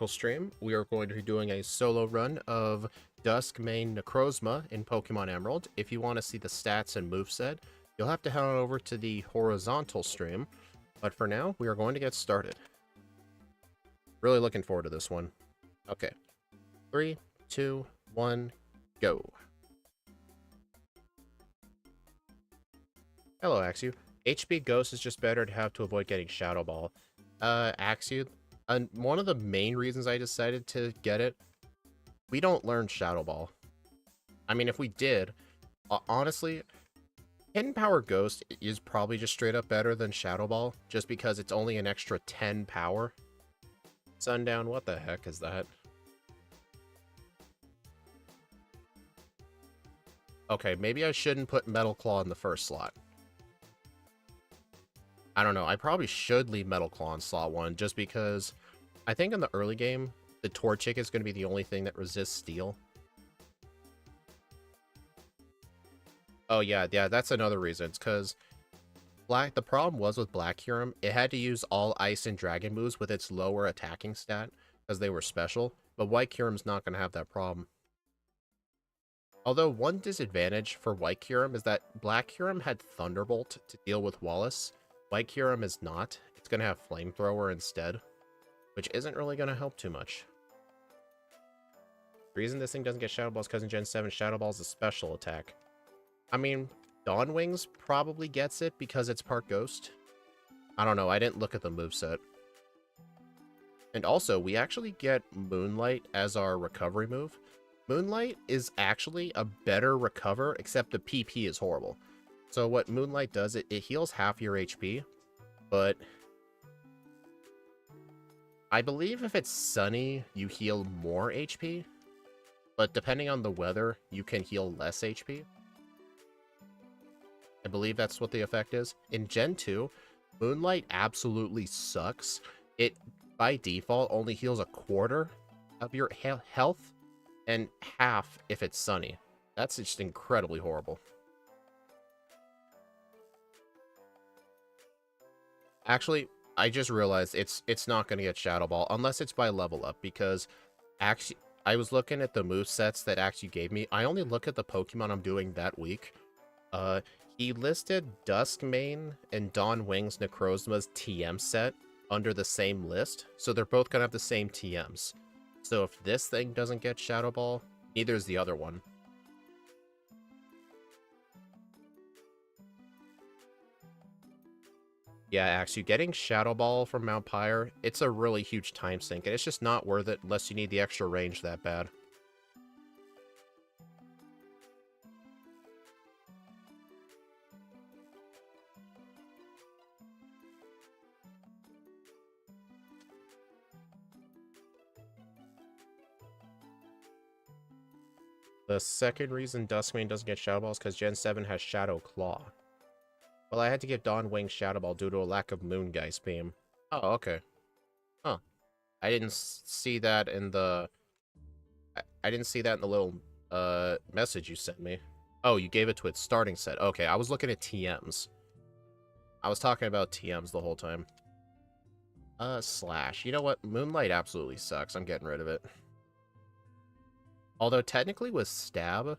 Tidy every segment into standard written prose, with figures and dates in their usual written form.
Stream. We are going to be doing a solo run of Dusk main Necrozma in Pokemon Emerald. If you want to see the stats and moveset, you'll have to head on over to the horizontal stream. But for now, we are going to get started. Really looking forward to this one. Okay. 3, 2, 1, go. Hello, Axew. HP Ghost is just better to have to avoid getting Shadow Ball. Axew, and one of the main reasons I decided to get it, we don't learn Shadow Ball. I mean, if we did, honestly, Hidden Power Ghost is probably just straight up better than Shadow Ball, just because it's only an extra 10 power. Sundown, what the heck is that? Okay, maybe I shouldn't put Metal Claw in the first slot. I don't know, I probably should leave Metal Claw in slot 1, just because I think in the early game, the Torchic is going to be the only thing that resists Steel. Oh yeah, that's another reason. It's because the problem was with Black Kyurem, it had to use all Ice and Dragon moves with its lower attacking stat, because they were special, but White Kyurem's not going to have that problem. Although one disadvantage for White Kyurem is that Black Kyurem had Thunderbolt to deal with Wallace. White Kyurem is not. It's going to have Flamethrower instead, which isn't really going to help too much. The reason this thing doesn't get Shadow Ball is because in Gen 7, Shadow Ball is a special attack. I mean, Dawn Wings probably gets it because it's part Ghost. I don't know, I didn't look at the moveset. And also, we actually get Moonlight as our recovery move. Moonlight is actually a better recover, except the PP is horrible. So what Moonlight does, it heals half your HP, but I believe if it's sunny, you heal more HP, but depending on the weather, you can heal less HP. I believe that's what the effect is. In Gen 2, Moonlight absolutely sucks. It, by default, only heals a quarter of your health, and half if it's sunny. That's just incredibly horrible. Actually, I just realized it's not going to get Shadow Ball unless it's by level up, because actually I was looking at the movesets that actually gave me. I only look at the Pokemon I'm doing that week. He listed Dusk main and Dawn Wings Necrozma's TM set under the same list, so they're both going to have the same TMs. So if this thing doesn't get Shadow Ball, neither is the other one. Yeah, actually, getting Shadow Ball from Mount Pyre, it's a really huge time sink, and it's just not worth it unless you need the extra range that bad. The second reason Duskmane doesn't get Shadow Ball is because Gen 7 has Shadow Claw. Well, I had to give Dawn Wing Shadow Ball due to a lack of Moongeist Beam. Oh, okay. Huh. I didn't see that in the... I didn't see that in the little message you sent me. Oh, you gave it to its starting set. Okay, I was looking at TMs. I was talking about TMs the whole time. Slash. You know what? Moonlight absolutely sucks. I'm getting rid of it. Although technically with Stab,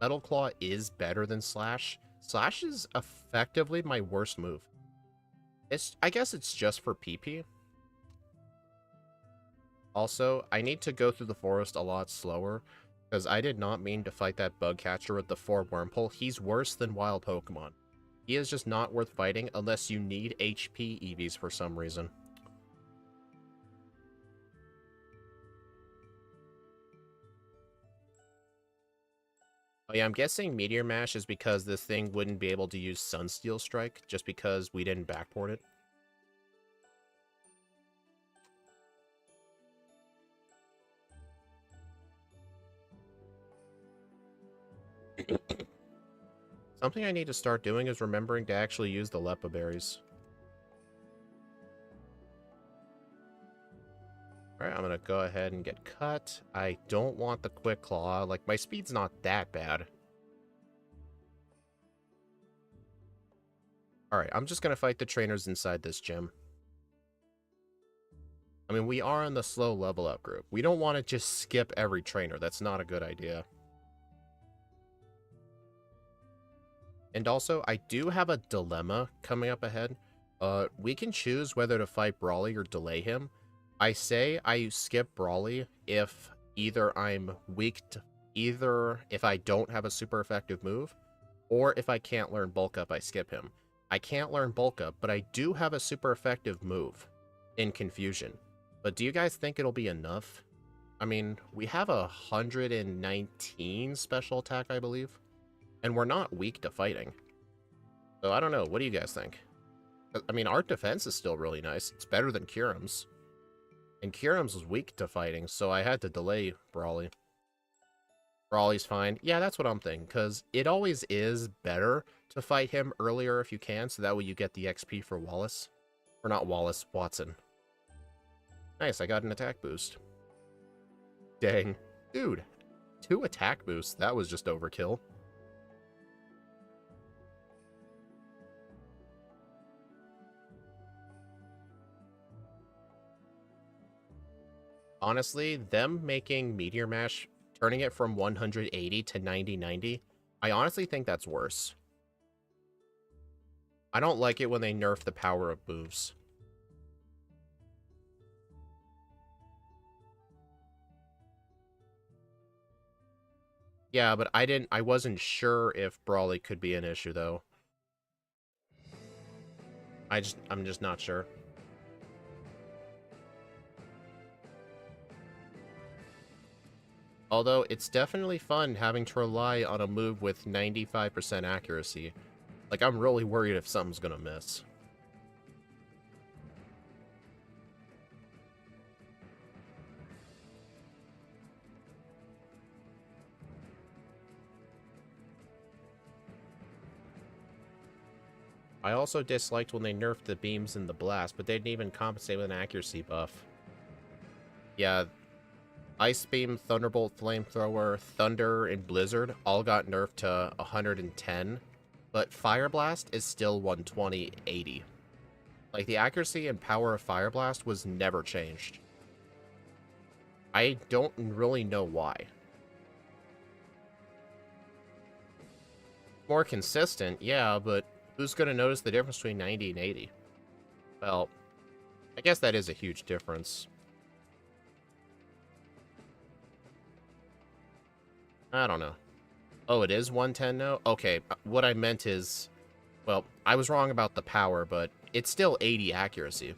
Metal Claw is better than Slash. Slash is effectively my worst move. I guess it's just for PP. Also, I need to go through the forest a lot slower, because I did not mean to fight that bug catcher with the 4 Wurmple. He's worse than wild Pokemon. He is just not worth fighting unless you need HP EVs for some reason. Oh yeah, I'm guessing Meteor Mash is because this thing wouldn't be able to use Sunsteel Strike, just because we didn't backport it. Something I need to start doing is remembering to actually use the Lepa Berries. Alright, I'm gonna go ahead and get cut. I don't want the Quick Claw. Like, my speed's not that bad. Alright, I'm just gonna fight the trainers inside this gym. I'm I mean, we are in the slow level up group. We don't want to just skip every trainer. That's not a good idea. And also, I do have a dilemma coming up ahead. We can choose whether to fight Brawly or delay him. I say I skip Brawly if either I'm weak to, either if I don't have a super effective move, or if I can't learn Bulk Up, I skip him. I can't learn Bulk Up, but I do have a super effective move in Confusion. But do you guys think it'll be enough? I mean, we have 119 special attack, I believe. And we're not weak to fighting. So I don't know. What do you guys think? I mean, our defense is still really nice. It's better than Kyurem's. And Kyurem's was weak to fighting, so I had to delay Brawly. Brawly's fine. Yeah, that's what I'm thinking, because it always is better to fight him earlier if you can, so that way you get the XP for Wallace. Or not Wallace, Watson. Nice, I got an attack boost. Dang. Dude, 2 attack boosts. That was just overkill. Honestly, them making Meteor Mash, turning it from 180 to 90-90, I honestly think that's worse. I don't like it when they nerf the power of moves. Yeah, but I wasn't sure if Brawly could be an issue, though. I'm just not sure. Although, it's definitely fun having to rely on a move with 95% accuracy. Like, I'm really worried if something's gonna miss. I also disliked when they nerfed the beams and the blast, but they didn't even compensate with an accuracy buff. Yeah, Ice Beam, Thunderbolt, Flamethrower, Thunder, and Blizzard all got nerfed to 110, but Fire Blast is still 120, 80. Like, the accuracy and power of Fire Blast was never changed. I don't really know why. More consistent, yeah, but who's going to notice the difference between 90 and 80? Well, I guess that is a huge difference. I don't know. Oh, it is 110 now? Okay, what I meant is... Well, I was wrong about the power, but it's still 80 accuracy.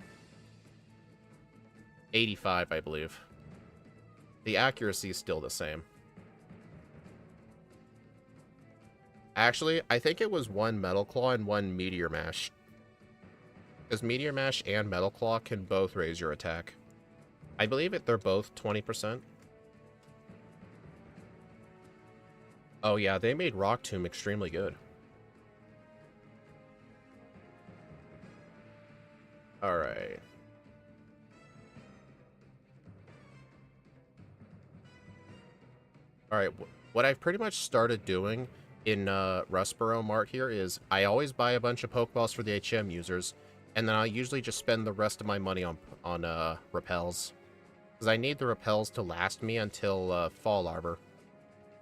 85, I believe. The accuracy is still the same. Actually, I think it was 1 Metal Claw and 1 Meteor Mash. Because Meteor Mash and Metal Claw can both raise your attack. I believe they're both 20%. Oh yeah, they made Rock Tomb extremely good. Alright. Alright, what I've pretty much started doing in Rustboro Mart here is I always buy a bunch of Pokeballs for the HM users, and then I'll usually just spend the rest of my money on repels. Because I need the repels to last me until Fall Arbor.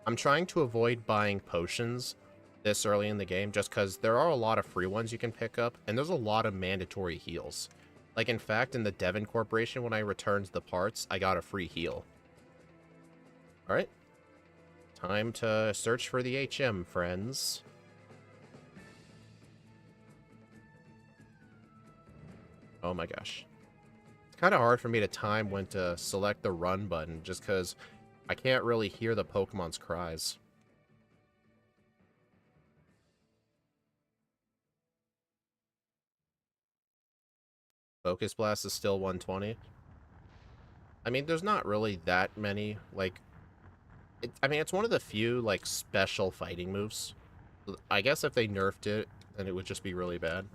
I'm trying to avoid buying potions this early in the game, just because there are a lot of free ones you can pick up, and there's a lot of mandatory heals. Like, in fact, in the Devon Corporation, when I returned the parts, I got a free heal. Alright. Time to search for the HM, friends. Oh my gosh. It's kind of hard for me to time when to select the run button, just because I can't really hear the Pokemon's cries. Focus Blast is still 120. I mean, there's not really that many, like... I mean, it's one of the few, like, special fighting moves. I guess if they nerfed it, then it would just be really bad.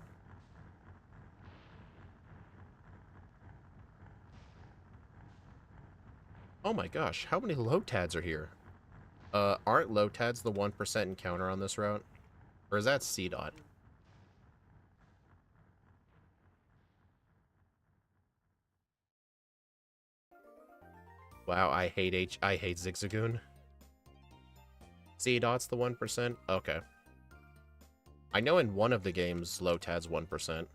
Oh my gosh, how many Lotads are here? Aren't Lotads the 1% encounter on this route? Or is that C-Dot? Wow, I hate Zigzagoon. C dot's the 1%? Okay. I know in one of the games, Lotad's 1%.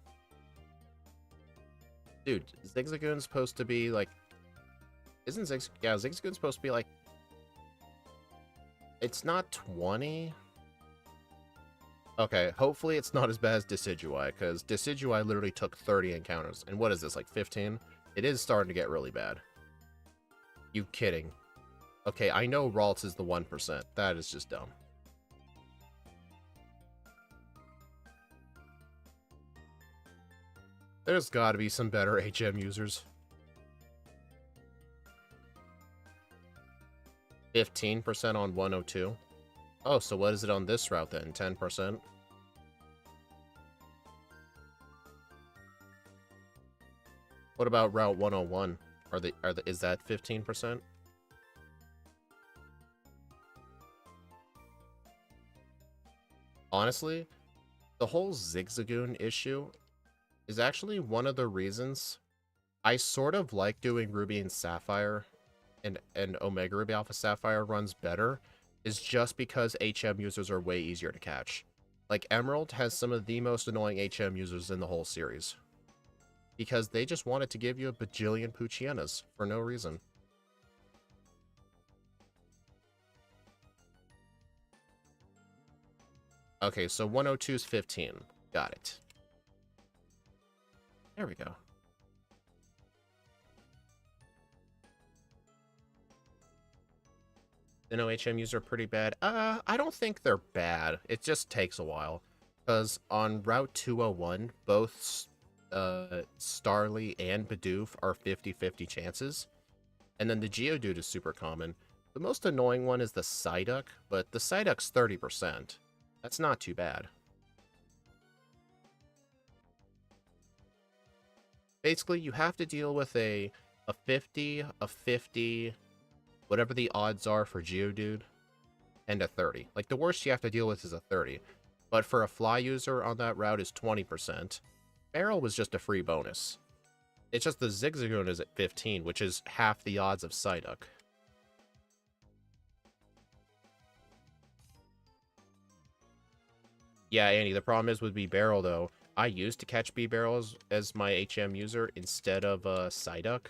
Dude, Zigzagoon's supposed to be like... Isn't Zigzagoon's supposed to be like... It's not 20? Okay, hopefully it's not as bad as Decidueye, because Decidueye literally took 30 encounters. And what is this, like 15? It is starting to get really bad. You kidding. Okay, I know Ralts is the 1%. That is just dumb. There's gotta be some better HM users. 15% on 102. Oh, so what is it on this route then? 10%? What about Route 101? Is that 15%? Honestly, the whole Zigzagoon issue is actually one of the reasons I sort of like doing Ruby and Sapphire and Omega Ruby Alpha Sapphire runs better, is just because HM users are way easier to catch. Like, Emerald has some of the most annoying HM users in the whole series. Because they just wanted to give you a bajillion Poochyenas for no reason. Okay, so 102 is 15. Got it. There we go. The no HM users are pretty bad. I don't think they're bad. It just takes a while. Because on Route 201, both Starly and Bidoof are 50-50 chances. And then the Geodude is super common. The most annoying one is the Psyduck, but the Psyduck's 30%. That's not too bad. Basically, you have to deal with a 50, a 50, whatever the odds are for Geodude, and a 30. Like, the worst you have to deal with is a 30. But for a fly user on that route is 20%. Barrel was just a free bonus. It's just the Zigzagoon is at 15, which is half the odds of Psyduck. Yeah, Andy, the problem is with B-Barrel, though. I used to catch B-Barrel as my HM user instead of Psyduck.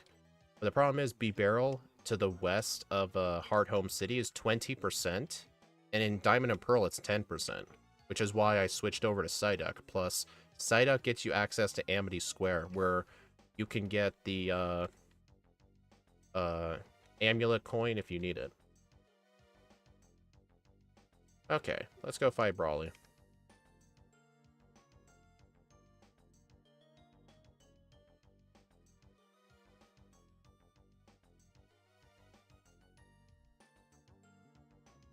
But the problem is B-Barrel to the west of Heart Home City is 20%. And in Diamond and Pearl, it's 10%. Which is why I switched over to Psyduck. Plus, Psyduck gets you access to Amity Square, where you can get the Amulet coin if you need it. Okay, let's go fight Brawly.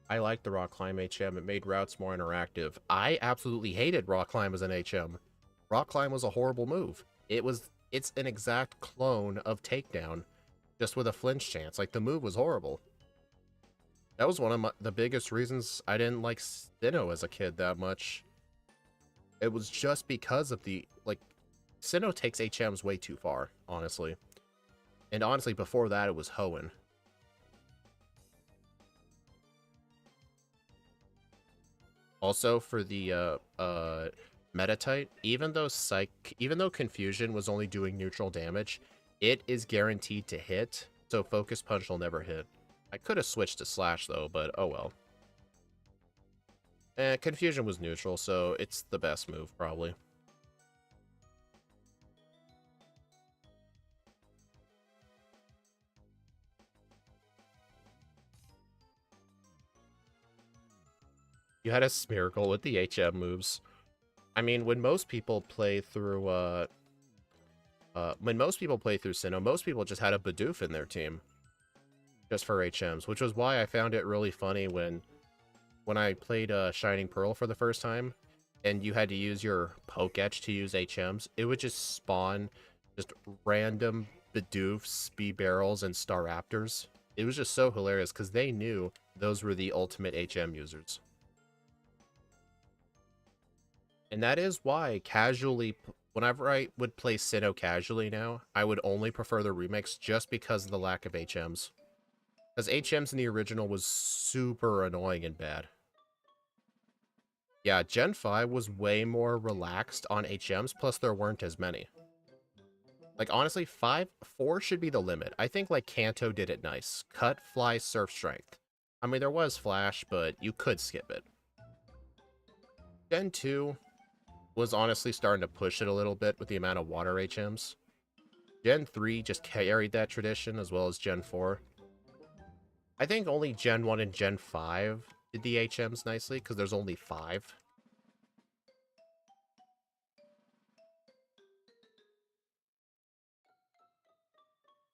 I liked the Rock Climb HM. It made routes more interactive. I absolutely hated Rock Climb as an HM. Rock Climb was a horrible move. It's an exact clone of Takedown, just with a flinch chance. Like, the move was horrible. That was one of the biggest reasons I didn't like Sinnoh as a kid that much. It was just because of the, like, Sinnoh takes HMs way too far, honestly. And honestly, before that, it was Hoenn. Also, for the Metatite, even though Confusion was only doing neutral damage, it is guaranteed to hit, so Focus Punch will never hit. I could have switched to Slash, though, but oh well. Confusion was neutral, so it's the best move, probably. You had a Smeargle with the HM moves. I mean, when most people play through, Sinnoh, most people just had a Bidoof in their team. Just for HMs, which was why I found it really funny when I played Shining Pearl for the first time, and you had to use your Pokétch to use HMs, it would just spawn just random Bidoofs, B-Barrels, and Staraptors. It was just so hilarious, because they knew those were the ultimate HM users. And that is why whenever I would play Sinnoh casually now, I would only prefer the remix just because of the lack of HMs. Because HMs in the original was super annoying and bad. Yeah, Gen 5 was way more relaxed on HMs, plus there weren't as many. Like, honestly, 4 should be the limit. I think, like, Kanto did it nice. Cut, fly, surf, strength. I mean, there was flash, but you could skip it. Gen 2 was honestly starting to push it a little bit with the amount of water HMs. Gen 3 just carried that tradition, as well as Gen 4. I think only Gen 1 and Gen 5 did the HMs nicely, because there's only 5.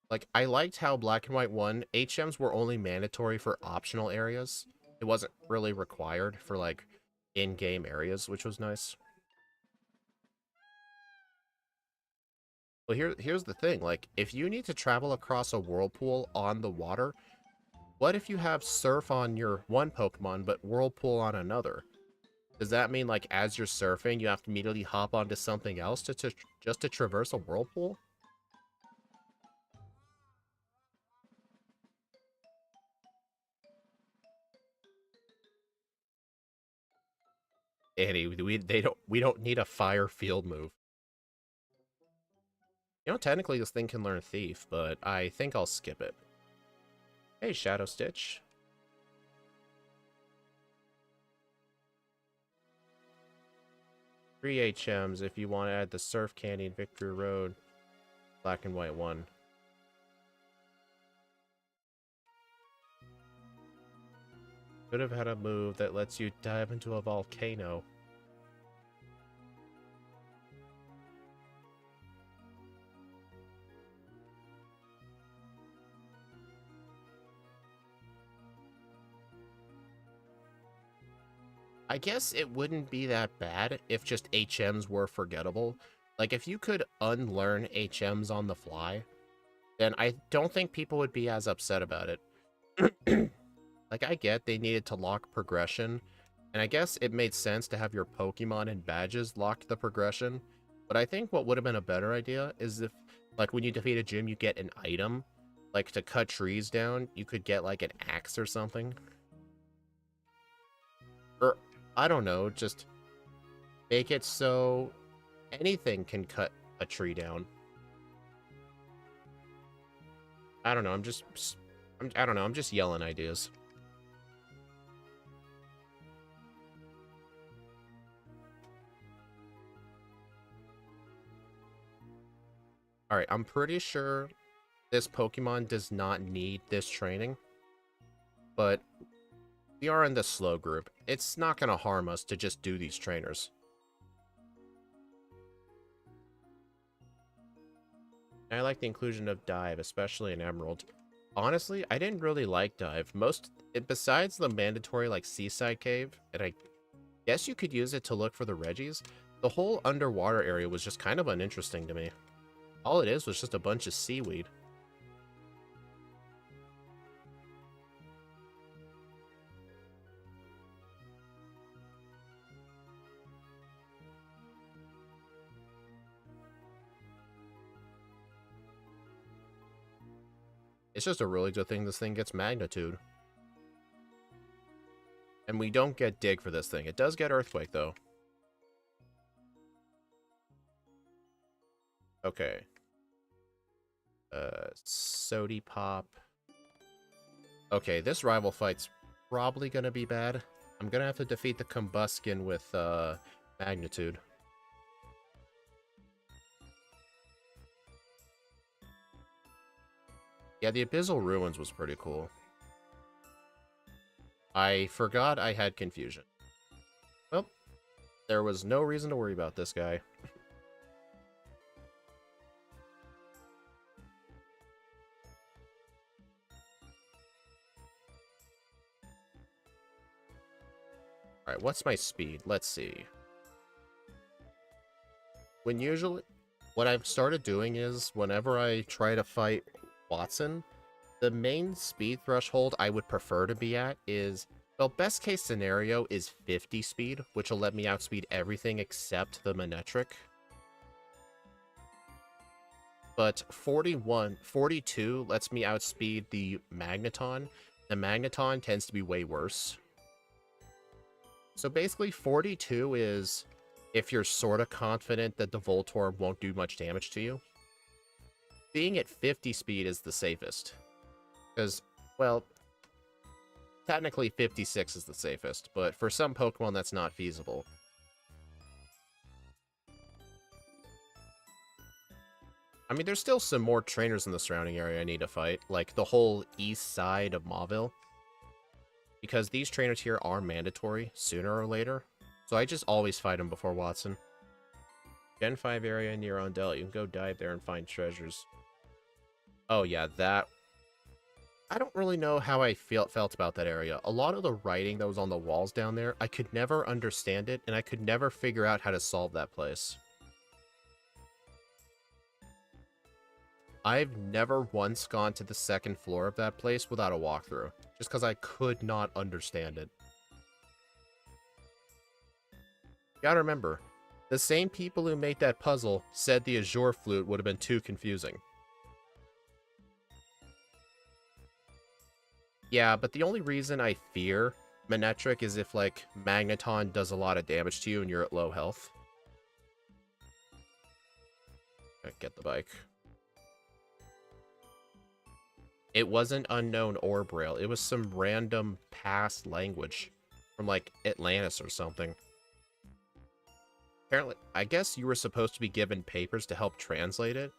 Like, I liked how Black and White 1, HMs were only mandatory for optional areas. It wasn't really required for, like, in-game areas, which was nice. Well, here's the thing. Like, if you need to travel across a whirlpool on the water, what if you have Surf on your one Pokemon, but Whirlpool on another? Does that mean, like, as you're surfing, you have to immediately hop onto something else just to traverse a whirlpool? Andy, we don't need a fire field move. You know, technically this thing can learn Thief, but I think I'll skip it. Hey, Shadow Stitch. Three HMs if you want to add the Surf Candy and Victory Road. Black and White 1. Could have had a move that lets you dive into a volcano. I guess it wouldn't be that bad if just HMs were forgettable. Like, if you could unlearn HMs on the fly, then I don't think people would be as upset about it. Like, I get they needed to lock progression, and I guess it made sense to have your Pokemon and badges lock the progression, but I think what would have been a better idea is if, like, when you defeat a gym, you get an item. Like, to cut trees down, you could get, like, an axe or something. Or, I don't know, just make it so anything can cut a tree down. I don't know, I don't know, I'm just yelling ideas. Alright, I'm pretty sure this Pokemon does not need this training, but we are in the slow group. It's not going to harm us to just do these trainers. I like the inclusion of Dive, especially in Emerald. Honestly, I didn't really like Dive. Besides the mandatory, like, Seaside Cave, and I guess you could use it to look for the Reggies, the whole underwater area was just kind of uninteresting to me. All it is was just a bunch of seaweed. It's just a really good thing this thing gets Magnitude. And we don't get Dig for this thing. It does get Earthquake, though. Okay. Sody Pop. Okay, this rival fight's probably gonna be bad. I'm gonna have to defeat the Combuskin with, Magnitude. Yeah, the Abyssal Ruins was pretty cool. I forgot I had Confusion. Well, there was no reason to worry about this guy. Alright, what's my speed? Let's see. What I've started doing is, whenever I try to fight Watson, the main speed threshold I would prefer to be at is, well, best case scenario is 50 speed, which will let me outspeed everything except the Manectric. but 42 lets me outspeed the Magneton. The Magneton tends to be way worse. So basically 42 is if you're sort of confident that the Voltorb won't do much damage to you. Being at 50 speed is the safest. Because, well, technically 56 is the safest, but for some Pokemon that's not feasible. I mean, there's still some more trainers in the surrounding area I need to fight, like the whole east side of Mauville. Because these trainers here are mandatory, sooner or later. So I just always fight them before Watson. Gen 5 area near Ondel. You can go dive there and find treasures. Oh yeah, that... I don't really know how I felt about that area. A lot of the writing that was on the walls down there, I could never understand it, and I could never figure out how to solve that place. I've never once gone to the second floor of that place without a walkthrough, just because I could not understand it. You gotta remember, the same people who made that puzzle said the Azure Flute would have been too confusing. Yeah, but the only reason I fear Manectric is if, like, Magneton does a lot of damage to you and you're at low health. Get the bike. It wasn't unknown or Braille. It was some random past language from, like, Atlantis or something. Apparently, I guess you were supposed to be given papers to help translate it.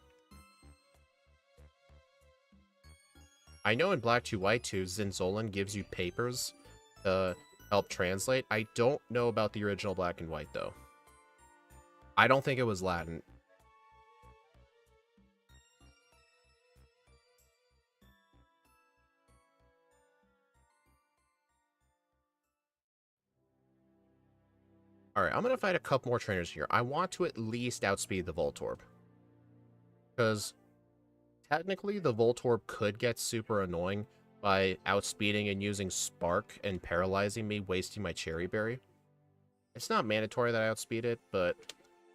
I know in Black 2 White 2, Zinzolan gives you papers to help translate. I don't know about the original Black and White, though. I don't think it was Latin. Alright, I'm going to fight a couple more trainers here. I want to at least outspeed the Voltorb. Because technically the Voltorb could get super annoying by outspeeding and using Spark and paralyzing me, wasting my Cherry Berry. It's not mandatory that I outspeed it, but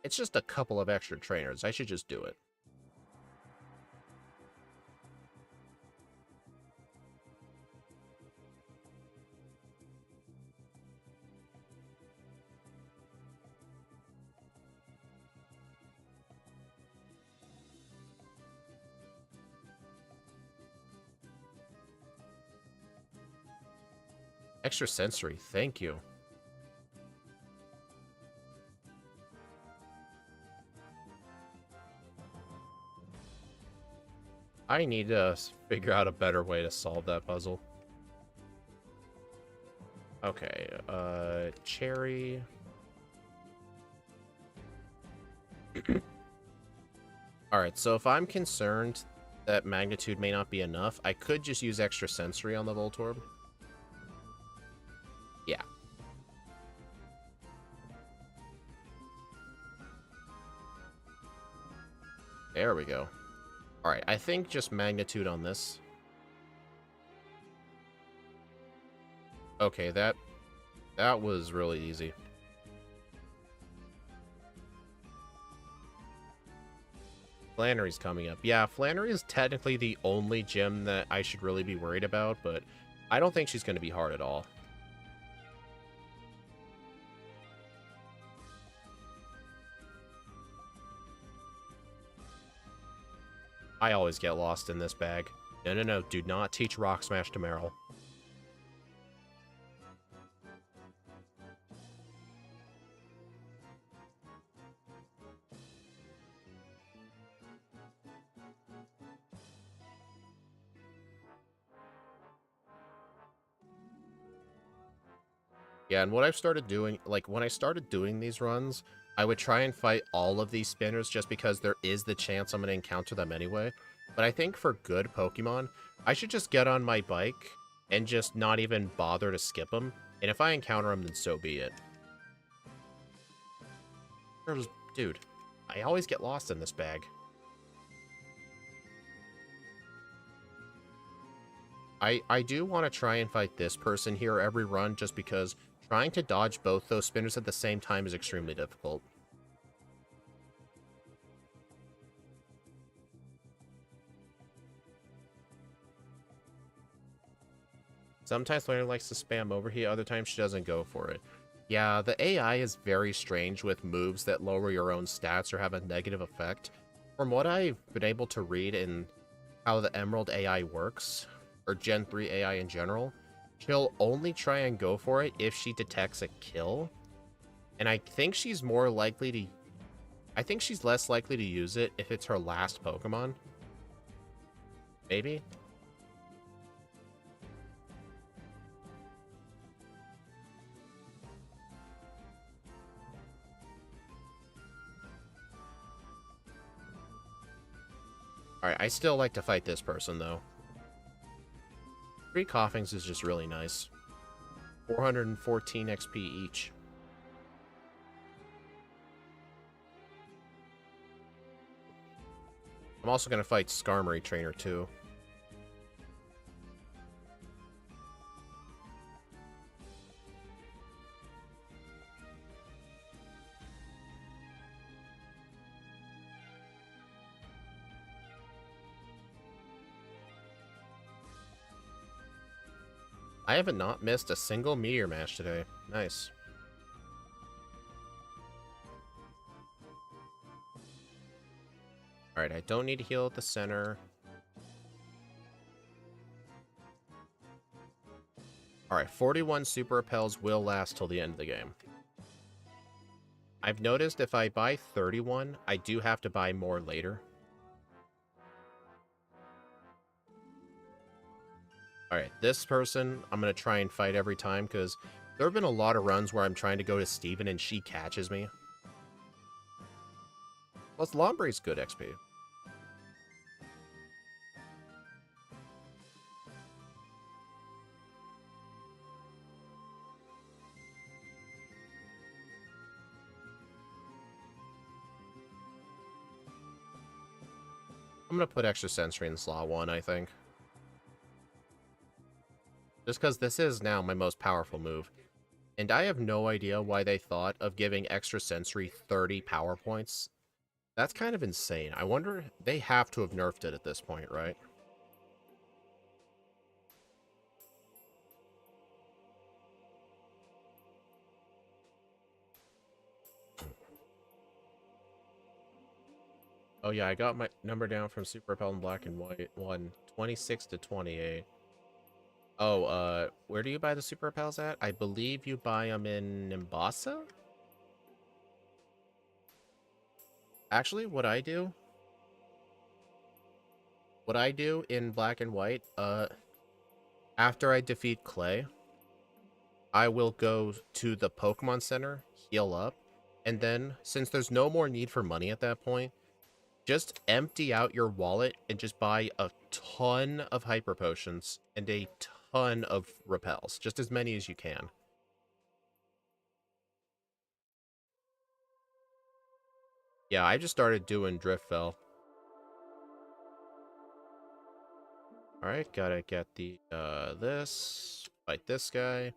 it's just a couple of extra trainers. I should just do it. Extra sensory, thank you. I need to figure out a better way to solve that puzzle. Okay, Cherry. Alright, so if I'm concerned that magnitude may not be enough, I could just use extra sensory on the Voltorb. Yeah. There we go. Alright, I think just magnitude on this. Okay, that was really easy. Flannery's coming up. Yeah, Flannery is technically the only gym that I should really be worried about, but I don't think she's going to be hard at all. I always get lost in this bag. No, do not teach Rock Smash to Meryl. Yeah, and what I've started doing, like, when I started doing these runs, I would try and fight all of these spinners just because there is the chance I'm going to encounter them anyway. But I think for good Pokemon, I should just get on my bike and just not even bother to skip them. And if I encounter them, then so be it. Dude, I always get lost in this bag. I do want to try and fight this person here every run just because trying to dodge both those spinners at the same time is extremely difficult. Sometimes Learner likes to spam overheat, other times she doesn't go for it. Yeah, the AI is very strange with moves that lower your own stats or have a negative effect. From what I've been able to read in how the Emerald AI works, or Gen 3 AI in general, she'll only try and go for it if she detects a kill. And I think she's more likely to... I think she's less likely to use it if it's her last Pokemon. Maybe? Alright, I still like to fight this person, though. 3 Coughings is just really nice. 414 XP each. I'm also going to fight Skarmory Trainer, too. I haven't not missed a single Meteor Mash today. Nice. Alright, I don't need to heal at the center. Alright, 41 Super Repels will last till the end of the game. I've noticed if I buy 31, I do have to buy more later. Alright, this person, I'm going to try and fight every time, because there have been a lot of runs where I'm trying to go to Steven and she catches me. Plus, Lombre's good XP. I'm going to put extra sensory in slot 1, I think. Just because this is now my most powerful move. And I have no idea why they thought of giving extra sensory 30 power points. That's kind of insane. I wonder, they have to have nerfed it at this point, right? Oh yeah, I got my number down from Super Repel in Black and White 1, 26 to 28. Oh, where do you buy the Super Repels at? I believe you buy them in Nimbasa? Actually, what I do in Black and White, after I defeat Clay, I will go to the Pokemon Center, heal up, and then, since there's no more need for money at that point, just empty out your wallet and just buy a ton of Hyper Potions and a ton of Repels. Just as many as you can. Yeah, I just started doing Drift Fell. Alright, gotta get the, this. Fight this guy.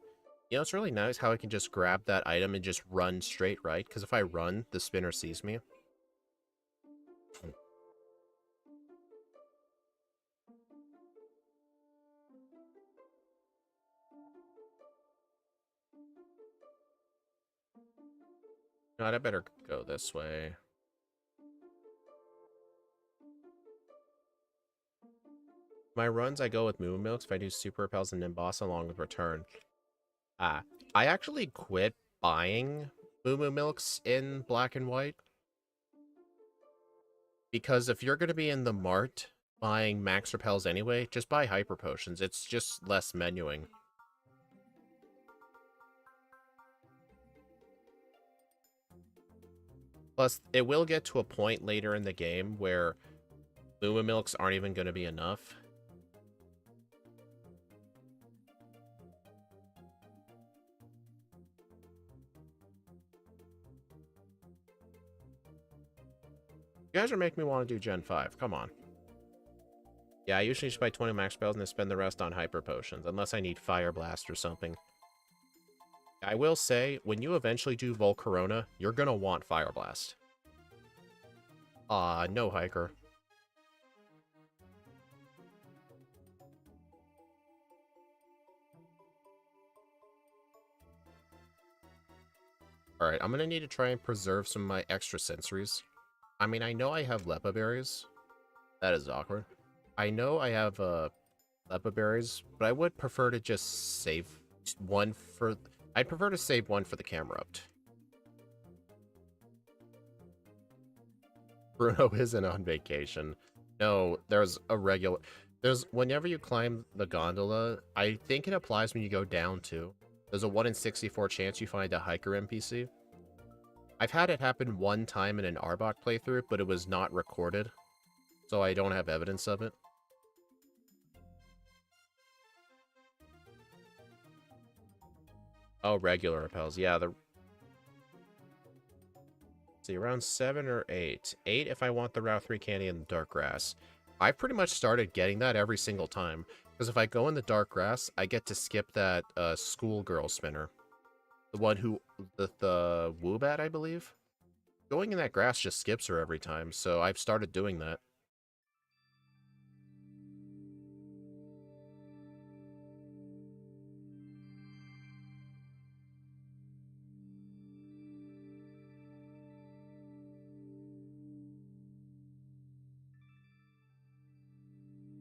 You know, it's really nice how I can just grab that item and just run straight, right? Because if I run, the spinner sees me. God, I better go this way. My runs, I go with Moo Milks if I do Super Repels and Nimbasa along with Return. I actually quit buying Moo Milks in Black and White. Because if you're going to be in the mart buying Max Repels anyway, just buy Hyper Potions. It's just less menuing. Plus, it will get to a point later in the game where Moo Milks aren't even going to be enough. You guys are making me want to do Gen 5. Come on. Yeah, I usually just buy 20 Max Repels and then spend the rest on Hyper Potions, unless I need Fire Blast or something. I will say, when you eventually do Volcarona, you're going to want Fire Blast. No Hiker. Alright, I'm gonna need to try and preserve some of my extra sensories. I mean, I know I have Lepa berries. That is awkward. I know I have, Lepa berries, but I would prefer to just save one for... I'd prefer to save one for the camera up. Bruno isn't on vacation. No, there's a regular... Whenever you climb the gondola, I think it applies when you go down too. There's a 1 in 64 chance you find a hiker NPC. I've had it happen one time in an Arbok playthrough, but it was not recorded, so I don't have evidence of it. Oh, regular repels. Yeah, see, around 7 or 8. 8 if I want the Route 3 candy in the dark grass. I've pretty much started getting that every single time, because if I go in the dark grass, I get to skip that schoolgirl spinner. The one who... the Woobat, I believe? Going in that grass just skips her every time, so I've started doing that.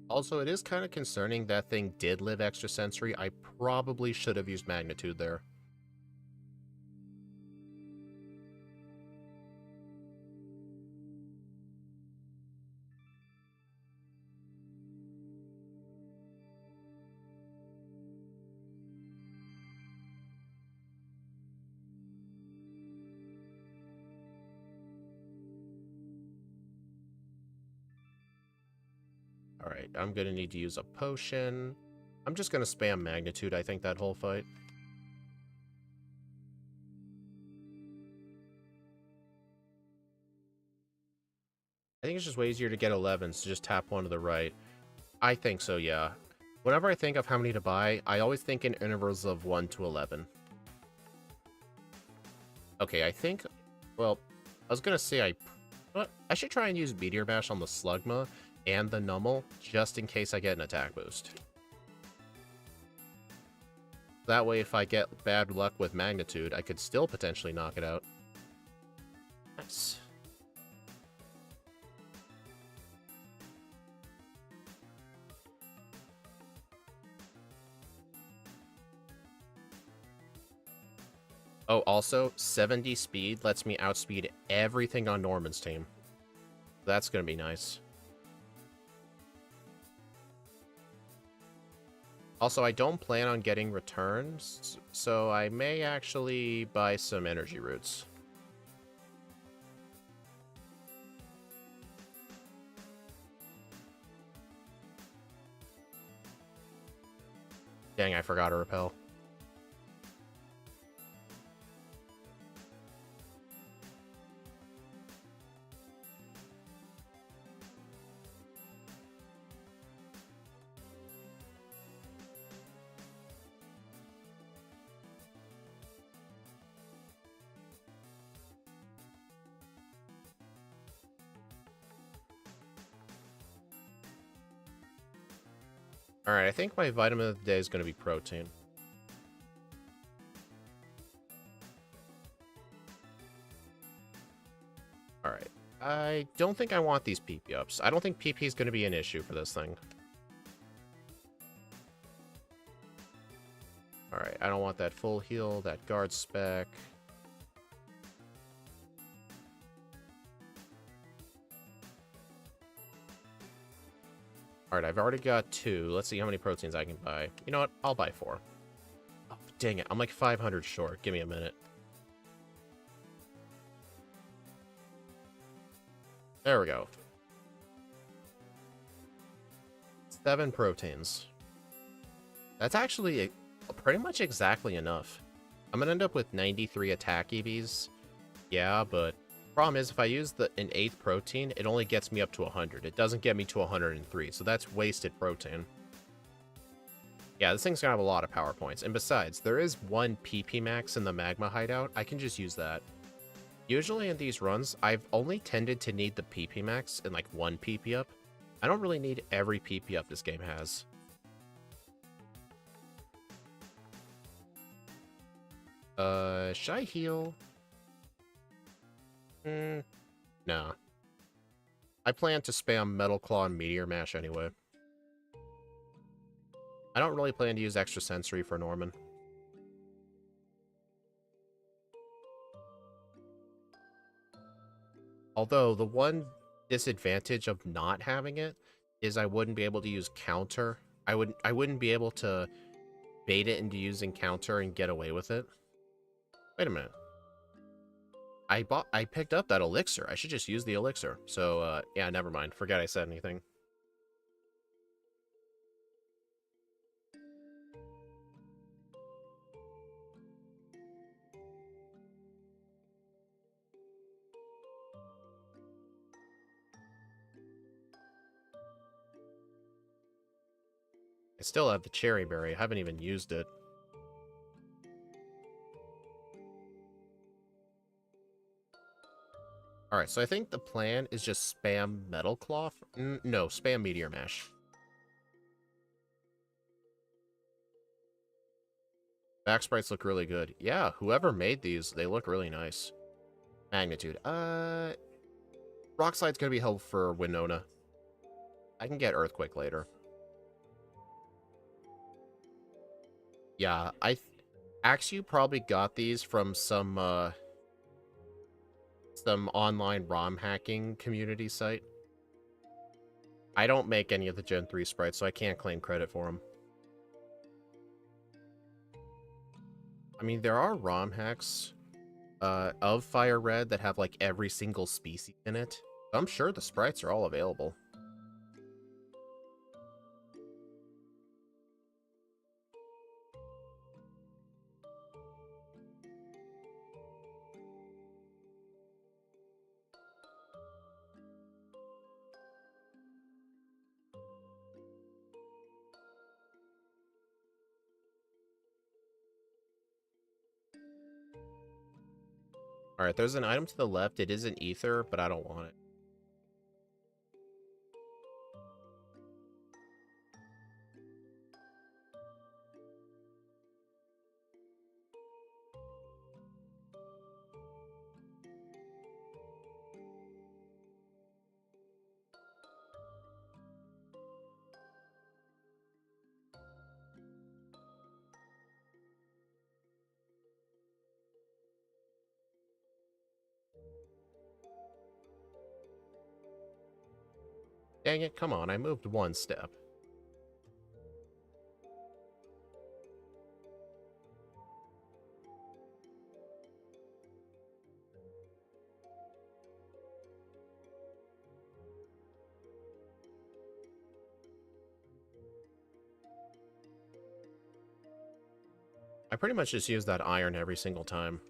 Also, it is kind of concerning that thing did live extra sensory. I probably should have used magnitude there. Alright, I'm gonna need to use a potion. I'm just gonna spam magnitude, I think, that whole fight. I think it's just way easier to get 11s to just tap one to the right. I think so, yeah. Whenever I think of how many to buy, I always think in intervals of 1 to 11. Okay, I think... Well, I was gonna say I should try and use Meteor Bash on the Slugma and the Nummel, just in case I get an attack boost. That way, if I get bad luck with Magnitude, I could still potentially knock it out. Nice. Oh, also, 70 speed lets me outspeed everything on Norman's team. That's gonna be nice. Also, I don't plan on getting returns, so I may actually buy some energy roots. Dang, I forgot to repel. Alright, I think my vitamin of the day is going to be protein. Alright. I don't think I want these PP ups. I don't think PP is going to be an issue for this thing. Alright, I don't want that full heal, that guard spec. Alright, I've already got 2. Let's see how many proteins I can buy. You know what? I'll buy 4. Oh, dang it. I'm like 500 short. Give me a minute. There we go. 7 proteins. That's actually pretty much exactly enough. I'm gonna end up with 93 attack EVs. Yeah, but problem is if I use an 8th protein, it only gets me up to 100. It doesn't get me to 103, so that's wasted protein. Yeah, this thing's gonna have a lot of power points. And besides, there is 1 PP max in the magma hideout. I can just use that. Usually in these runs, I've only tended to need the PP max in like 1 PP up. I don't really need every PP up this game has. Should I heal? Nah. I plan to spam Metal Claw and Meteor Mash anyway. I don't really plan to use Extra Sensory for Norman. Although, the one disadvantage of not having it is I wouldn't be able to use Counter. I wouldn't be able to bait it into using Counter and get away with it. Wait a minute. I picked up that elixir. I should just use the elixir. So, yeah, never mind. Forget I said anything. I still have the cherry berry. I haven't even used it. Alright, so I think the plan is just spam Metal Claw. No, spam Meteor Mash. Back sprites look really good. Yeah, whoever made these, they look really nice. Magnitude. Rock Slide's gonna be helpful for Winona. I can get Earthquake later. Yeah, Axu probably got these from some online ROM hacking community site. I don't make any of the Gen 3 sprites, so I can't claim credit for them. I mean, there are ROM hacks of Fire Red that have, like, every single species in it. I'm sure the sprites are all available. Alright, there's an item to the left. It is an ether, but I don't want it. Dang it, come on, I moved one step. I pretty much just use that iron every single time.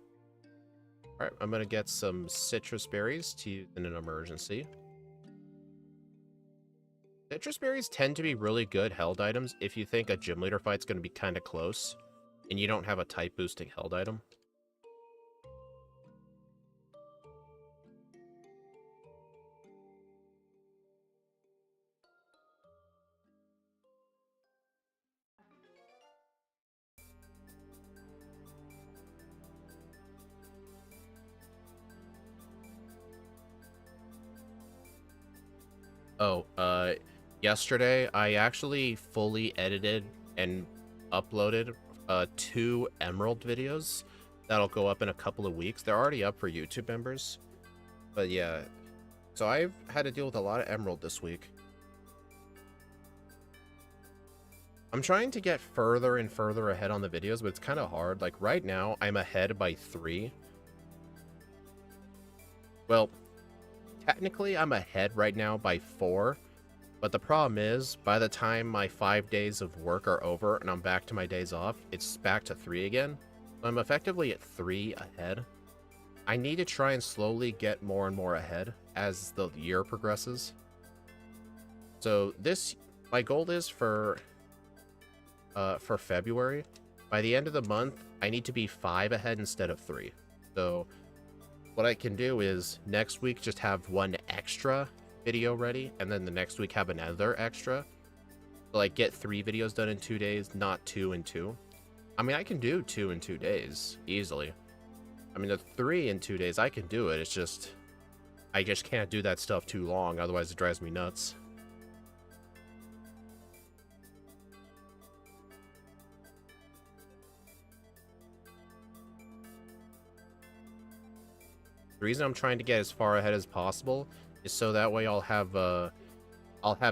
Alright, I'm gonna get some citrus berries to use in an emergency. Citrus berries tend to be really good held items if you think a gym leader fight's gonna be kinda close, and you don't have a type boosting held item. Oh, yesterday I actually fully edited and uploaded 2 Emerald videos that'll go up in a couple of weeks. They're already up for YouTube members. But yeah, so I've had to deal with a lot of Emerald this week. I'm trying to get further and further ahead on the videos, but it's kind of hard. Like right now, I'm ahead by 3. Well, technically I'm ahead right now by 4, but the problem is by the time my 5 days of work are over and I'm back to my days off, it's back to 3 again. So I'm effectively at 3 ahead. I need to try and slowly get more and more ahead as the year progresses. So my goal is for February. By the end of the month, I need to be 5 ahead instead of 3. So what I can do is next week just have 1 extra video ready, and then the next week have another extra. So like get 3 videos done in 2 days, not 2 in 2. I mean, I can do 2 in 2 days easily. I mean, the 3 in 2 days, I can do it. It's just I just can't do that stuff too long, otherwise it drives me nuts. The reason I'm trying to get as far ahead as possible is so that way I'll have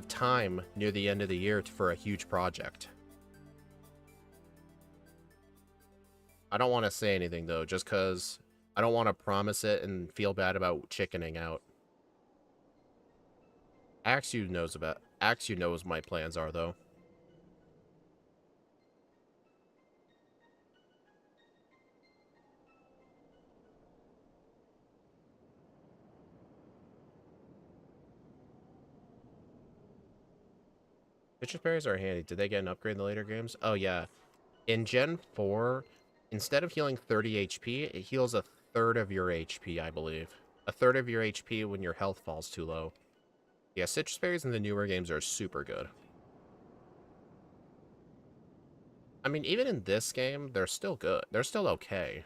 time near the end of the year for a huge project. I don't want to say anything though, just because I don't want to promise it and feel bad about chickening out. Axu knows my plans are though. Citrus berries are handy. Did they get an upgrade in the later games? Oh yeah. In Gen 4, instead of healing 30 HP, it heals a third of your HP, I believe. A third of your HP when your health falls too low. Yeah, citrus berries in the newer games are super good. I mean, even in this game, they're still good. They're still okay.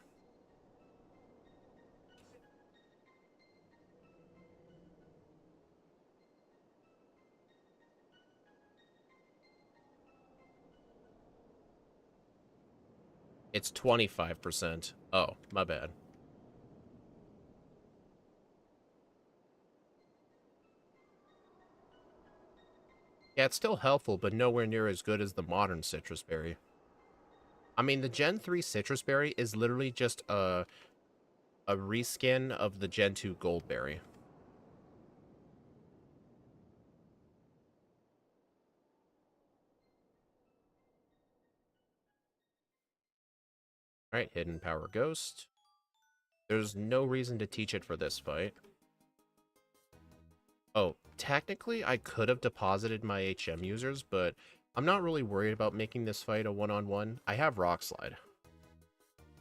It's 25%. Oh, my bad. Yeah, it's still helpful, but nowhere near as good as the modern citrus berry. I mean, the Gen 3 citrus berry is literally just a reskin of the Gen 2 gold berry. Alright, Hidden Power Ghost. There's no reason to teach it for this fight. Oh, technically, I could have deposited my HM users, but I'm not really worried about making this fight a one-on-one. I have Rock Slide.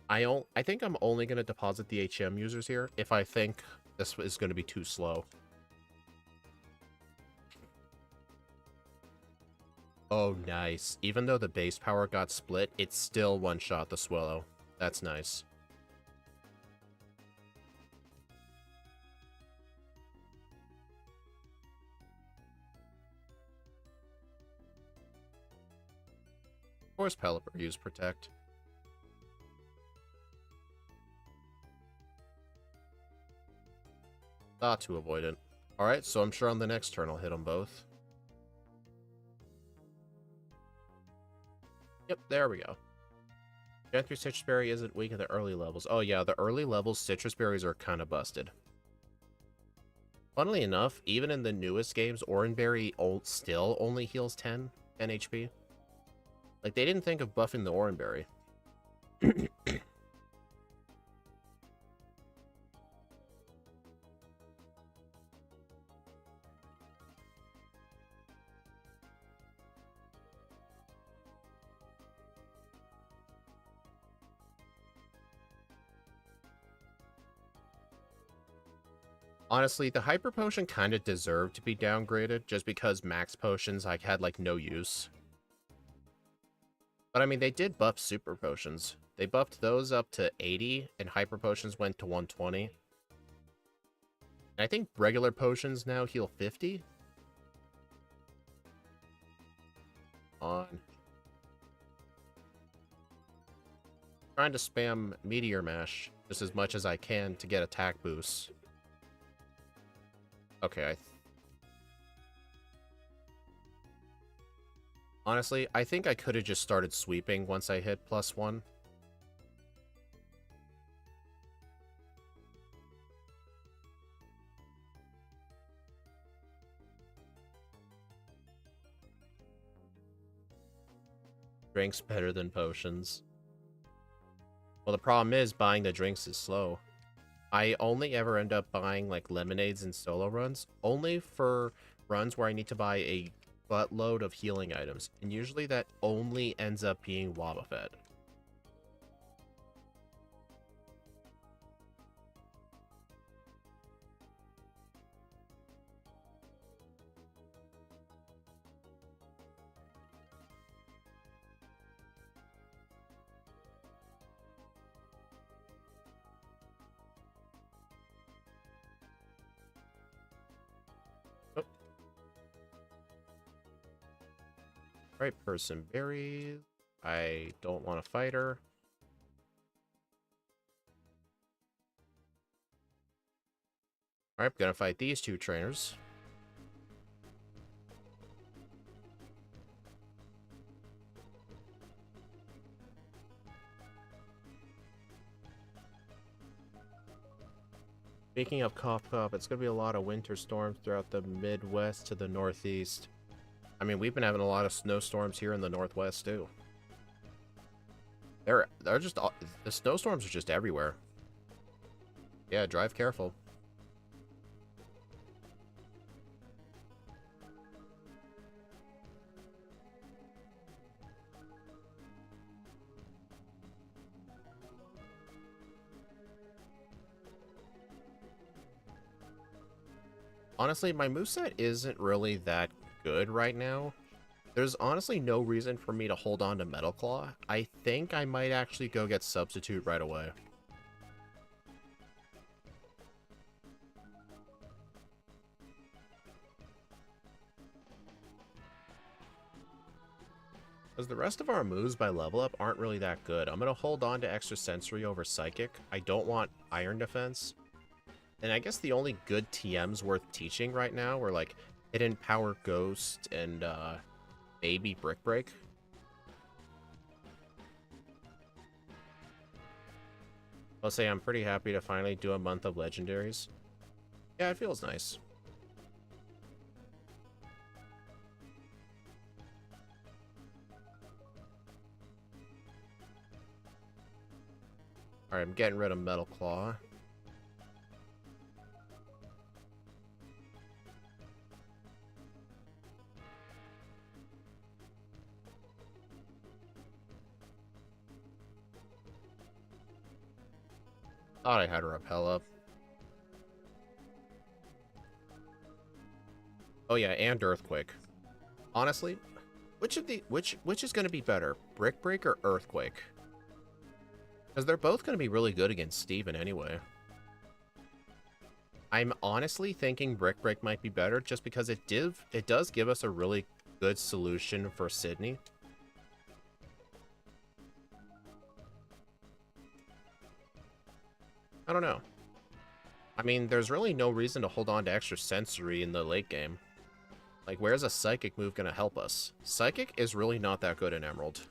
I think I'm only going to deposit the HM users here if I think this is going to be too slow. Oh, nice. Even though the base power got split, it still one-shot the Swallow. That's nice. Of course, Pelipper used Protect. Thought to avoid it. Alright, so I'm sure on the next turn I'll hit them both. Yep, there we go. Gen 3 Citrus Berry isn't weak at the early levels. Oh yeah, the early levels Citrus Berries are kind of busted. Funnily enough, even in the newest games, Oranberry still only heals 10 HP. Like, they didn't think of buffing the Oranberry. Honestly, the Hyper Potion kind of deserved to be downgraded, just because Max Potions had, like, no use. But, I mean, they did buff Super Potions. They buffed those up to 80, and Hyper Potions went to 120. And I think regular Potions now heal 50? On. Trying to spam Meteor Mash just as much as I can to get attack boosts. Okay, honestly, I think I could have just started sweeping once I hit +1. Drinks better than potions. Well, the problem is buying the drinks is slow. I only ever end up buying, like, lemonades and solo runs, only for runs where I need to buy a buttload of healing items, and usually that only ends up being Wobbuffet. Right person berries. I don't want to fight her. Alright, gonna fight these two trainers. Speaking of Cough Cup, it's gonna be a lot of winter storms throughout the Midwest to the Northeast. I mean, we've been having a lot of snowstorms here in the Northwest, too. They're just... The snowstorms are just everywhere. Yeah, drive careful. Honestly, my moveset isn't really that good right now. There's honestly no reason for me to hold on to Metal Claw. I think I might actually go get Substitute right away. Because the rest of our moves by level up aren't really that good. I'm going to hold on to Extra Sensory over Psychic. I don't want Iron Defense. And I guess the only good TMs worth teaching right now are like Hidden Power Ghost and maybe Brick Break. I'll say I'm pretty happy to finally do a month of legendaries. Yeah, it feels nice. Alright, I'm getting rid of Metal Claw. Thought I had a repel up. Oh yeah, and Earthquake. Honestly, which is going to be better, Brick Break or Earthquake? Because they're both going to be really good against Steven anyway. I'm honestly thinking Brick Break might be better just because it does give us a really good solution for Sydney. I don't know. I mean, there's really no reason to hold on to Extra Sensory in the late game. Like, where's a Psychic move going to help us? Psychic is really not that good in Emerald.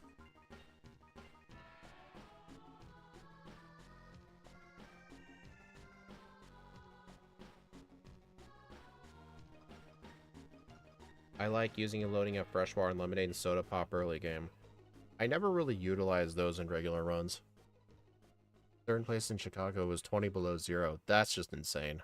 I like using and loading up Freshwater and Lemonade and Soda Pop early game. I never really utilized those in regular runs. Third place in Chicago was 20 below zero. That's just insane.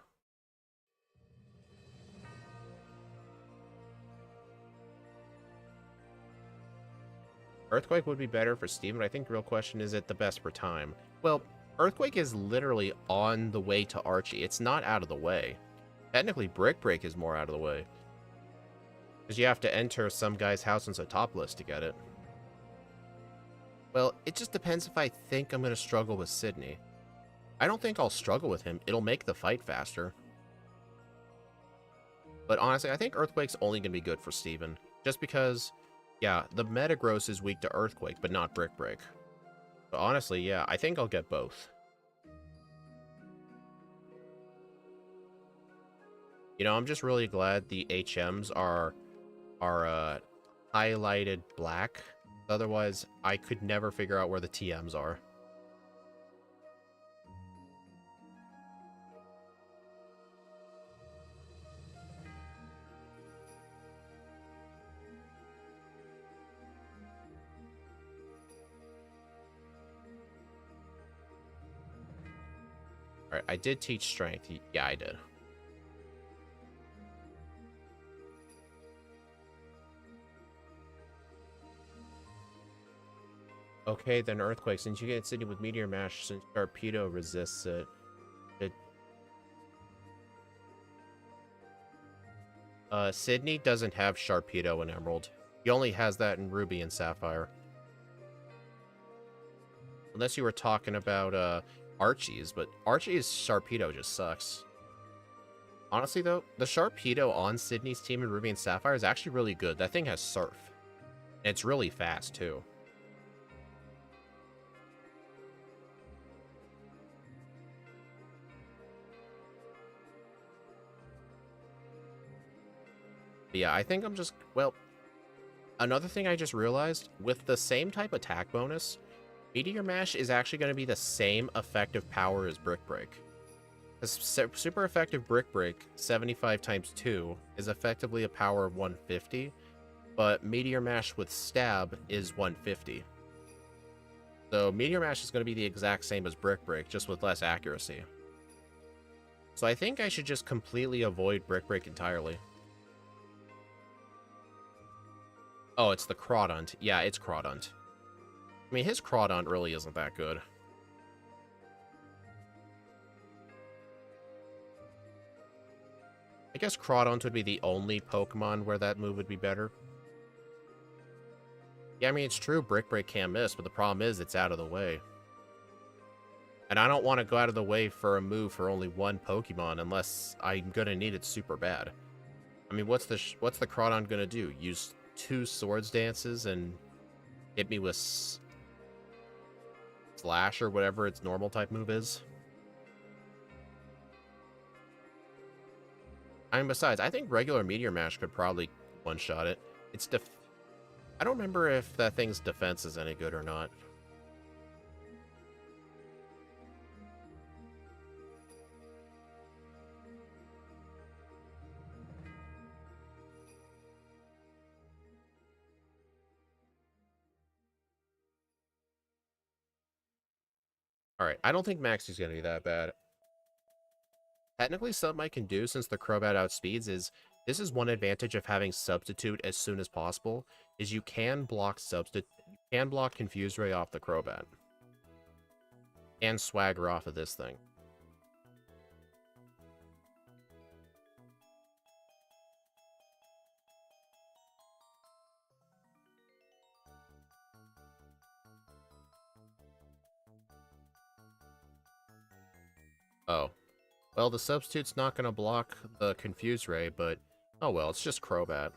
Earthquake would be better for Steven, but I think the real question is it the best for time? Well, Earthquake is literally on the way to Archie. It's not out of the way. Technically, Brick Break is more out of the way. Because you have to enter some guy's house on the top list to get it. Well, it just depends if I think I'm going to struggle with Sydney. I don't think I'll struggle with him. It'll make the fight faster. But honestly, I think Earthquake's only going to be good for Steven. Just because, yeah, the Metagross is weak to Earthquake, but not Brick Break. But honestly, yeah, I think I'll get both. You know, I'm just really glad the HMs are highlighted black. Otherwise, I could never figure out where the TMs are. Alright, I did teach strength. Yeah, I did. Okay, then Earthquake. Since you get Sydney with Meteor Mash, since Torpedo resists it. Sydney doesn't have Sharpedo in Emerald. He only has that in Ruby and Sapphire. Unless you were talking about Archie's, but Archie's Sharpedo just sucks. Honestly, though, the Sharpedo on Sydney's team in Ruby and Sapphire is actually really good. That thing has Surf. It's really fast, too. But yeah, I think I'm just... Well, another thing I just realized, with the same type attack bonus, Meteor Mash is actually going to be the same effective power as Brick Break. Super effective Brick Break, 75 times 2, is effectively a power of 150, but Meteor Mash with Stab is 150. So Meteor Mash is going to be the exact same as Brick Break, just with less accuracy. So I think I should just completely avoid Brick Break entirely. Oh, it's the Crawdont. Yeah, it's Crawdont. I mean, his Crawdont really isn't that good. I guess Crawdont would be the only Pokemon where that move would be better. Yeah, I mean, it's true, Brick Break can't miss, but the problem is it's out of the way. And I don't want to go out of the way for a move for only one Pokemon unless I'm going to need it super bad. I mean, what's the Crawdont going to do? Use 2 Swords Dances and hit me with Slash or whatever its normal type move is? I mean, besides, I think regular Meteor Mash could probably one-shot it. It's I don't remember if that thing's defense is any good or not. Alright, I don't think Maxie's gonna be that bad. Technically, something I can do since the Crobat outspeeds is... This is one advantage of having Substitute as soon as possible, is you can block Confuse Ray off the Crobat. And Swagger off of this thing. Oh. Well, the Substitute's not going to block the Confuse Ray, but... Oh well, it's just Crobat.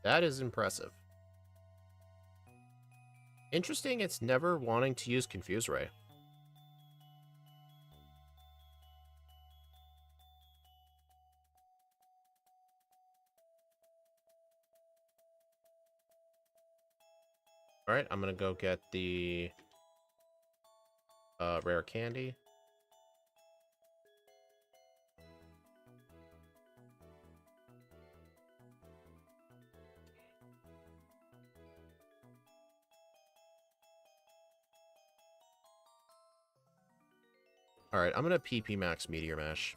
That is impressive. Interesting, it's never wanting to use Confuse Ray. Alright, I'm gonna go get the rare candy. Alright, I'm gonna PP Max Meteor Mash.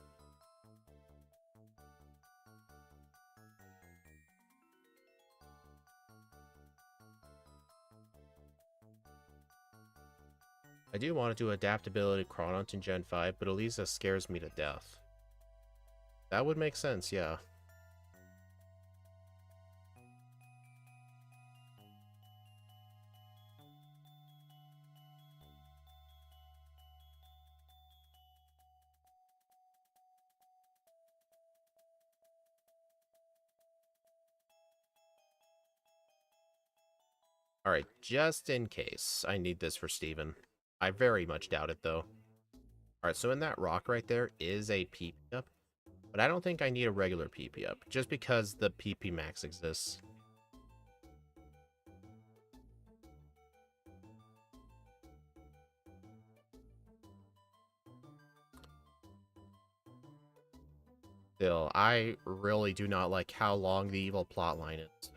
I do want to do Adaptability Crawdont in Gen 5, but Elisa scares me to death. That would make sense, yeah. Alright, just in case. I need this for Steven. I very much doubt it, though. Alright, so in that rock right there is a PP up. But I don't think I need a regular PP up, just because the PP Max exists. Still, I really do not like how long the evil plotline is.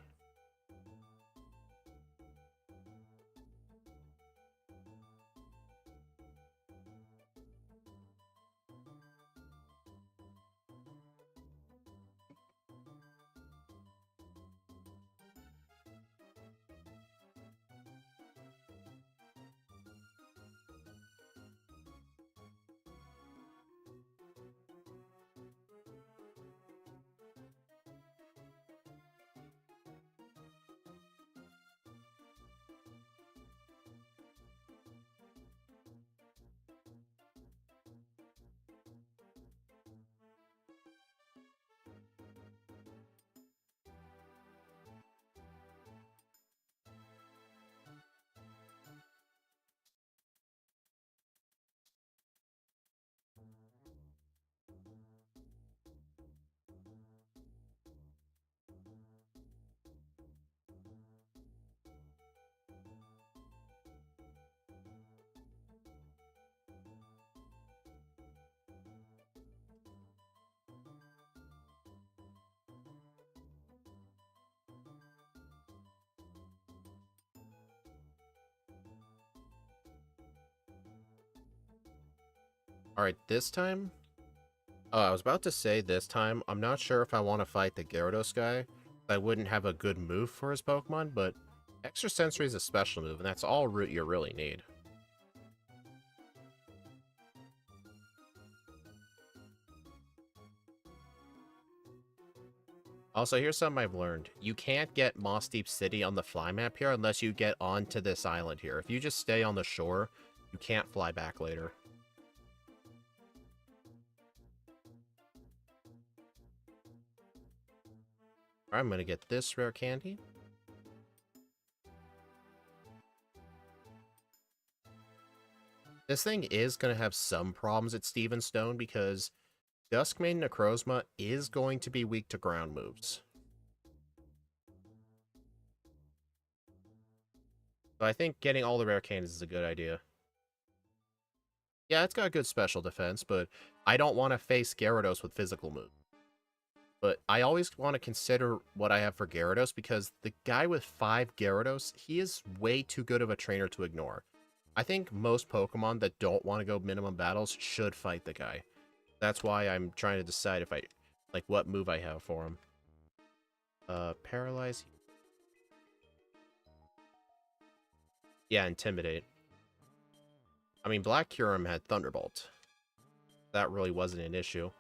Alright, this time... Oh, I was about to say this time, I'm not sure if I want to fight the Gyarados guy. I wouldn't have a good move for his Pokemon, but Extra Sensory is a special move, and that's all root you really need. Also, here's something I've learned. You can't get Moss Deep City on the fly map here unless you get onto this island here. If you just stay on the shore, you can't fly back later. Alright, I'm gonna get this rare candy. This thing is gonna have some problems at Stevenstone because Dusk main Necrozma is going to be weak to ground moves. So I think getting all the rare candies is a good idea. Yeah, it's got good special defense, but I don't want to face Gyarados with physical moves. But I always want to consider what I have for Gyarados because the guy with 5 Gyarados, he is way too good of a trainer to ignore. I think most Pokemon that don't want to go minimum battles should fight the guy. That's why I'm trying to decide if what move I have for him. Paralyze. Yeah, Intimidate. I mean, Black Kyurem had Thunderbolt. That really wasn't an issue.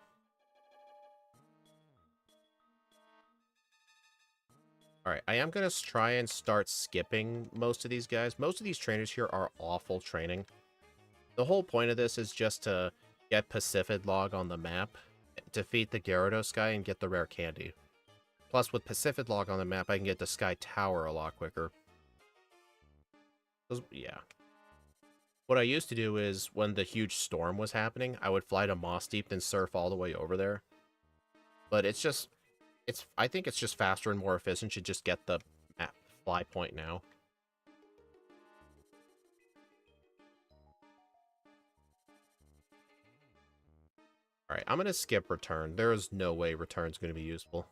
Alright, I am going to try and start skipping most of these guys. Most of these trainers here are awful training. The whole point of this is just to get Pacific Log on the map, defeat the Gyarados guy, and get the rare candy. Plus, with Pacific Log on the map, I can get the Sky Tower a lot quicker. Yeah. What I used to do is, when the huge storm was happening, I would fly to Moss Deep and surf all the way over there. But it's just... I think it's just faster and more efficient to just get the map fly point now. Alright, I'm going to skip Return. There is no way Return's going to be useful.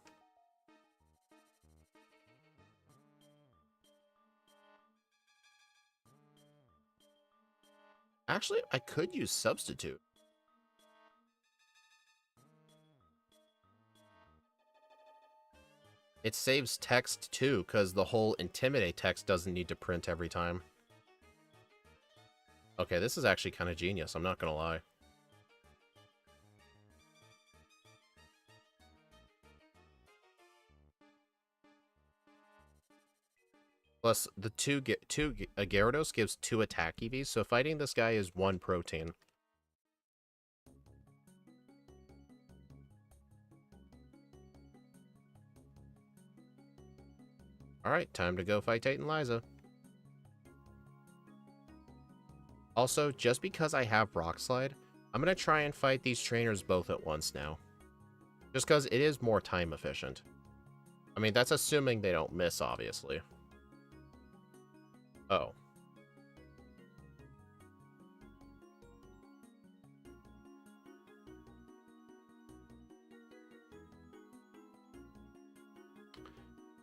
Actually, I could use Substitute. It saves text too, because the whole Intimidate text doesn't need to print every time. Okay, this is actually kind of genius, I'm not going to lie. Plus, the two Gyarados gives 2 attack EVs, so fighting this guy is 1 protein. Alright, time to go fight Titan Liza. Also, just because I have Rock Slide, I'm going to try and fight these trainers both at once now. Just because it is more time efficient. I mean, that's assuming they don't miss, obviously. Oh.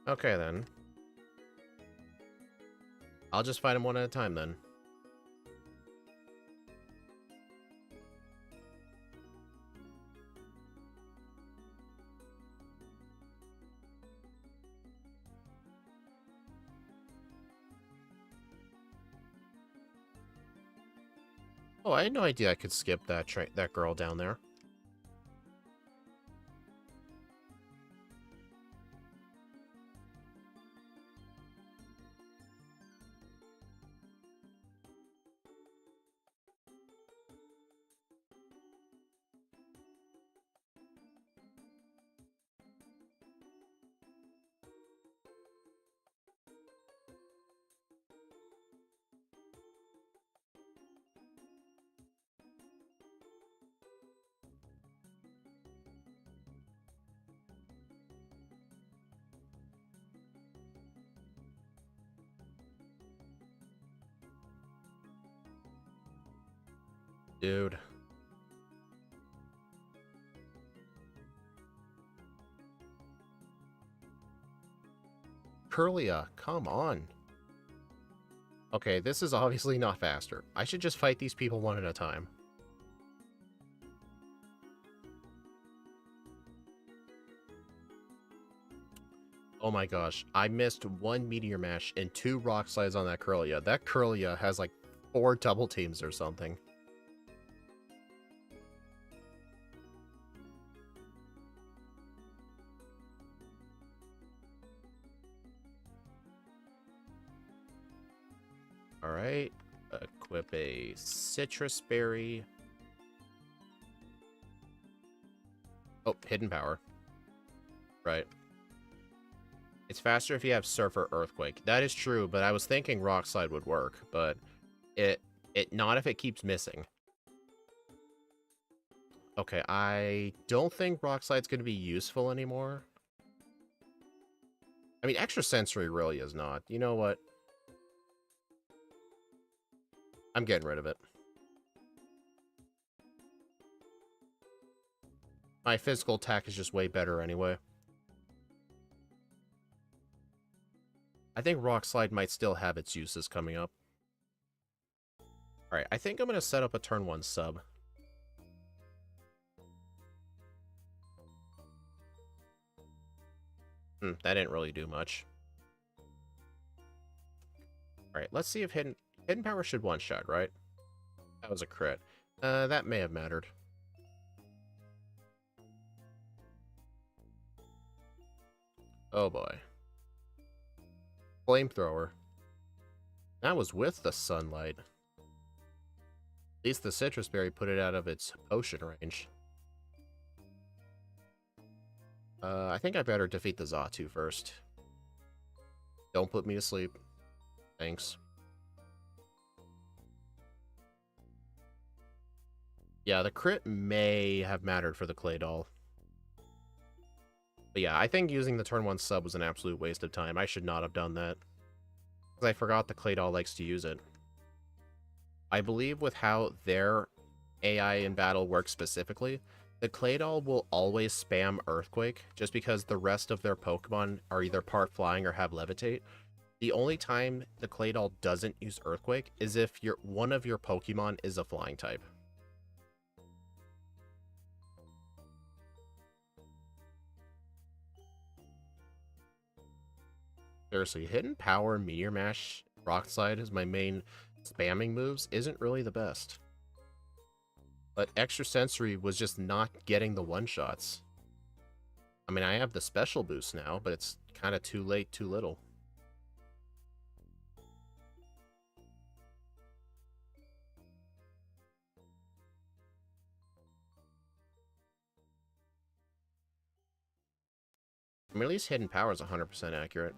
Okay, then. I'll just fight him one at a time, then. Oh, I had no idea I could skip that girl down there. Dude. Curlia, come on. Okay, this is obviously not faster. I should just fight these people one at a time. Oh my gosh, I missed 1 Meteor Mash and 2 Rock Slides on that Curlia. That Curlia has like 4 double teams or something. Alright, equip a Citrus Berry. Oh, Hidden Power. Right. It's faster if you have Surf or Earthquake. That is true, but I was thinking Rock Slide would work, but it not if it keeps missing. Okay, I don't think Rock Slide's going to be useful anymore. I mean, Extra Sensory really is not. You know what? I'm getting rid of it. My physical attack is just way better anyway. I think Rock Slide might still have its uses coming up. Alright, I think I'm going to set up a turn 1 sub. That didn't really do much. Alright, let's see if Hidden Power should one-shot, right? That was a crit. That may have mattered. Oh boy. Flamethrower. That was with the sunlight. At least the Citrus Berry put it out of its potion range. I think I better defeat the Xatu first. Don't put me to sleep. Thanks. Yeah, the crit may have mattered for the Clay Doll. But yeah, I think using the turn 1 sub was an absolute waste of time. I should not have done that. Because I forgot the Clay Doll likes to use it. I believe with how their AI in battle works specifically, the Clay Doll will always spam Earthquake, just because the rest of their Pokemon are either part flying or have Levitate. The only time the Clay Doll doesn't use Earthquake is if one of your Pokemon is a flying type. Seriously, Hidden Power, Meteor Mash, Rock Slide as my main spamming moves isn't really the best. But Extra Sensory was just not getting the one-shots. I mean, I have the special boost now, but it's kind of too late, too little. I mean, at least Hidden Power is 100% accurate.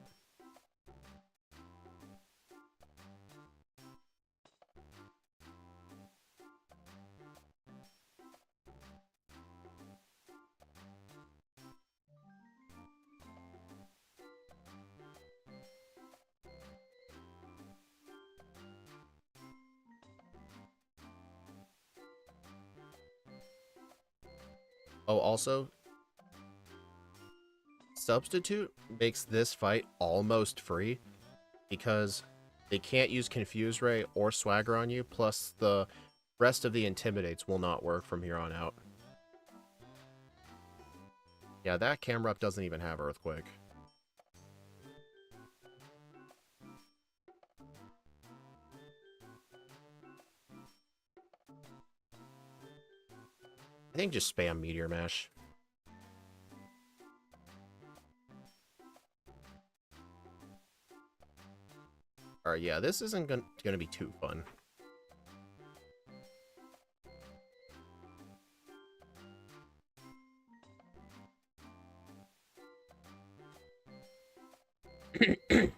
Oh, also, Substitute makes this fight almost free because they can't use Confuse Ray or Swagger on you, plus the rest of the Intimidates will not work from here on out. Yeah, that camera up doesn't even have Earthquake. I think just spam Meteor Mash. Alright, yeah, this isn't gonna be too fun. I'm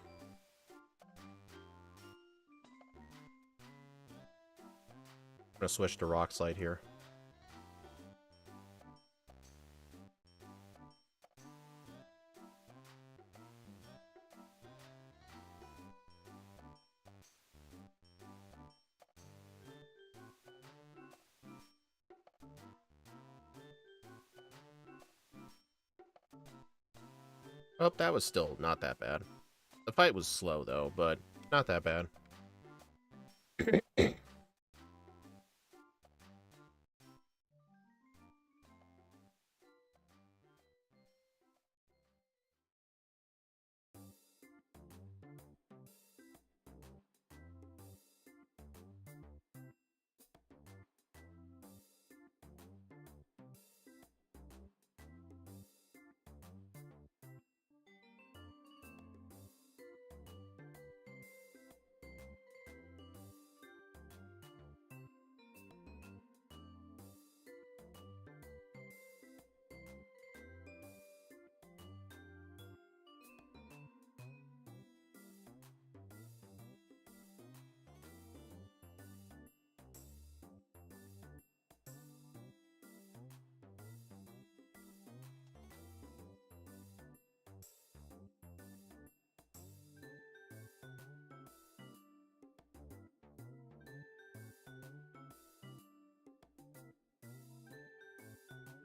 gonna switch to Rock Slide here. Oh, that was still not that bad. The fight was slow, though, but not that bad.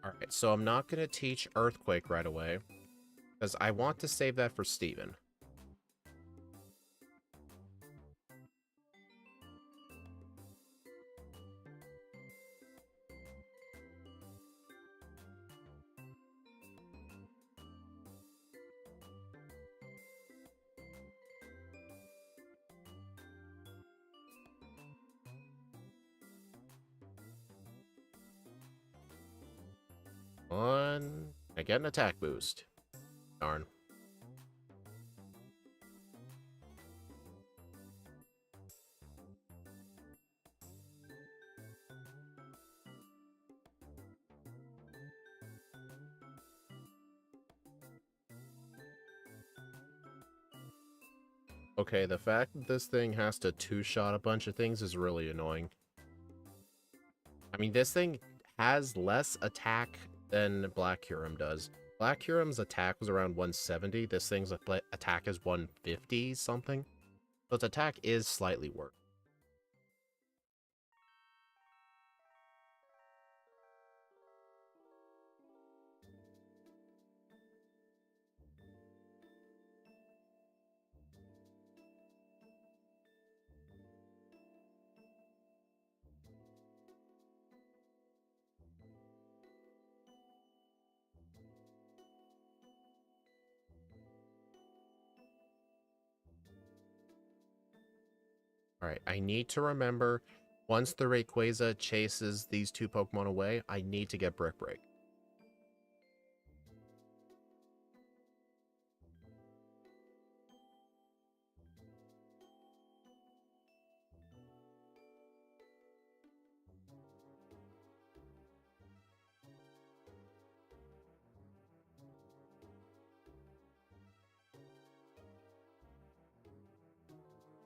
Alright, so I'm not going to teach Earthquake right away, because I want to save that for Steven. I get an attack boost. Darn. Okay, the fact that this thing has to two-shot a bunch of things is really annoying. I mean, this thing has less attack than Black Huron does. Black Huron's attack was around 170. This thing's attack is 150 something. So its attack is slightly worse. Alright, I need to remember, once the Rayquaza chases these two Pokemon away, I need to get Brick Break.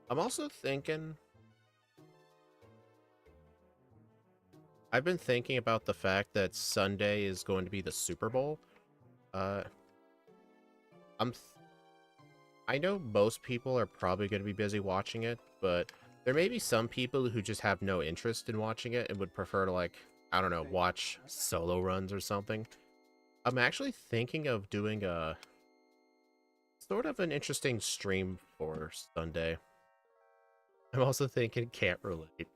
I'm also thinking... I've been thinking about the fact that Sunday is going to be the Super Bowl. I know most people are probably going to be busy watching it, but there may be some people who just have no interest in watching it and would prefer to, like, I don't know, watch solo runs or something. I'm actually thinking of doing a sort of an interesting stream for Sunday. I'm also thinking can't relate.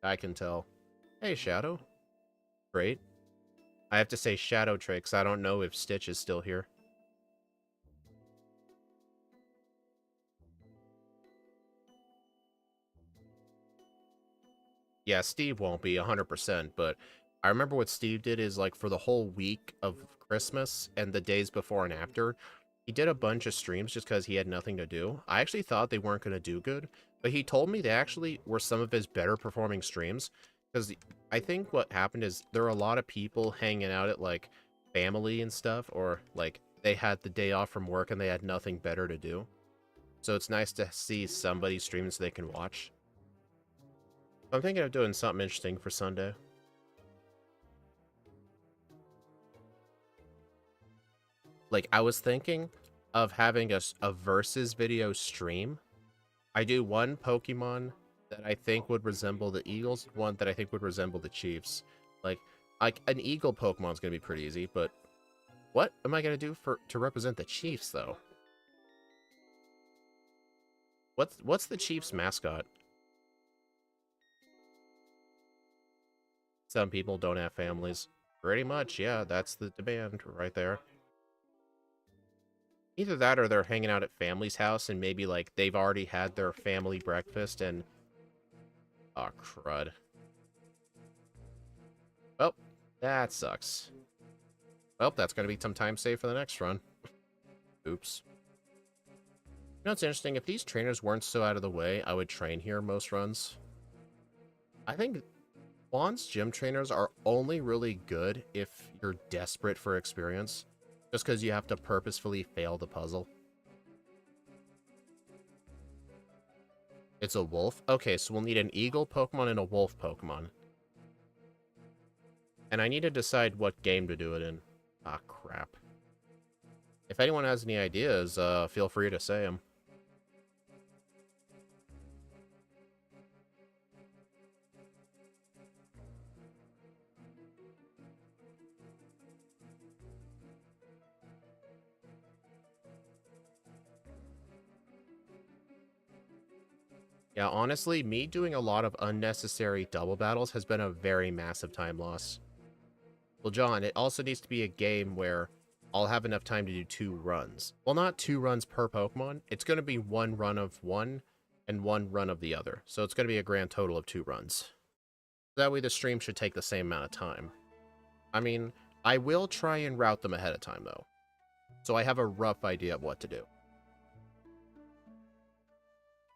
I can tell. Hey, Shadow. Great. I have to say Shadow Tricks. I don't know if Stitch is still here. Yeah, Steve won't be 100%, but I remember what Steve did is, like, for the whole week of Christmas and the days before and after, he did a bunch of streams just because he had nothing to do. I actually thought they weren't going to do good, but he told me they actually were some of his better performing streams, because I think what happened is there were a lot of people hanging out at, like, family and stuff, or, like, they had the day off from work and they had nothing better to do. So it's nice to see somebody streaming so they can watch. I'm thinking of doing something interesting for Sunday. Like, I was thinking of having a versus video stream. I do one Pokemon that I think would resemble the Eagles, one that I think would resemble the Chiefs. Like an Eagle Pokemon's gonna be pretty easy, but what am I gonna do to represent the Chiefs though? What's the Chiefs mascot? Some people don't have families. Pretty much, yeah, that's the demand right there. Either that or they're hanging out at family's house and maybe, like, they've already had their family breakfast and... Oh, crud. Well, that sucks. Well, that's going to be some time saved for the next run. Oops. You know what's interesting? If these trainers weren't so out of the way, I would train here most runs. I think Juan's gym trainers are only really good if you're desperate for experience. Just because you have to purposefully fail the puzzle. It's a wolf? Okay, so we'll need an eagle Pokemon and a wolf Pokemon. And I need to decide what game to do it in. Ah, crap. If anyone has any ideas, feel free to say them. Yeah, honestly, me doing a lot of unnecessary double battles has been a very massive time loss. Well, John, it also needs to be a game where I'll have enough time to do 2 runs. Well, not 2 runs per Pokemon. It's going to be 1 run of one and 1 run of the other. So it's going to be a grand total of 2 runs. That way the stream should take the same amount of time. I mean, I will try and route them ahead of time, though. So I have a rough idea of what to do.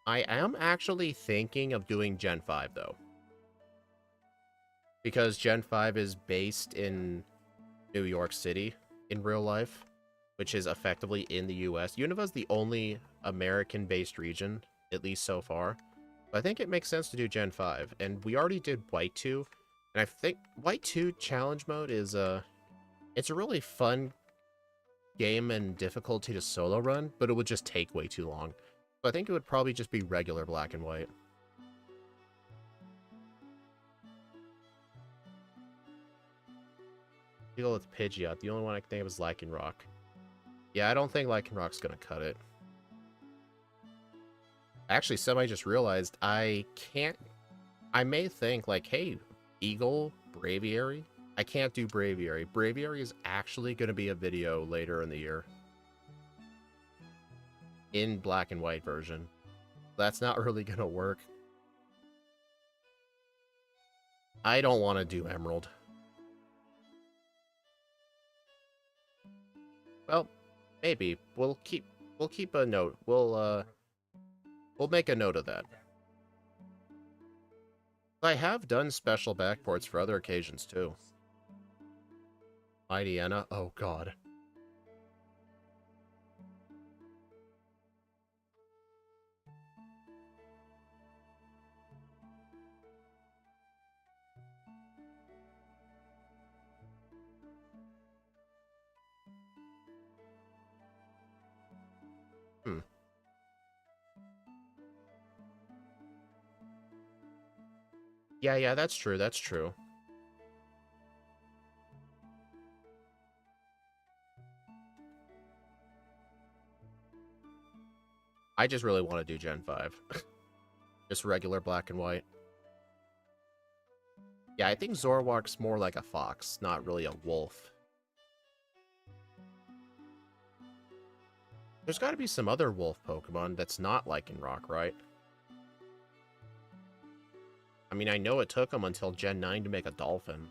I am actually thinking of doing Gen 5, though. Because Gen 5 is based in New York City in real life, which is effectively in the US. Univa's the only American-based region, at least so far. But I think it makes sense to do Gen 5. And we already did White 2. And I think White 2 challenge mode is it's a really fun game and difficulty to solo run, but it would just take way too long. So I think it would probably just be regular Black and White. Deal with Pidgeot. The only one I can think of is Lycanroc. Yeah, I don't think Lycanroc's gonna cut it. Actually, I just realized I may think like, hey, Eagle, Braviary. I can't do Braviary. Braviary is actually gonna be a video later in the year. In Black and White version. That's not really gonna work. I don't want to do Emerald. Well, maybe. We'll keep a note. We'll make a note of that. I have done special backports for other occasions too. Mightyena, oh god. Yeah, that's true, that's true. I just really want to do Gen 5. Just regular Black and White. Yeah, I think Zoroark's more like a fox, not really a wolf. There's got to be some other wolf Pokemon that's not Lycanroc, right? I mean, I know it took them until Gen 9 to make a dolphin.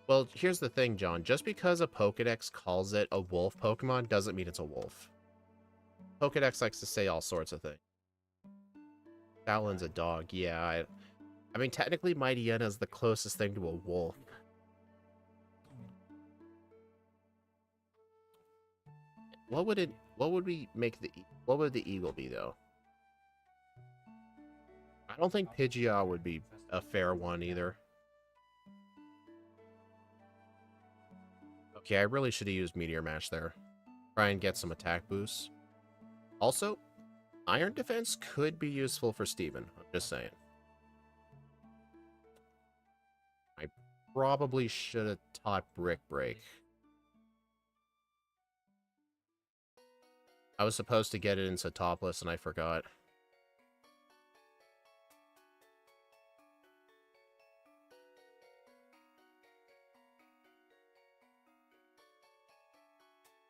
Well, here's the thing, John. Just because a Pokedex calls it a wolf Pokemon doesn't mean it's a wolf. Pokedex likes to say all sorts of things. Fallon's a dog. Yeah, I mean, technically, Mightyena is the closest thing to a wolf. What would the eagle be, though? I don't think Pidgeot would be a fair one, either. Okay, I really should have used Meteor Mash there. Try and get some attack boosts. Also, Iron Defense could be useful for Steven. I'm just saying. I probably should have taught Brick Break. I was supposed to get it into Topless and I forgot.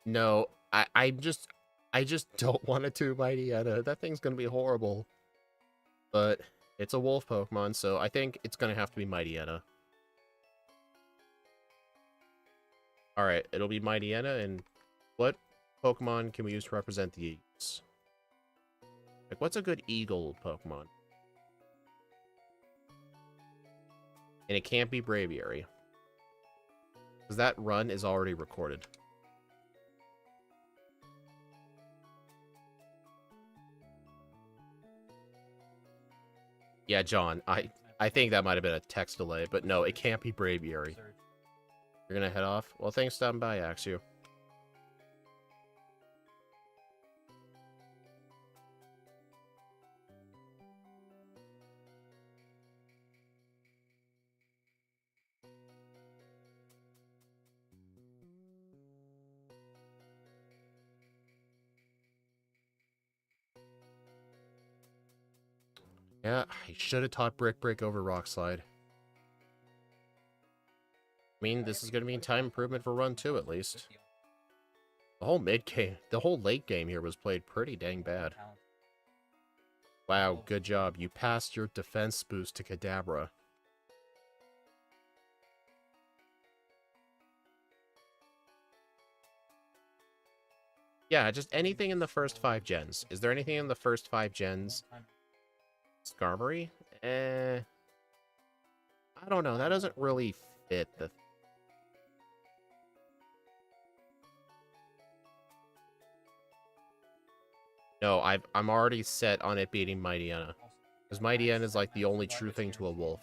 No, I just don't want it to Mightyena. That thing's gonna be horrible. But it's a wolf Pokemon, so I think it's gonna have to be Mightyena. Alright, it'll be Mightyena, and what Pokemon can we use to represent the eagles? Like, what's a good eagle Pokemon? And it can't be Braviary. Because that run is already recorded. Yeah, John, I think that might have been a text delay, but no, it can't be Braviary. You're gonna head off? Well, thanks for stopping by, Axu. Yeah, I should have taught Brick Break over Rock Slide. I mean, this is going to be time improvement for run 2, at least. The whole late game here was played pretty dang bad. Wow, good job. You passed your defense boost to Kadabra. Yeah, just anything in the first 5 gens. Is there anything in the first 5 gens? Skarmory? I don't know. That doesn't really fit the... No, I'm already set on it beating Mightyena. Because Mightyena is like the only true thing to a wolf.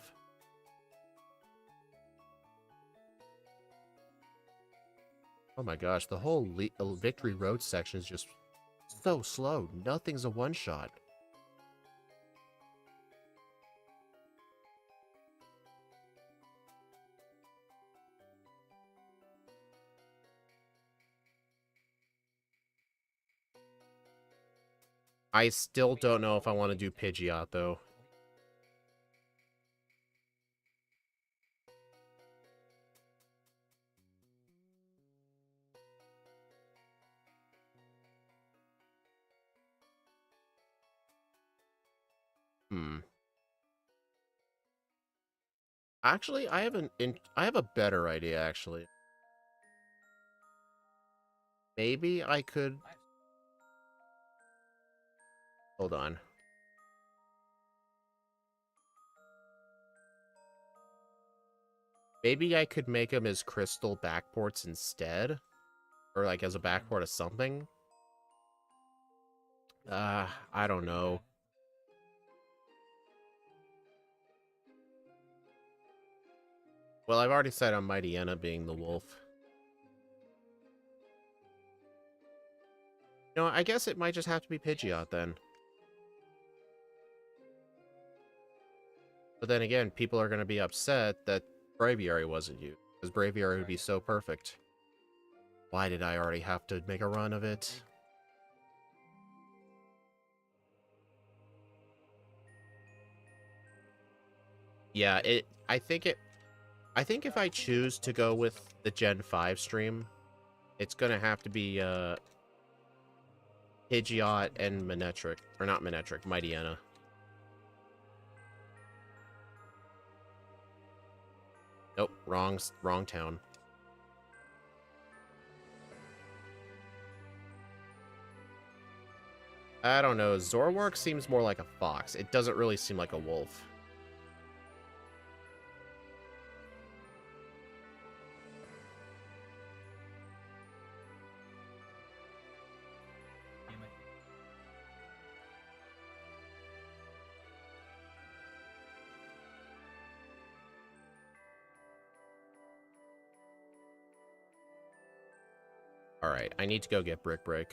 Oh my gosh, the whole Victory Road section is just so slow. Nothing's a one-shot. I still don't know if I want to do Pidgeot, though. Actually, I have a better idea, actually. Maybe I could... Hold on. Maybe I could make them as crystal backports instead? Or, like, as a backport of something? I don't know. Well, I've already said on Mightyena being the wolf. You know, I guess it might just have to be Pidgeot, then. But then again, people are going to be upset that Braviary wasn't used. Because Braviary would be so perfect. Why did I already have to make a run of it? Yeah, I think if I choose to go with the Gen 5 stream, it's gonna have to be Pidgeot and Manectric. Or not Manectric, Mightyena. Nope, wrong town. I don't know, Zoroark seems more like a fox. It doesn't really seem like a wolf. Alright, I need to go get Brick Break.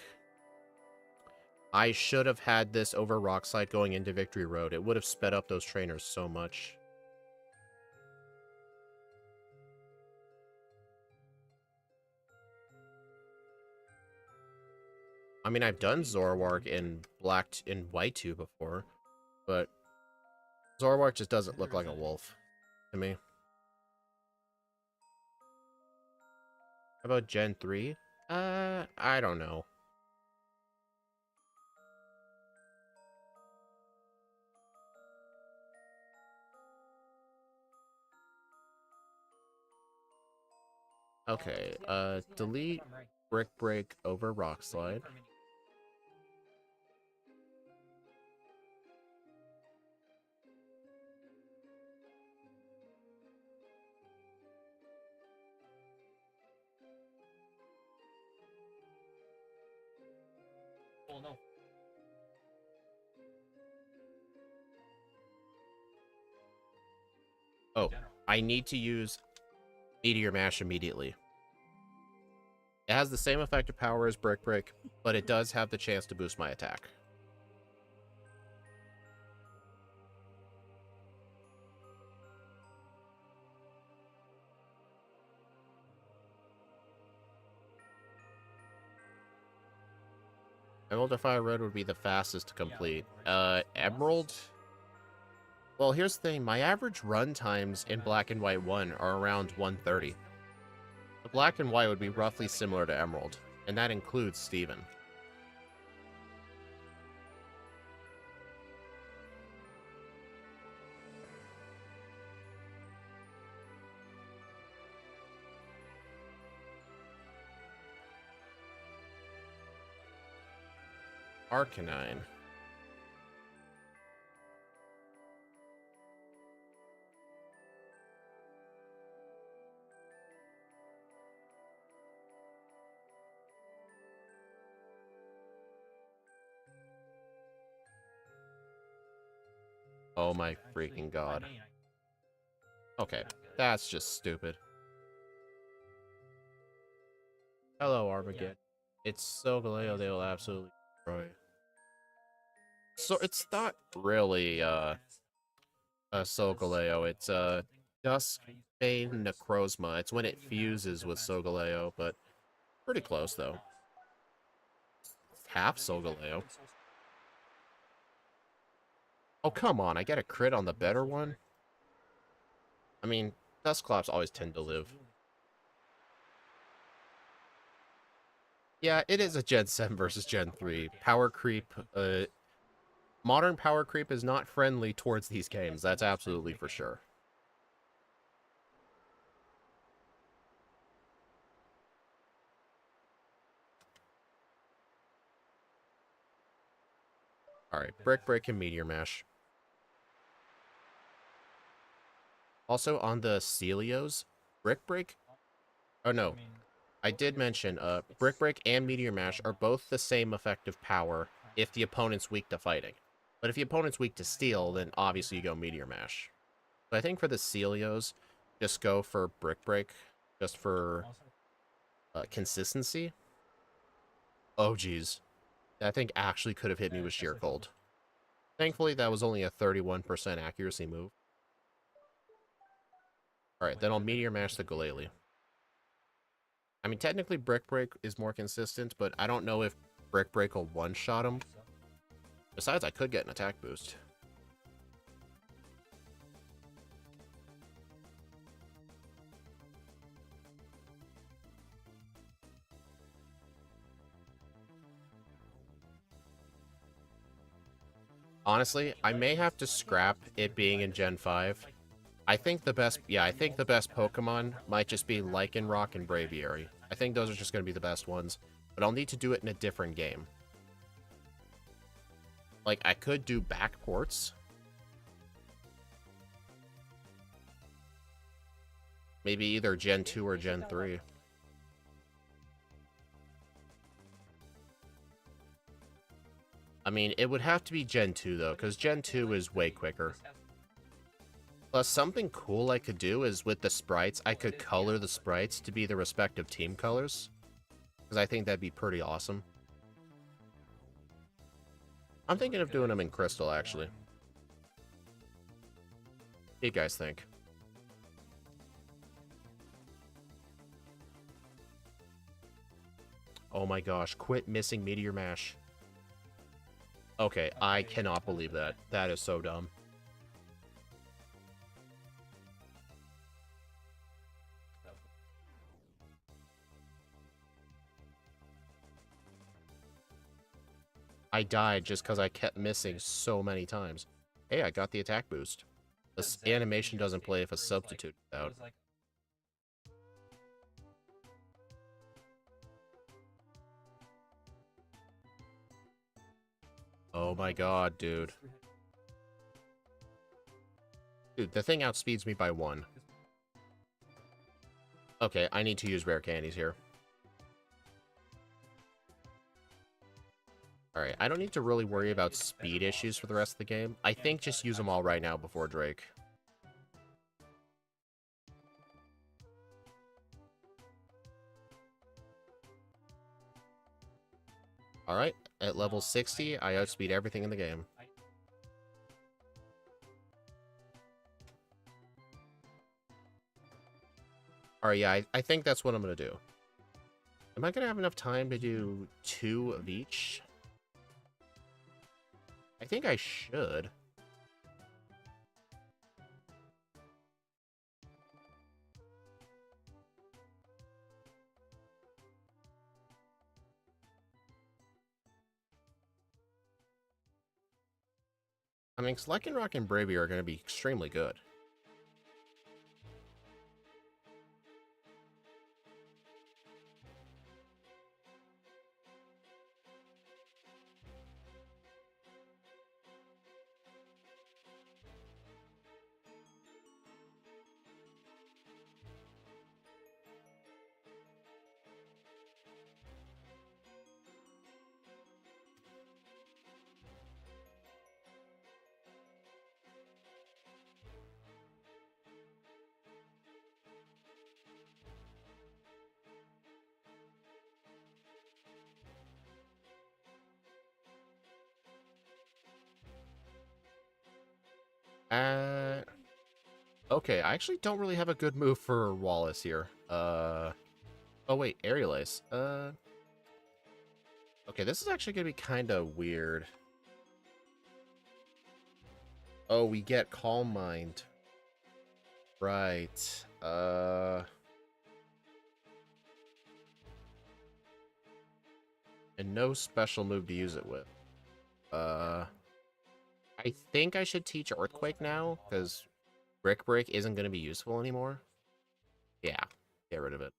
I should have had this over Rock Slide going into Victory Road. It would have sped up those trainers so much. I mean, I've done Zoroark in White 2 before, but Zoroark just doesn't look like a wolf to me. How about Gen 3? I don't know. Okay, delete Brick Break over Rock Slide. Oh, no. Oh, I need to use Meteor Mash immediately. It has the same effective power as Brick Break, but it does have the chance to boost my attack. Emerald or Fire Red would be the fastest to complete. Emerald? Well, here's the thing. My average run times in Black and White 1 are around 130. The Black and White would be roughly similar to Emerald, and that includes Steven. Arcanine. Oh my freaking god. Okay, that's just stupid. Hello, Armageddon. It's Solgaleo they will absolutely destroy. So it's not really Solgaleo, it's Dusk Necrozma. It's when it fuses with Solgaleo, but pretty close though. It's half Solgaleo. Oh come on, I get a crit on the better one? I mean, Dusclops always tend to live. Yeah, it is a Gen 7 versus Gen 3. Power creep, modern power creep is not friendly towards these games, that's absolutely for sure. Alright, Brick Break and Meteor Mash. Also, on the Celios, Brick Break... Oh no, I did mention, Brick Break and Meteor Mash are both the same effective power if the opponent's weak to fighting. But if the opponent's weak to steel, then obviously you go Meteor Mash. But I think for the Celios, just go for Brick Break, just for consistency. Oh, geez. That thing actually could have hit me with Sheer Cold. Thankfully, that was only a 31% accuracy move. Alright, then I'll Meteor Mash the Glalie. I mean, technically Brick Break is more consistent, but I don't know if Brick Break will one-shot him. Besides, I could get an attack boost. Honestly, I may have to scrap it being in Gen 5. I think the best Pokemon might just be Lycanroc and Braviary. I think those are just going to be the best ones, but I'll need to do it in a different game. Like, I could do Backports. Maybe either Gen 2 or Gen 3. I mean, it would have to be Gen 2, though, because Gen 2 is way quicker. Plus, something cool I could do is with the sprites, I could color the sprites to be the respective team colors. Because I think that'd be pretty awesome. I'm thinking of doing them in Crystal, actually. What do you guys think? Oh my gosh, quit missing Meteor Mash. Okay, I cannot believe that. That is so dumb. I died just because I kept missing so many times. Hey, I got the attack boost. This animation doesn't play if a substitute is out. Oh my god, dude. Dude, the thing outspeeds me by 1. Okay, I need to use rare candies here. Alright, I don't need to really worry about speed issues for the rest of the game. I think just use them all right now before Drake. Alright, at level 60, I outspeed everything in the game. Alright, yeah, I think that's what I'm gonna do. Am I gonna have enough time to do 2 of each? I think I should. I mean, Rock and Bravey are going to be extremely good. Okay, I actually don't really have a good move for Wallace here. Oh wait, Aerial Ace. Okay, this is actually gonna be kind of weird. Oh, we get Calm Mind. Right. And no special move to use it with. I think I should teach Earthquake now, because Brick Break isn't going to be useful anymore. Yeah, get rid of it.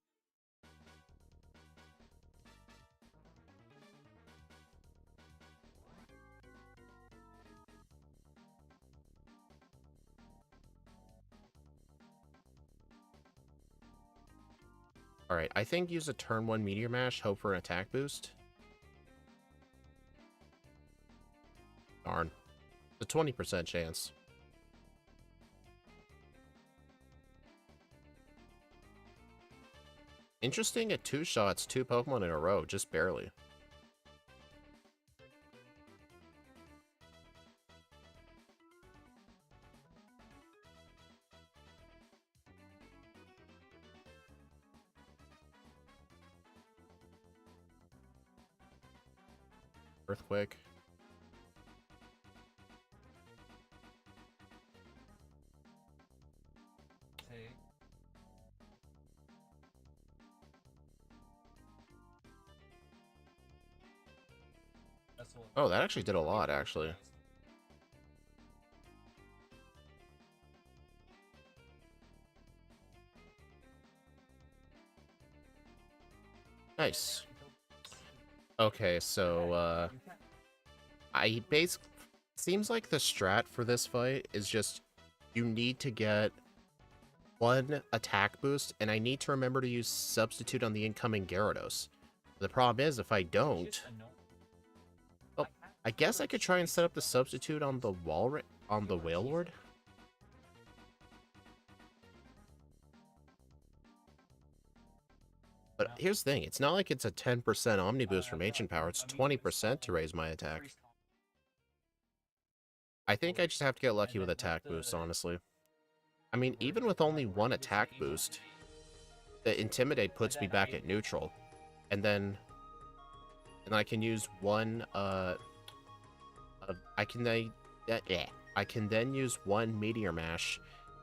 Alright, I think use a turn 1 Meteor Mash, hope for an attack boost. Darn. It's a 20% chance. Interesting, at 2 shots, 2 Pokemon in a row, just barely. Earthquake. Oh, that actually did a lot, actually. Nice. Okay, so, I basically... Seems like the strat for this fight is just... You need to get 1 attack boost, and I need to remember to use Substitute on the incoming Gyarados. The problem is, if I don't... Oh, I guess I could try and set up the Substitute on the Wailord. But here's the thing, it's not like it's a 10% Omni boost from Ancient Power, it's 20% to raise my attack. I think I just have to get lucky with attack boosts, honestly. I mean, even with only 1 attack boost, the Intimidate puts me back at neutral. And then I can use 1, I can then use 1 Meteor Mash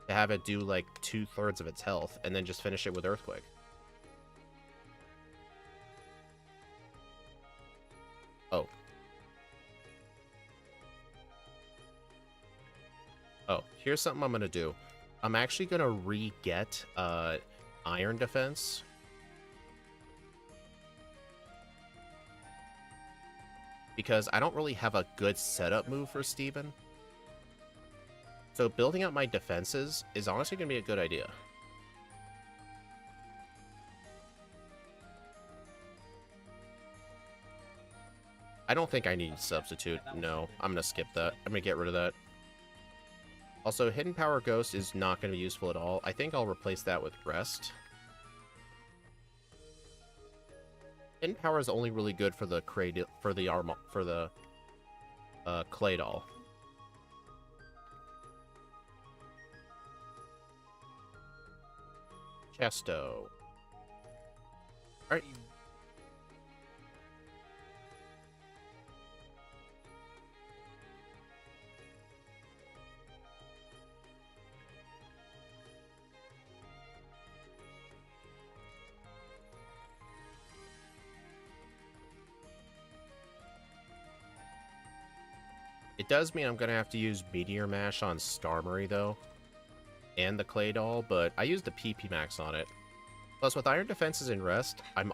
to have it do, like, 2/3 of its health, and then just finish it with Earthquake. Oh. Oh, here's something I'm gonna do. I'm actually gonna re-get, Iron Defense. Because I don't really have a good setup move for Steven. So building up my defenses is honestly gonna be a good idea. I don't think I need Substitute. No, I'm gonna skip that. I'm gonna get rid of that. Also, Hidden Power Ghost is not going to be useful at all. I think I'll replace that with Rest. Hidden power is only really good for the clay doll. Chesto. Alright. It does mean I'm gonna have to use Meteor Mash on Starmurray though, and the Clay Doll, but I used the PP Max on it. Plus, with Iron Defenses in Rest, I'm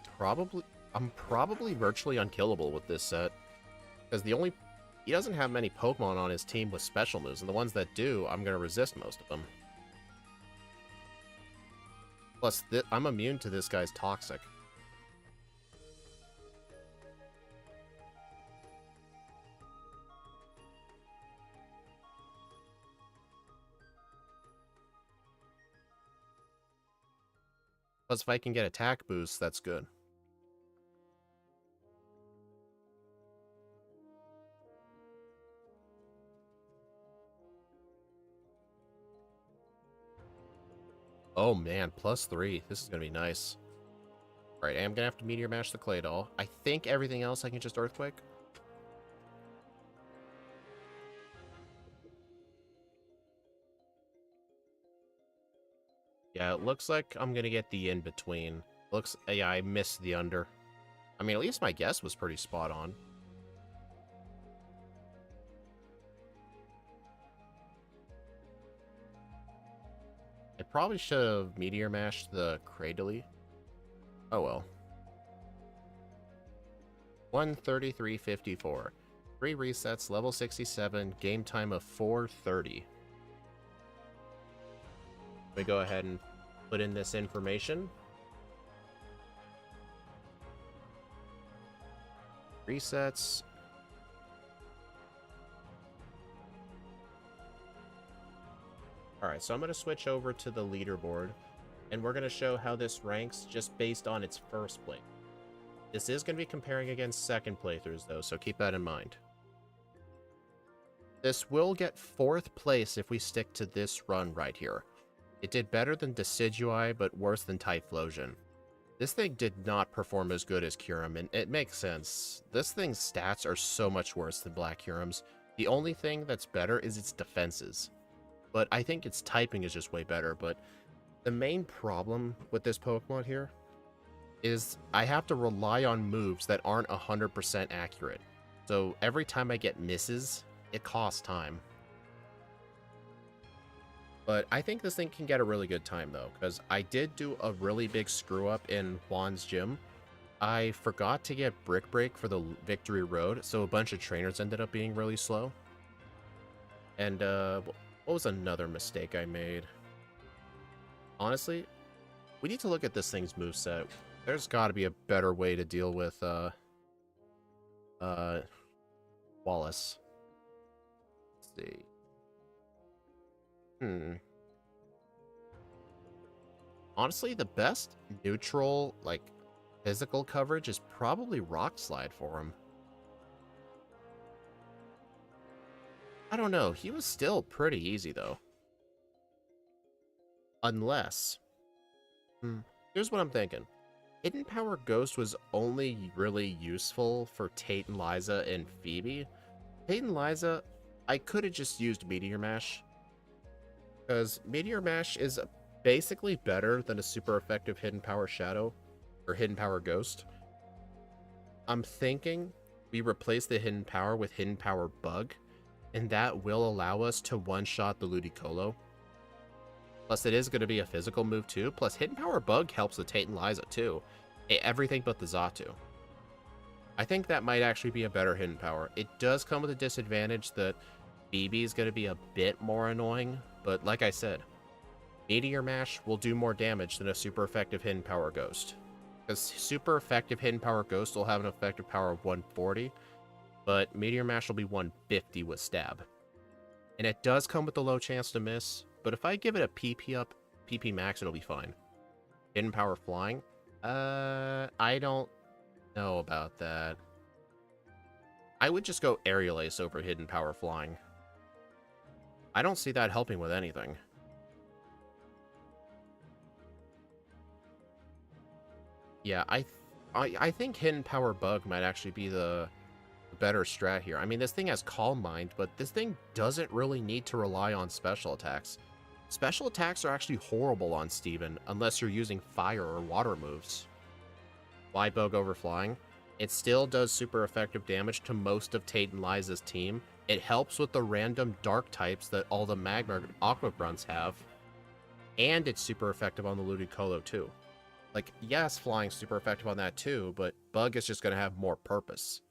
probably virtually unkillable with this set, because he doesn't have many Pokemon on his team with special moves, and the ones that do, I'm gonna resist most of them. Plus, I'm immune to this guy's Toxic. Plus, if I can get attack boosts, that's good. Oh man, +3. This is gonna be nice. Alright, I'm gonna have to Meteor Mash the Clay Doll. I think everything else I can just Earthquake. Yeah, it looks like I'm gonna get the in-between. Yeah, I missed the under. I mean, at least my guess was pretty spot on. I probably should have Meteor Mashed the Cradily. Oh well. 133.54. 3 resets, level 67, game time of 4:30. We go ahead and put in this information. Resets. Alright, so I'm going to switch over to the leaderboard, and we're going to show how this ranks just based on its first play. This is going to be comparing against second playthroughs, though, so keep that in mind. This will get 4th place if we stick to this run right here. It did better than Decidueye, but worse than Typhlosion. This thing did not perform as good as Kyurem, and it makes sense. This thing's stats are so much worse than Black Kyurem's. The only thing that's better is its defenses. But I think its typing is just way better, but the main problem with this Pokemon here is I have to rely on moves that aren't 100% accurate. So every time I get misses, it costs time. But I think this thing can get a really good time, though, because I did do a really big screw-up in Juan's gym. I forgot to get Brick Break for the Victory Road, so a bunch of trainers ended up being really slow. And, what was another mistake I made? Honestly, we need to look at this thing's moveset. There's got to be a better way to deal with, Wallace. Let's see. Honestly, the best neutral, like, physical coverage is probably Rock Slide for him. I don't know. He was still pretty easy, though. Unless... Here's what I'm thinking. Hidden Power Ghost was only really useful for Tate and Liza and Phoebe. Tate and Liza, I could have just used Meteor Mash. Because Meteor Mash is basically better than a super effective Hidden Power Shadow. Or Hidden Power Ghost. I'm thinking we replace the Hidden Power with Hidden Power Bug. And that will allow us to one-shot the Ludicolo. Plus, it is going to be a physical move, too. Plus, Hidden Power Bug helps the Tate and Liza, too. Everything but the Xatu. I think that might actually be a better Hidden Power. It does come with a disadvantage that BB is going to be a bit more annoying. But, like I said, Meteor Mash will do more damage than a super effective Hidden Power Ghost. Because super effective Hidden Power Ghost will have an effective power of 140. But Meteor Mash will be 150 with Stab. And it does come with a low chance to miss, but if I give it a PP up, PP max, it'll be fine. Hidden Power Flying? I don't know about that. I would just go Aerial Ace over Hidden Power Flying. I don't see that helping with anything. Yeah, I think Hidden Power Bug might actually be the better strat here. I mean, this thing has Calm Mind, but this thing doesn't really need to rely on special attacks. Special attacks are actually horrible on Steven, unless you're using fire or water moves. Why Bug over Flying? It still does super effective damage to most of Tate and Liza's team. It helps with the random dark types that all the Magma Aqua Grunts have. And it's super effective on the Ludicolo too. Like, yes, Flying's super effective on that too, but Bug is just going to have more purpose.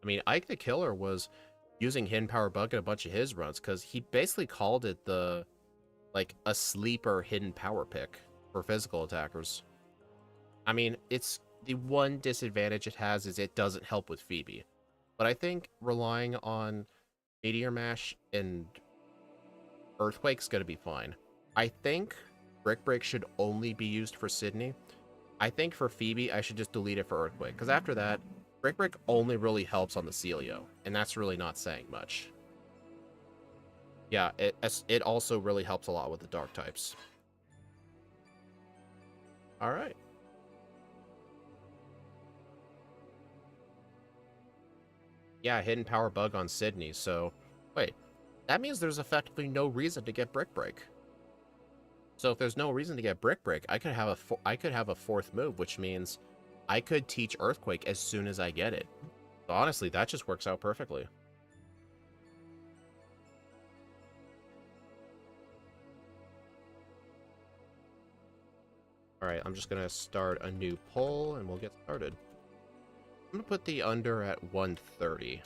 I mean, Ike the Killer was using Hidden Power Bug in a bunch of his runs, because he basically called it the, like, a sleeper Hidden Power pick for physical attackers. I mean, it's the one disadvantage it has is it doesn't help with Phoebe. But I think relying on Meteor Mash and Earthquake's going to be fine. I think Brick Break should only be used for Sydney. I think for Phoebe, I should just delete it for Earthquake, because after that, Brick Break only really helps on the Celio, and that's really not saying much. Yeah, it also really helps a lot with the Dark types. Alright. Yeah, Hidden Power Bug on Sydney, so... Wait, that means there's effectively no reason to get Brick Break. So if there's no reason to get Brick Break, I could have a fourth move, which means I could teach Earthquake as soon as I get it. So honestly, that just works out perfectly. Alright, I'm just going to start a new poll, and we'll get started. I'm going to put the under at 130.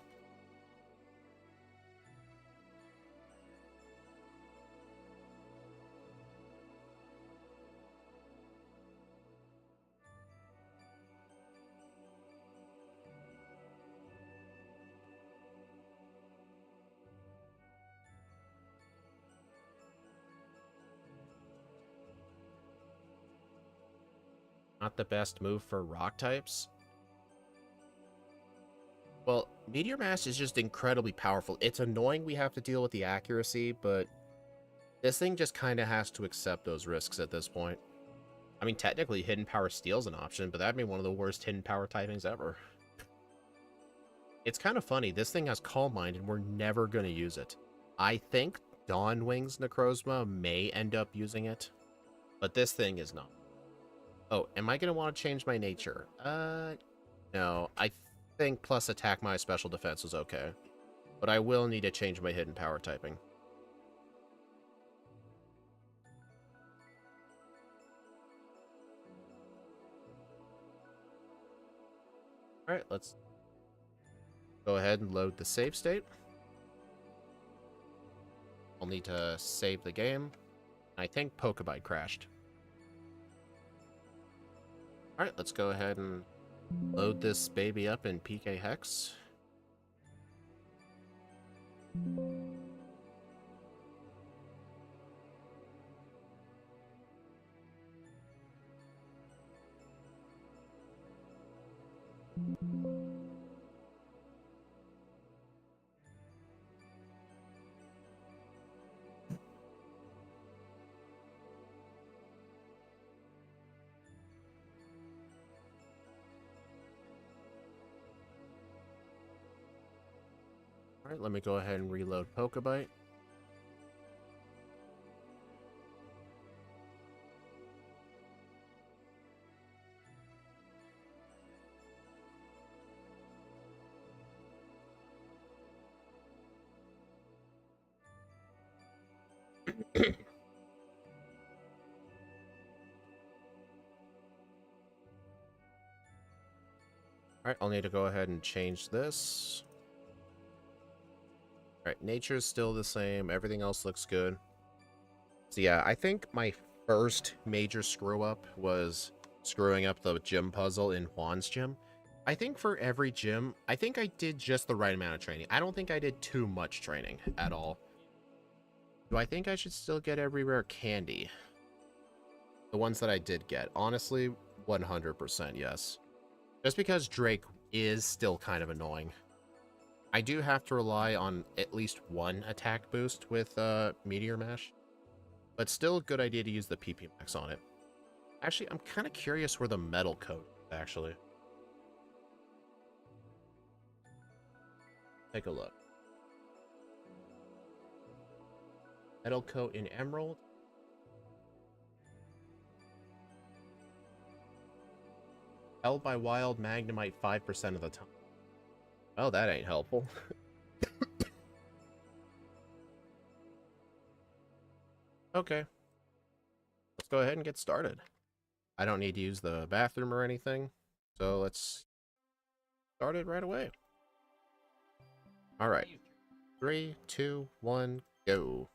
Not the best move for rock types. Well, Meteor Mash is just incredibly powerful. It's annoying we have to deal with the accuracy, but this thing just kind of has to accept those risks at this point. I mean, technically, Hidden Power Steel's an option, but that'd be one of the worst Hidden Power typings ever. It's kind of funny. This thing has Calm Mind, and we're never going to use it. I think Dawnwing's Necrozma may end up using it, but this thing is not. Oh, am I going to want to change my nature? No. I think plus attack my special defense was okay. But I will need to change my hidden power typing. Alright, let's go ahead and load the save state. I'll need to save the game. I think Pokeball crashed. Alright, let's go ahead and load this baby up in PK Hex. Alright, let me go ahead and reload Pokebite. Alright, I'll need to go ahead and change this. Alright, nature's still the same. Everything else looks good. So yeah, I think my first major screw-up was screwing up the gym puzzle in Juan's gym. I think for every gym, I think I did just the right amount of training. I don't think I did too much training at all. Do I think I should still get every rare candy? The ones that I did get. Honestly, 100% yes. Just because Drake is still kind of annoying. I do have to rely on at least one attack boost with Meteor Mash, but still a good idea to use the PP Max on it. Actually, I'm kind of curious where the metal coat is, actually. Take a look. Metal coat in Emerald. Held by Wild Magnemite 5% of the time. Well, that ain't helpful. Okay. Let's go ahead and get started. I don't need to use the bathroom or anything, so let's start it right away. Alright. 3, 2, 1, go.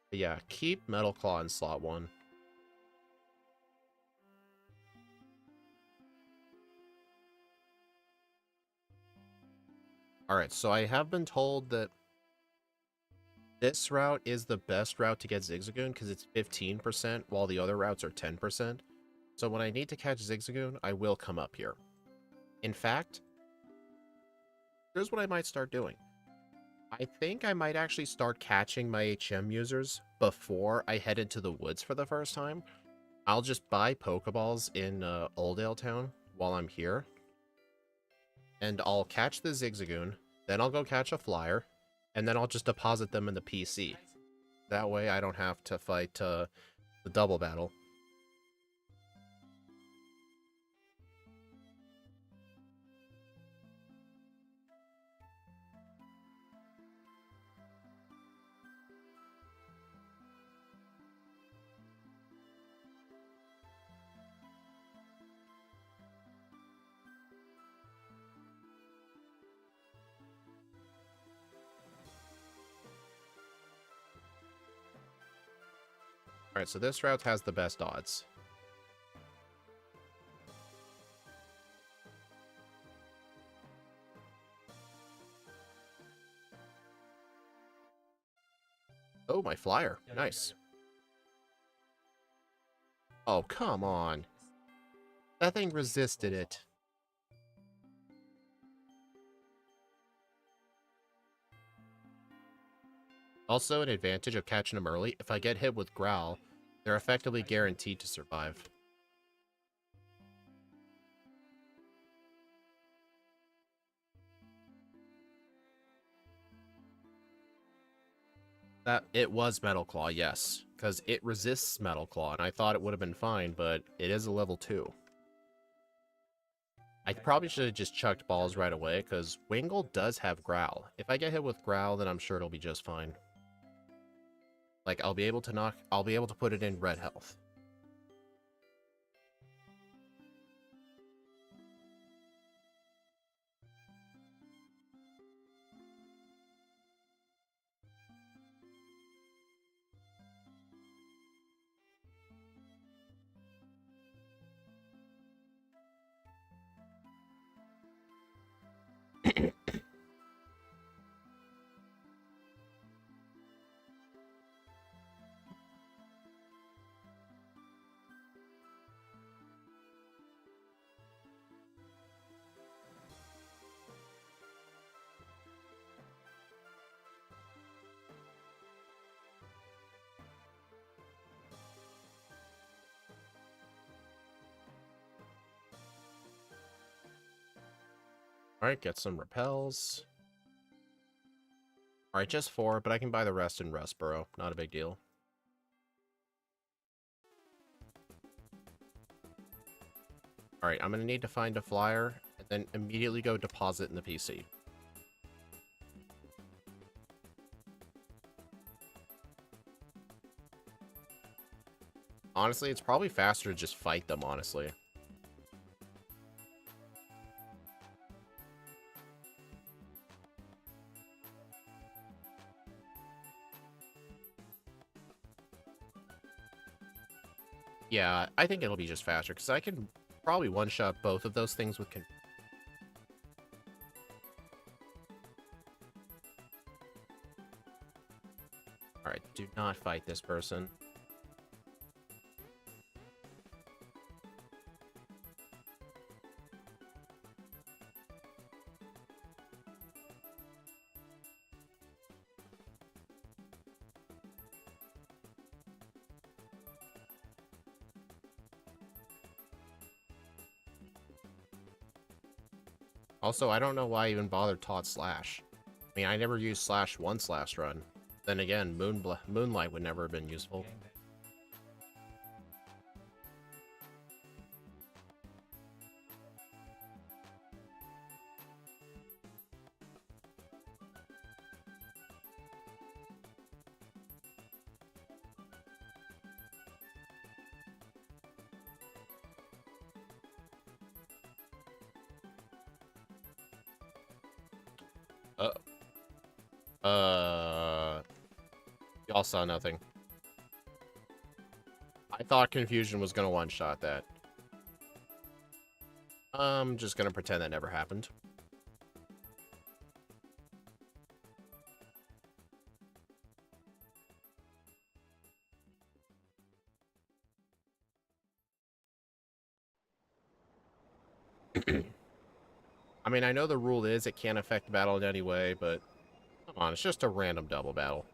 But yeah, keep Metal Claw in slot 1. Alright, so I have been told that this route is the best route to get Zigzagoon because it's 15%, while the other routes are 10%. So when I need to catch Zigzagoon, I will come up here. In fact, here's what I might start doing. I think I might actually start catching my HM users before I head into the woods for the first time. I'll just buy pokeballs in Oldale Town while I'm here. And I'll catch the Zigzagoon, then I'll go catch a flyer, and then I'll just deposit them in the PC. That way I don't have to fight the double battle. Alright, so this route has the best odds. Oh, my flyer. Nice. Oh, come on. That thing resisted it. Also, an advantage of catching them early, if I get hit with Growl, they're effectively guaranteed to survive. It was Metal Claw, yes, because it resists Metal Claw, and I thought it would have been fine, but it is a level 2. I probably should have just chucked balls right away, because Wingull does have Growl. If I get hit with Growl, then I'm sure it'll be just fine. Like, I'll be able to put it in red health. Alright, get some repels. Alright, just 4, but I can buy the rest in Rustboro. Not a big deal. Alright, I'm gonna need to find a flyer, and then immediately go deposit in the PC. Honestly, it's probably faster to just fight them, honestly. Yeah, I think it'll be just faster, because I can probably one-shot both of those things with Alright, not fight this person. Also, I don't know why I even bothered taught Slash. I mean, I never used Slash once last run. Then again, Moonlight would never have been useful. Y'all saw nothing. I thought Confusion was gonna one-shot that. I'm just gonna pretend that never happened. I mean, I know the rule is it can't affect the battle in any way, but come on, it's just a random double battle.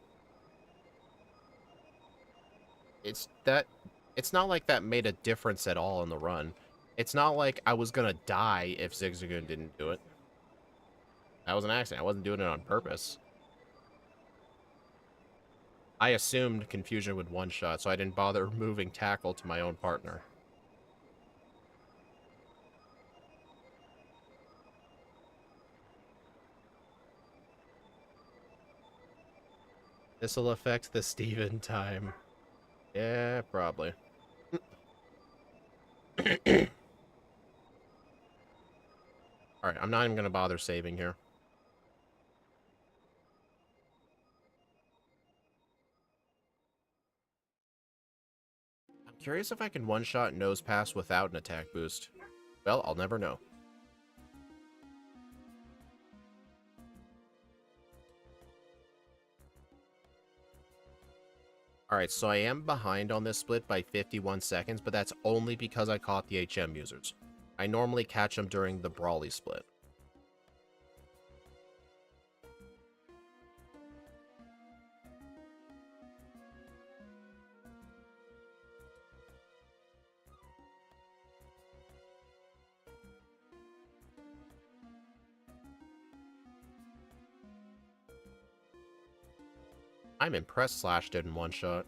It's not like that made a difference at all in the run. It's not like I was gonna die if Zigzagoon didn't do it. That was an accident. I wasn't doing it on purpose. I assumed Confusion would one-shot, so I didn't bother moving tackle to my own partner. This'll affect the Steven time. Yeah, probably. Alright, I'm not even gonna bother saving here. I'm curious if I can one-shot Nose Pass without an attack boost. Well, I'll never know. Alright, so I am behind on this split by 51 seconds, but that's only because I caught the HM users. I normally catch them during the Brawly split. I'm impressed Slash didn't one-shot.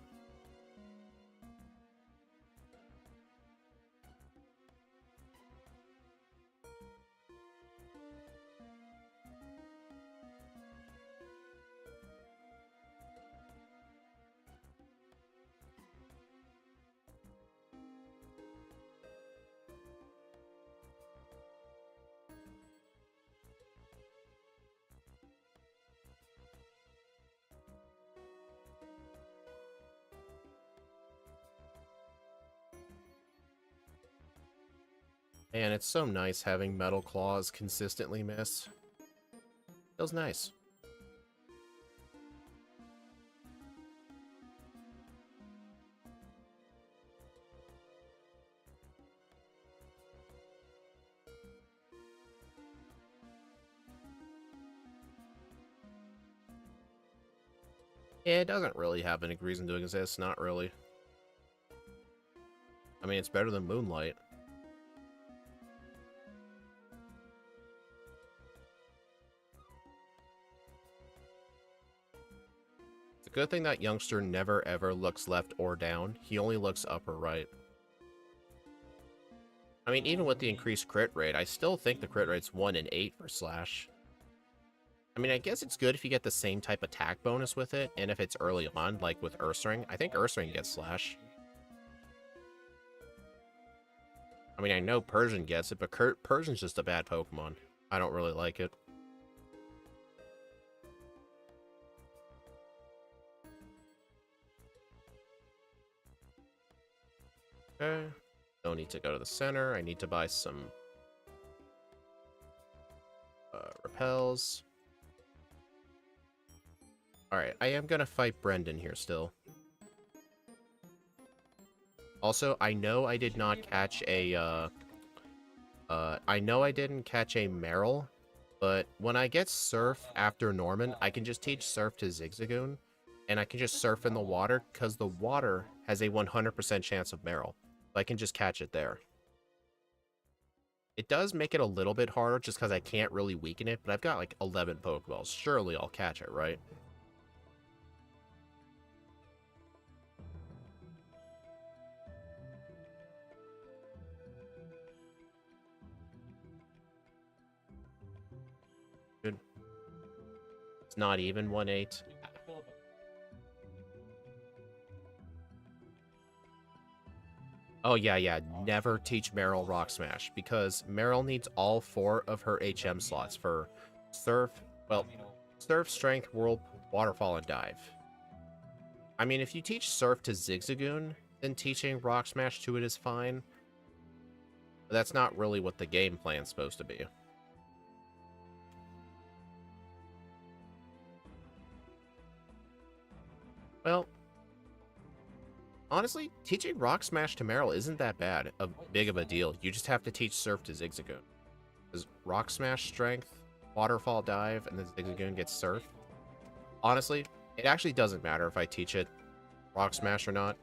And it's so nice having Metal Claws consistently miss. Feels nice. It doesn't really have any reason to exist, not really. I mean, it's better than Moonlight. It's a good thing that youngster never ever looks left or down. He only looks up or right. I mean, even with the increased crit rate, I still think the crit rate's 1 in 8 for Slash. I mean, I guess it's good if you get the same type attack bonus with it, and if it's early on, like with Ursaring. I think Ursaring gets Slash. I mean, I know Persian gets it, but Persian's just a bad Pokemon. I don't really like it. Okay. Don't need to go to the center. I need to buy some repels. Alright, I am gonna fight Brendan here still. Also, I know I did not catch a, I know I didn't catch a Meryl, but when I get Surf after Norman, I can just teach Surf to Zigzagoon, and I can just surf in the water, because the water has a 100% chance of Meryl. So I can just catch it there. It does make it a little bit harder, just because I can't really weaken it, but I've got like 11 Pokeballs. Surely I'll catch it, right? Good. It's not even 1/8. Oh, yeah. Never teach Meryl Rock Smash, because Meryl needs all 4 of her HM slots for Surf, well, Surf, Strength, Whirl, Waterfall, and Dive. I mean, if you teach Surf to Zigzagoon, then teaching Rock Smash to it is fine. But that's not really what the game plan's supposed to be. Well, honestly, teaching Rock Smash to Meryl isn't that big of a deal. You just have to teach Surf to Zigzagoon. Because Rock Smash Strength, Waterfall Dive, and then Zigzagoon gets Surf. Honestly, it actually doesn't matter if I teach it Rock Smash or not.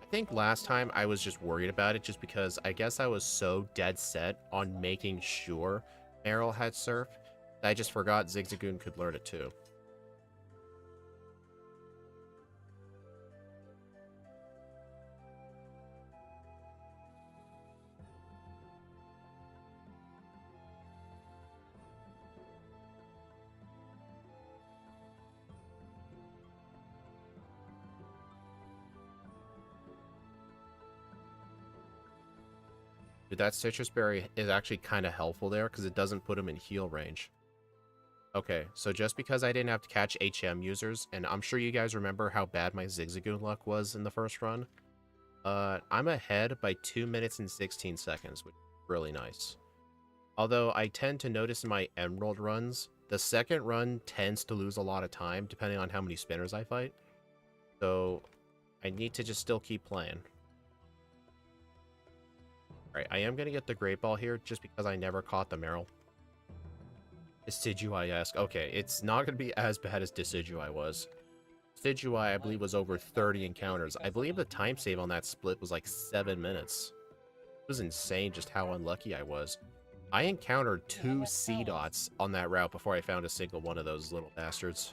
I think last time I was just worried about it just because I guess I was so dead set on making sure Meryl had Surf that I just forgot Zigzagoon could learn it too. Dude, that Citrus Berry is actually kind of helpful there because it doesn't put him in heal range. Okay, so just because I didn't have to catch HM users, and I'm sure you guys remember how bad my Zigzagoon luck was in the first run, I'm ahead by 2 minutes and 16 seconds, which is really nice. Although I tend to notice in my Emerald runs, the second run tends to lose a lot of time depending on how many spinners I fight. So I need to just still keep playing. Alright, I am going to get the Great Ball here just because I never caught the Meryl. Decidueye-esque. Okay, it's not going to be as bad as Decidueye was. Decidueye, I believe, was over 30 encounters. I believe the time save on that split was like 7 minutes. It was insane just how unlucky I was. I encountered 2 C-dots on that route before I found a single one of those little bastards.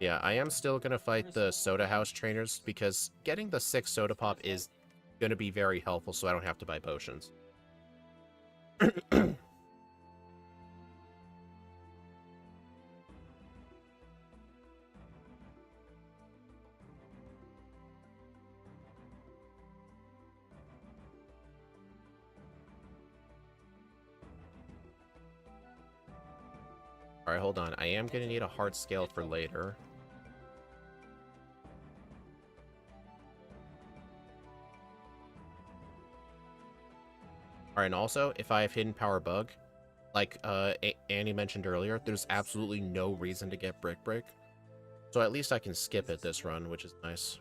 Yeah, I am still going to fight the Soda House trainers because getting the 6 Soda Pop is going to be very helpful so I don't have to buy potions. Alright, hold on. I am going to need a heart scale for later. Alright, and also, if I have Hidden Power Bug, like Annie mentioned earlier, there's absolutely no reason to get Brick Break. So at least I can skip it this run, which is nice.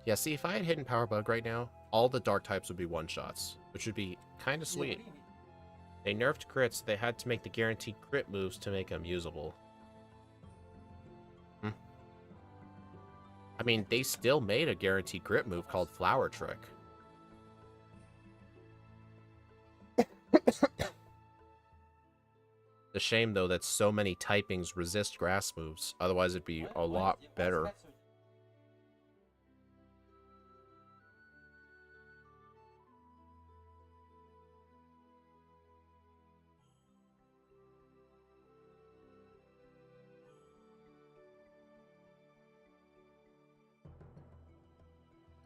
Yeah, see, if I had Hidden Power Bug right now, all the Dark types would be one-shots, which would be kind of sweet. They nerfed crits, they had to make the guaranteed crit moves to make them usable. I mean, they still made a guaranteed crit move called Flower Trick. The shame, though, that so many typings resist grass moves. Otherwise, it'd be a lot better.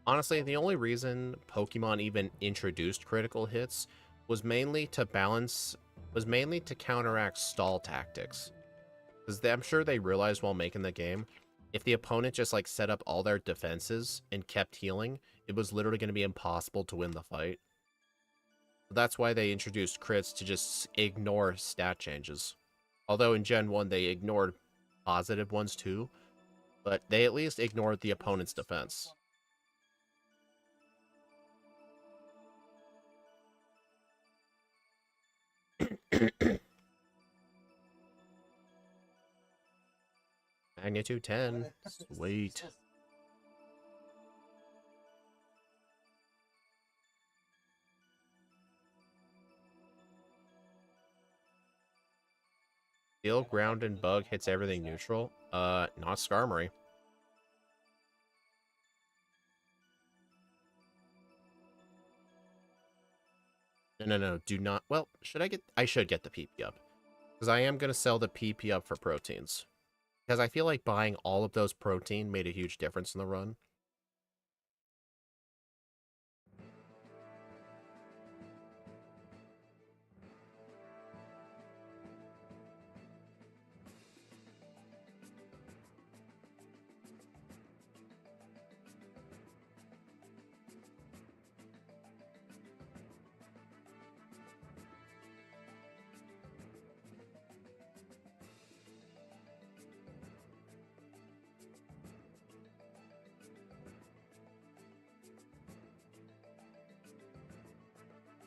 Honestly, the only reason Pokemon even introduced critical hits was mainly to counteract stall tactics. Because I'm sure they realized while making the game, if the opponent just like set up all their defenses and kept healing, it was literally going to be impossible to win the fight. That's why they introduced crits to just ignore stat changes. Although in Gen 1 they ignored positive ones too, but they at least ignored the opponent's defense. Magnitude 10. Sweet. Steel, ground, and bug hits everything neutral. Not Skarmory. No, do not. Well, should I get... I should get the PP up. Because I am going to sell the PP up for proteins. Because I feel like buying all of those protein made a huge difference in the run.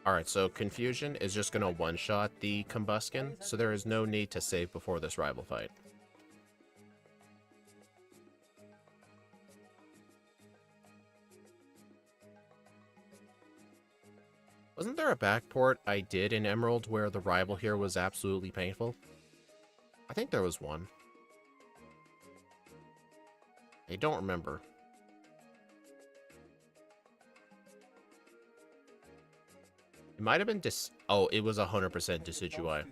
Alright, so Confusion is just going to one-shot the Combuskin, so there is no need to save before this rival fight. Wasn't there a backport I did in Emerald where the rival here was absolutely painful? I think there was one. I don't remember. It might have been oh, it was 100% Decidueye.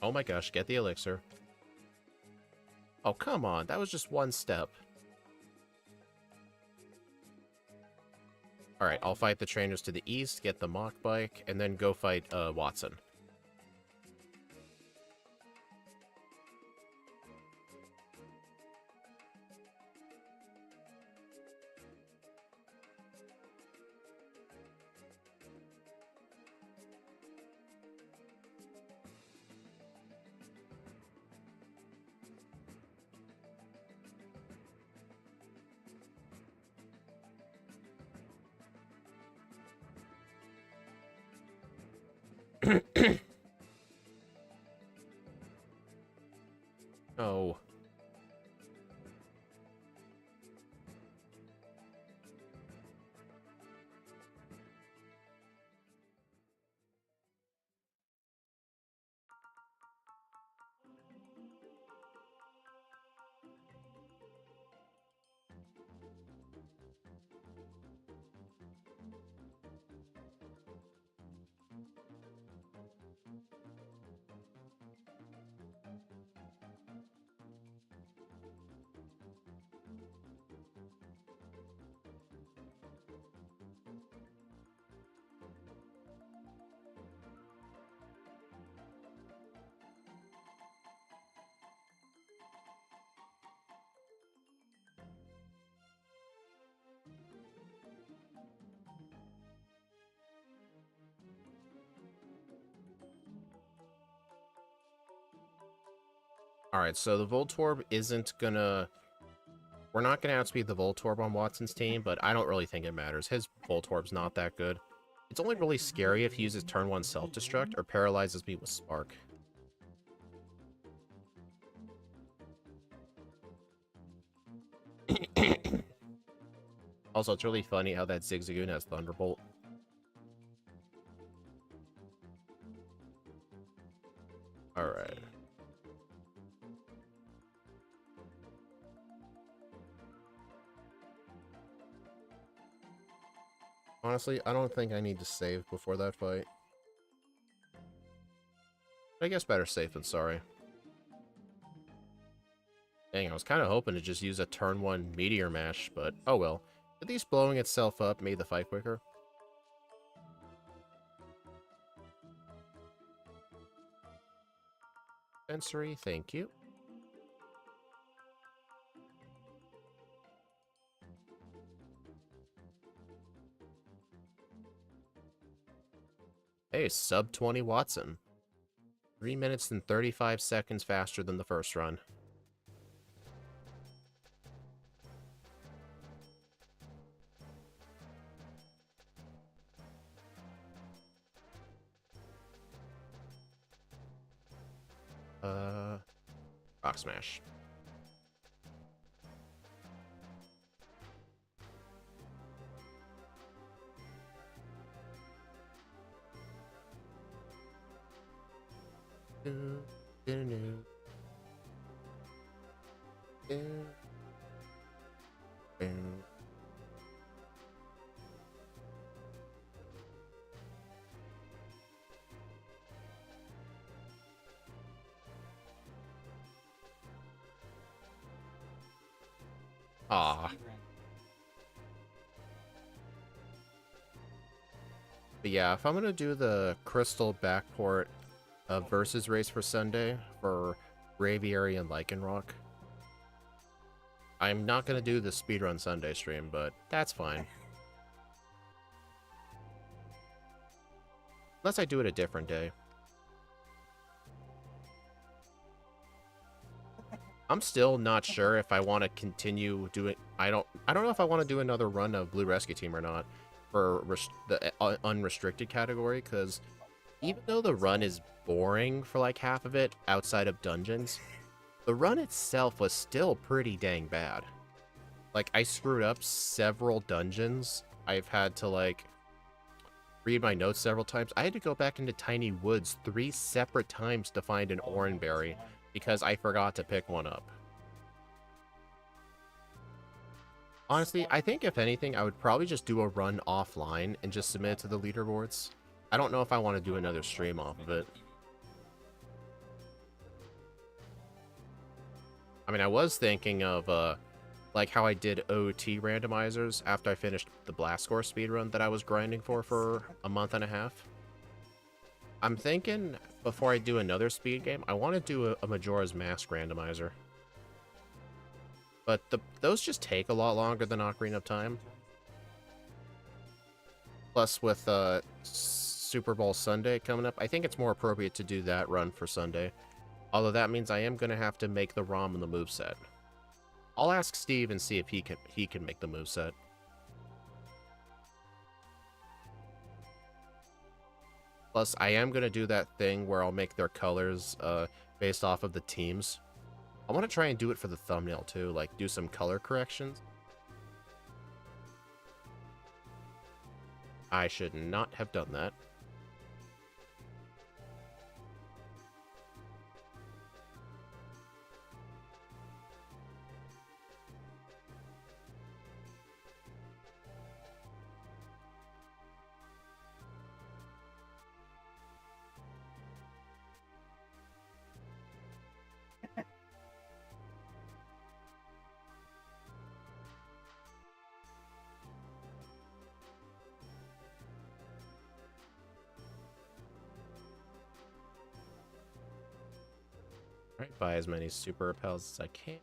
Oh my gosh, get the elixir. Oh, come on. That was just one step. Alright, I'll fight the trainers to the east, get the Mach Bike, and then go fight Watson. Oh. Alright, so the Voltorb isn't gonna... We're not gonna outspeed the Voltorb on Watson's team, but I don't really think it matters. His Voltorb's not that good. It's only really scary if he uses turn 1 self-destruct or paralyzes me with Spark. Also, it's really funny how that Zigzagoon has Thunderbolt. Alright. Honestly, I don't think I need to save before that fight. I guess better safe than sorry. Dang, I was kind of hoping to just use a turn 1 Meteor Mash, but oh well. At least blowing itself up made the fight quicker. Sensory, thank you. Hey, sub 20 Watson. 3 minutes and 35 seconds faster than the first run. Rock Smash. Ah. But yeah, if I'm gonna do the Crystal Backport versus race for Sunday for Braviary and Lycanroc, I'm not gonna do the Speedrun Sunday stream, but that's fine. Unless I do it a different day. I'm still not sure if I want to continue doing. I don't know if I want to do another run of Blue Rescue Team or not for the unrestricted category, because even though the run is boring for like half of it outside of dungeons, the run itself was still pretty dang bad. Like, I screwed up several dungeons. I've had to like read my notes several times. I had to go back into Tiny Woods 3 separate times to find an Oranberry because I forgot to pick one up. Honestly, I think if anything, I would probably just do a run offline and just submit it to the leaderboards. I don't know if I want to do another stream off of it. I mean, I was thinking of, like how I did OT randomizers after I finished the Blast Score speedrun that I was grinding for a month and a half. I'm thinking, before I do another speed game, I want to do a Majora's Mask randomizer. But those just take a lot longer than Ocarina of Time. Plus, with Super Bowl Sunday coming up, I think it's more appropriate to do that run for Sunday. Although that means I am going to have to make the ROM and the moveset. I'll ask Steve and see if he can make the moveset. Plus, I am going to do that thing where I'll make their colors based off of the teams. I want to try and do it for the thumbnail too, like do some color corrections. I should not have done that. Alright, buy as many super repels as I can.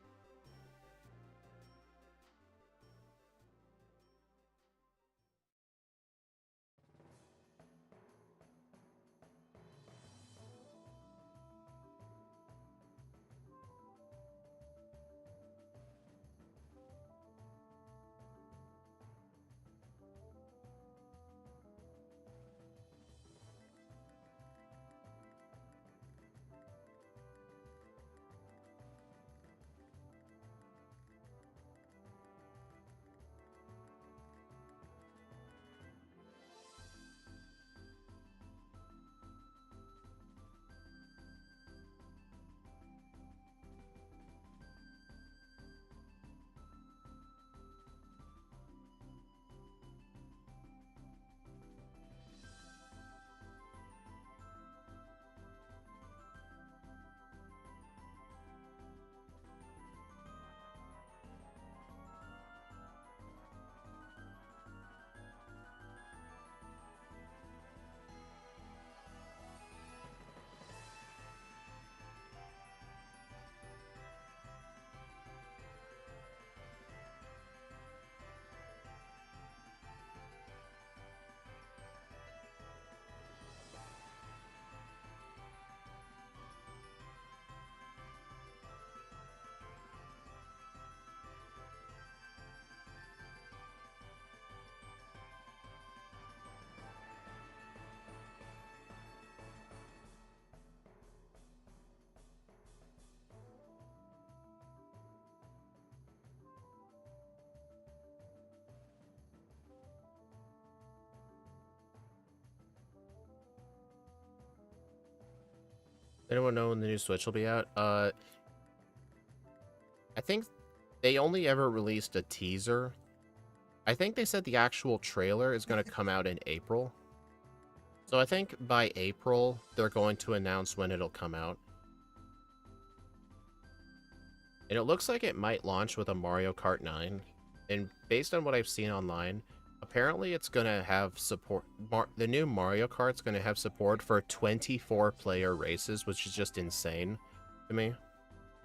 Anyone know when the new Switch will be out? I think they only ever released a teaser. I think they said the actual trailer is going to come out in April. So I think by April, they're going to announce when it'll come out. And it looks like it might launch with a Mario Kart 9. And based on what I've seen online, apparently it's going to have support. The new Mario Kart's going to have support for 24-player races, which is just insane to me.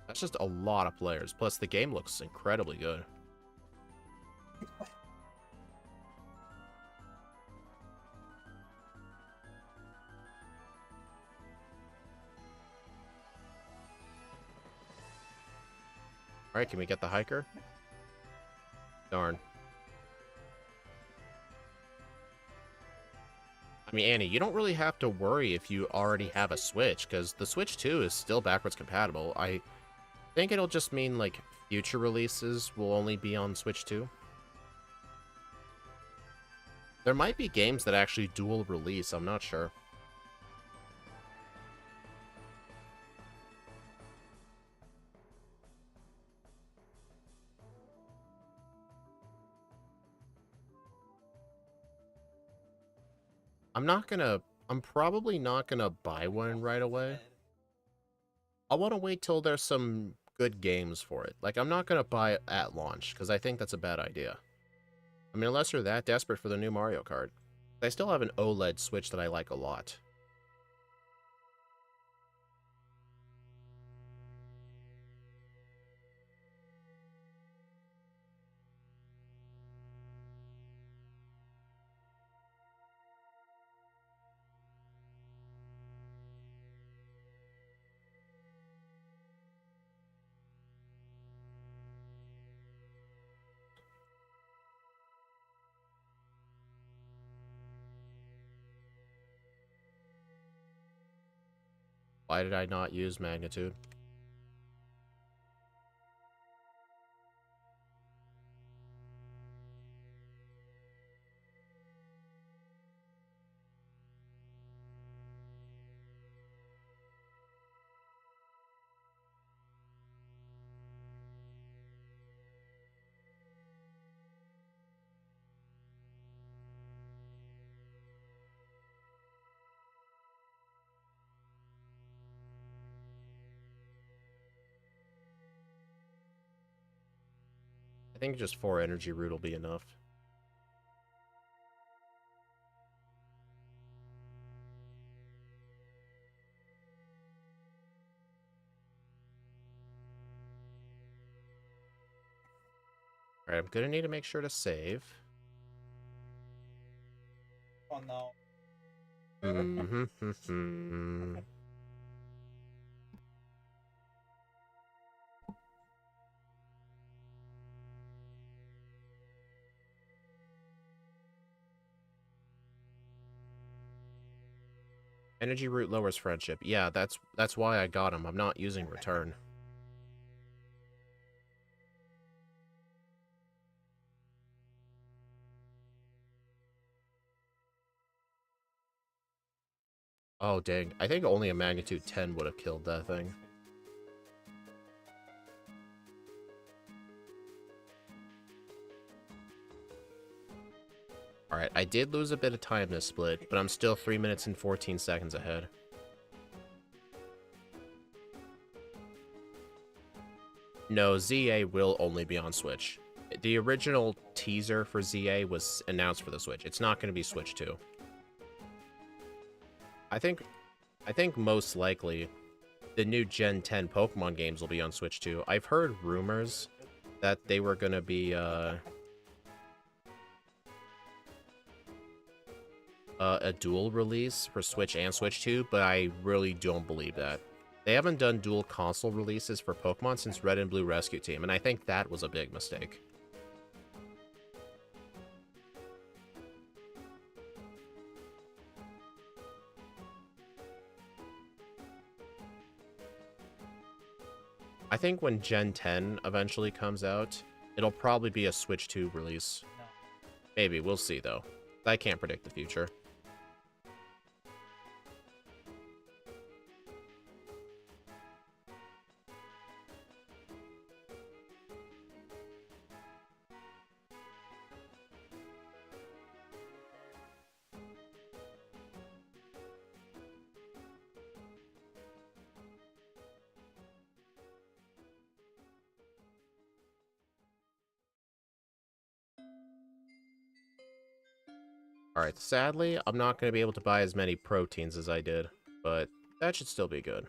That's just a lot of players. Plus, the game looks incredibly good. Alright, can we get the hiker? Darn. I mean, Annie, you don't really have to worry if you already have a Switch, because the Switch 2 is still backwards compatible. I think it'll just mean, like, future releases will only be on Switch 2. There might be games that actually dual release, I'm not sure. I'm probably not gonna buy one right away. I want to wait till there's some good games for it. Like, I'm not gonna buy it at launch, because I think that's a bad idea. I mean, unless you're that desperate for the new Mario Kart. I still have an OLED Switch that I like a lot. Why did I not use magnitude? I think just 4 energy root will be enough. Alright, I'm gonna need to make sure to save. Oh no. Energy root lowers friendship. Yeah, that's why I got him. I'm not using return. Oh, dang. I think only a magnitude 10 would have killed that thing. Alright, I did lose a bit of time this split, but I'm still 3 minutes and 14 seconds ahead. No, ZA will only be on Switch. The original teaser for ZA was announced for the Switch. It's not going to be Switch 2. I think most likely the new Gen 10 Pokemon games will be on Switch 2. I've heard rumors that they were going to be a dual release for Switch and Switch 2, but I really don't believe that. They haven't done dual console releases for Pokemon since Red and Blue Rescue Team, and I think that was a big mistake. I think when Gen 10 eventually comes out, it'll probably be a Switch 2 release. No. Maybe, we'll see though. I can't predict the future. Alright, sadly, I'm not going to be able to buy as many proteins as I did, but that should still be good.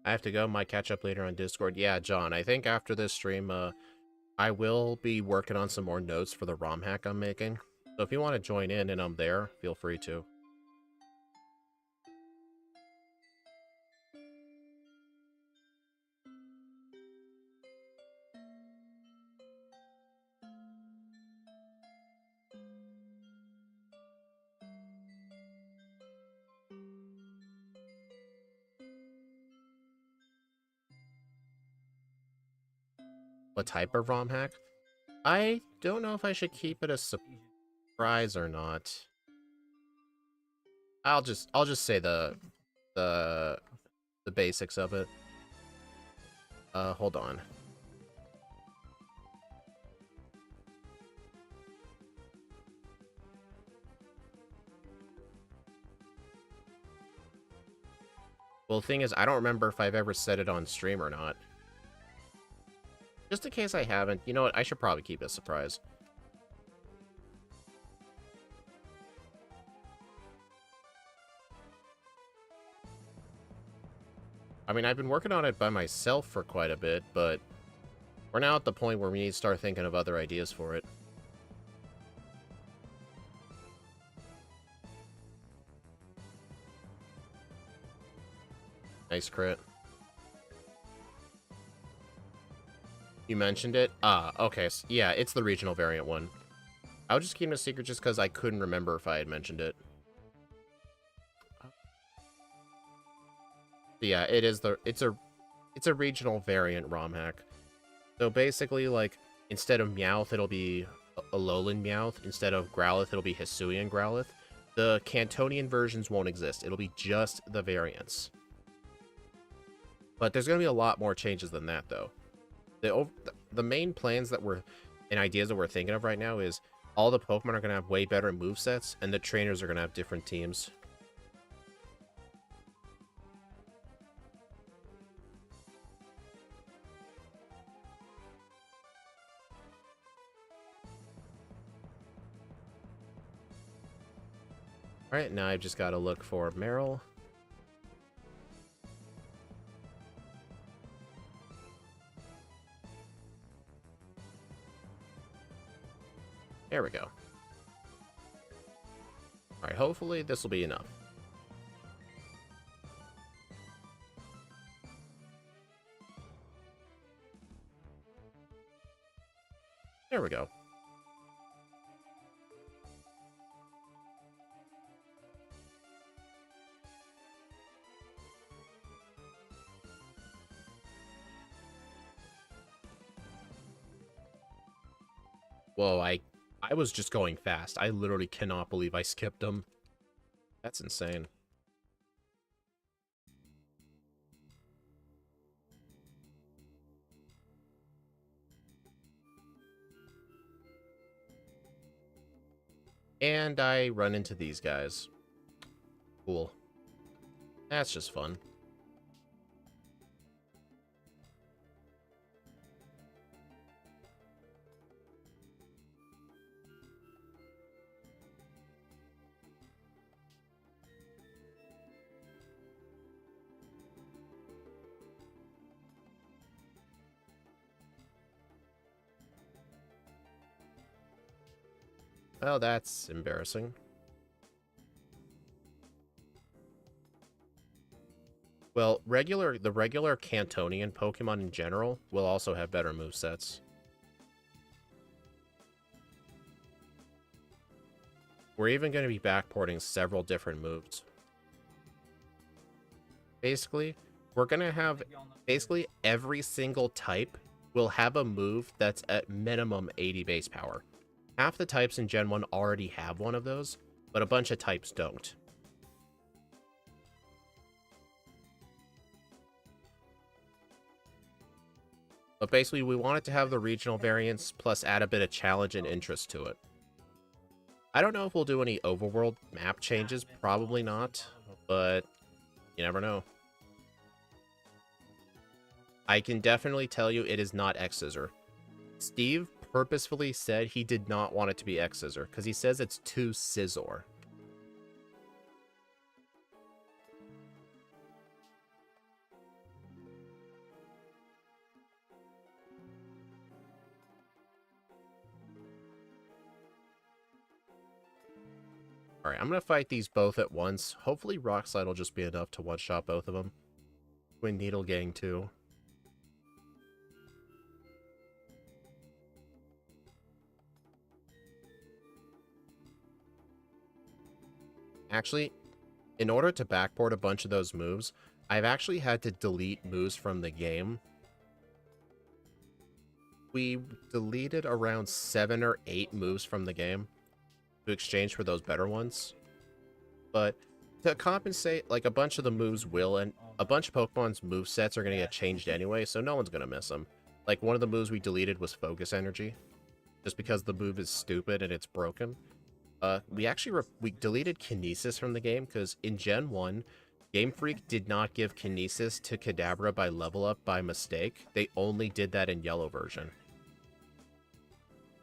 I have to go. Might catch up later on Discord. Yeah, John, I think after this stream, I will be working on some more notes for the ROM hack I'm making. So if you want to join in and I'm there, feel free to. What type of ROM hack? I don't know if I should keep it a surprise or not. I'll just say the basics of it. Hold on. Well, the thing is, I don't remember if I've ever said it on stream or not. Just in case I haven't, you know what? I should probably keep it a surprise. I mean, I've been working on it by myself for quite a bit, but we're now at the point where we need to start thinking of other ideas for it. Nice crit. You mentioned it? Ah, okay. So, yeah, it's the regional variant one. I was just keeping it a secret just because I couldn't remember if I had mentioned it. But yeah, it's a regional variant ROM hack. So basically, like, instead of Meowth, it'll be Alolan Meowth. Instead of Growlithe, it'll be Hisuian Growlithe. The Cantonian versions won't exist. It'll be just the variants. But there's going to be a lot more changes than that, though. The main plans that and ideas that we're thinking of right now is all the Pokemon are going to have way better movesets, and the trainers are going to have different teams. Alright, now I've just got to look for Meryl. There we go. Alright, hopefully this will be enough. There we go. Whoa, I was just going fast. I literally cannot believe I skipped them. That's insane. And I run into these guys. Cool. That's just fun. Well, that's embarrassing. Well, the regular Cantonian Pokemon in general will also have better movesets. We're even going to be backporting several different moves. Basically, we're going to have basically every single type will have a move that's at minimum 80 base power. Half the types in Gen 1 already have one of those, but a bunch of types don't. But basically, we wanted to have the regional variants, plus add a bit of challenge and interest to it. I don't know if we'll do any overworld map changes, probably not, but you never know. I can definitely tell you it is not X-Scissor. Steve purposefully said he did not want it to be X-Scissor, because he says it's too Scizor. Alright, I'm going to fight these both at once. Hopefully Rock Slide will just be enough to one-shot both of them. Twin Needle Gang too. Actually, in order to backport a bunch of those moves, I've actually had to delete moves from the game. We deleted around 7 or 8 moves from the game to exchange for those better ones. But to compensate, like, a bunch of the moves will, and a bunch of Pokemon's movesets are going to get changed anyway, so no one's going to miss them. Like, one of the moves we deleted was Focus Energy, just because the move is stupid and it's broken. We deleted Kinesis from the game, because in Gen 1, Game Freak did not give Kinesis to Kadabra by level up by mistake. They only did that in Yellow version.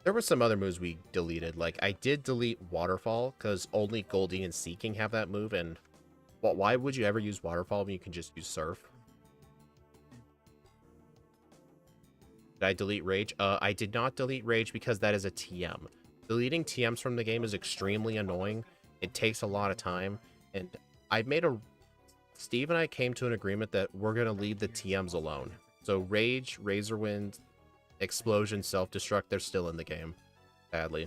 There were some other moves we deleted, like I did delete Waterfall, because only Goldie and Seeking have that move, and well, why would you ever use Waterfall when you can just use Surf? Did I delete Rage? I did not delete Rage because that is a TM. Deleting TMs from the game is extremely annoying. It takes a lot of time, and Steve and I came to an agreement that we're going to leave the TMs alone. So Rage, Razor Wind, Explosion, Self-Destruct, they're still in the game. Sadly.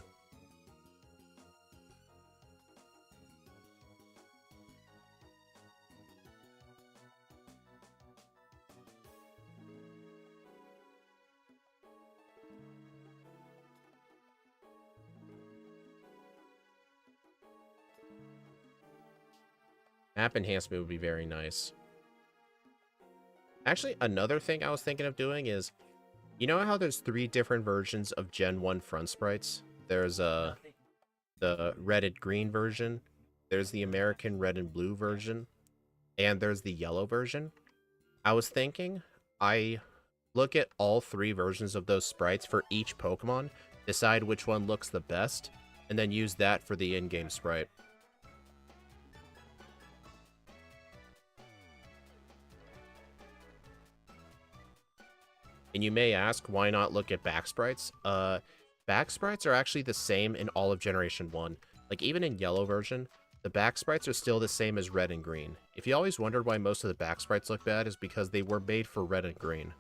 Map enhancement would be very nice. Actually, another thing I was thinking of doing is, you know how there's 3 different versions of Gen 1 front sprites? There's the red and green version, there's the American red and blue version, and there's the yellow version. I was thinking I look at all 3 versions of those sprites for each Pokemon, decide which one looks the best, and then use that for the in-game sprite. And you may ask, why not look at back sprites? Back sprites are actually the same in all of Generation 1. Like, even in yellow version, the back sprites are still the same as red and green. If you always wondered why most of the back sprites look bad, is because they were made for red and green.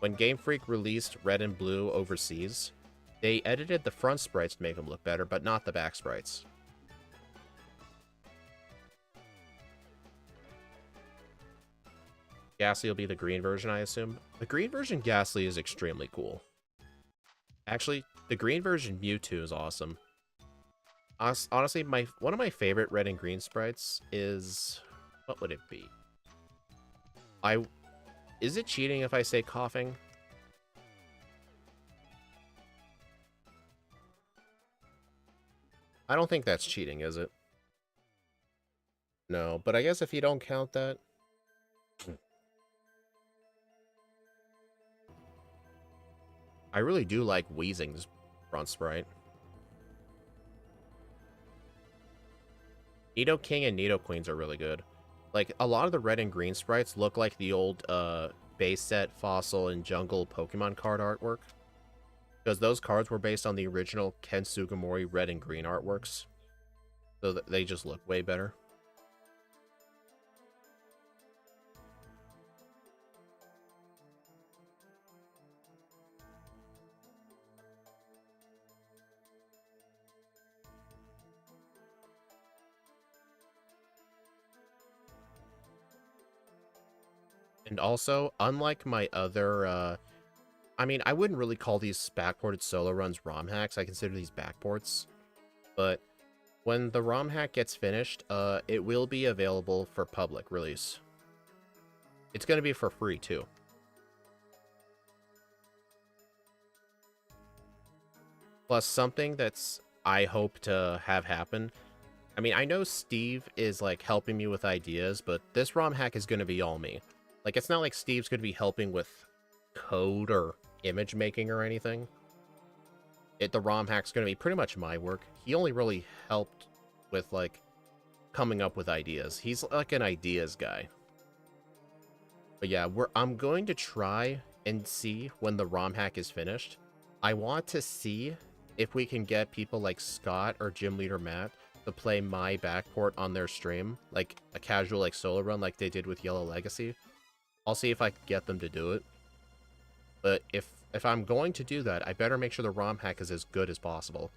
When Game Freak released red and blue overseas, they edited the front sprites to make them look better, but not the back sprites. Ghastly will be the green version, I assume. The green version Ghastly is extremely cool. Actually, the green version Mewtwo is awesome. Honestly, one of my favorite red and green sprites is... what would it be? Is it cheating if I say coughing? I don't think that's cheating, is it? No, but I guess if you don't count that... I really do like Weezing's front sprite. Nidoking and Nidoqueens are really good. Like, a lot of the red and green sprites look like the old base set, fossil, and jungle Pokemon card artwork. Because those cards were based on the original Ken Sugimori red and green artworks. So they just look way better. And also, unlike my other, I mean, I wouldn't really call these backported solo runs ROM hacks. I consider these backports. But when the ROM hack gets finished, it will be available for public release. It's going to be for free, too. Plus, something that's I hope to have happen. I mean, I know Steve is, like, helping me with ideas, but this ROM hack is going to be all me. Like, it's not like Steve's going to be helping with code or image making or anything. The ROM hack's going to be pretty much my work. He only really helped with, like, coming up with ideas. He's like an ideas guy. But yeah, I'm going to try and see when the ROM hack is finished. I want to see if we can get people like Scott or Gym Leader Matt to play my Backport on their stream, like a casual like solo run like they did with Yellow Legacy. I'll see if I can get them to do it. But if I'm going to do that, I better make sure the ROM hack is as good as possible.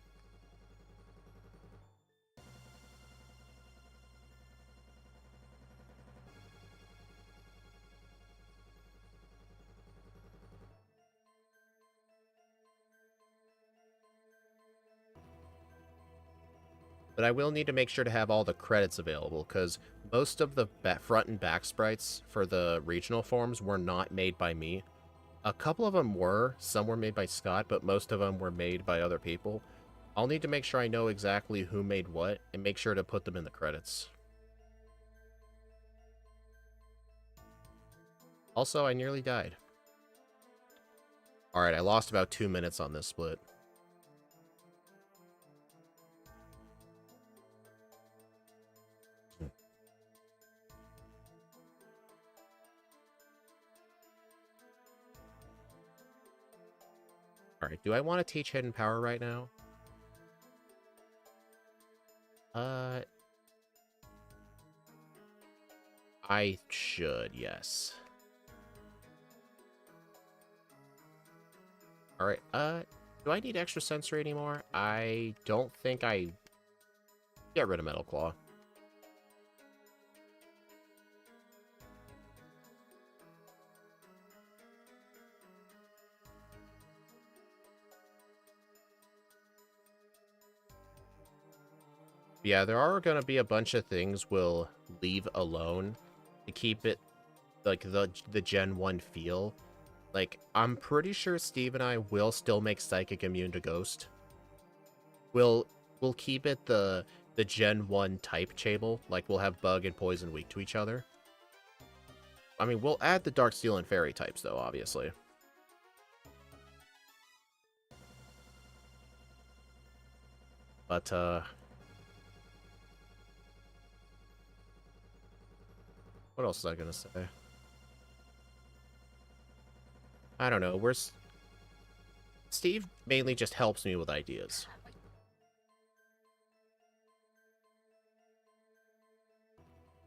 But I will need to make sure to have all the credits available, because most of the front and back sprites for the regional forms were not made by me. A couple of them were. Some were made by Scott, but most of them were made by other people. I'll need to make sure I know exactly who made what, and make sure to put them in the credits. Also, I nearly died. Alright, I lost about 2 minutes on this split. Alright, do I want to teach Hidden Power right now? I should, yes. Alright, do I need extra sensory anymore? I don't think I... Get rid of Metal Claw. Yeah, there are going to be a bunch of things we'll leave alone to keep it, like, the Gen 1 feel. Like, I'm pretty sure Steve and I will still make Psychic immune to Ghost. We'll keep it the Gen 1 type table. Like, we'll have Bug and Poison weak to each other. I mean, we'll add the Dark Steel and Fairy types, though, obviously. But, what else was I gonna say? I don't know. Steve mainly just helps me with ideas.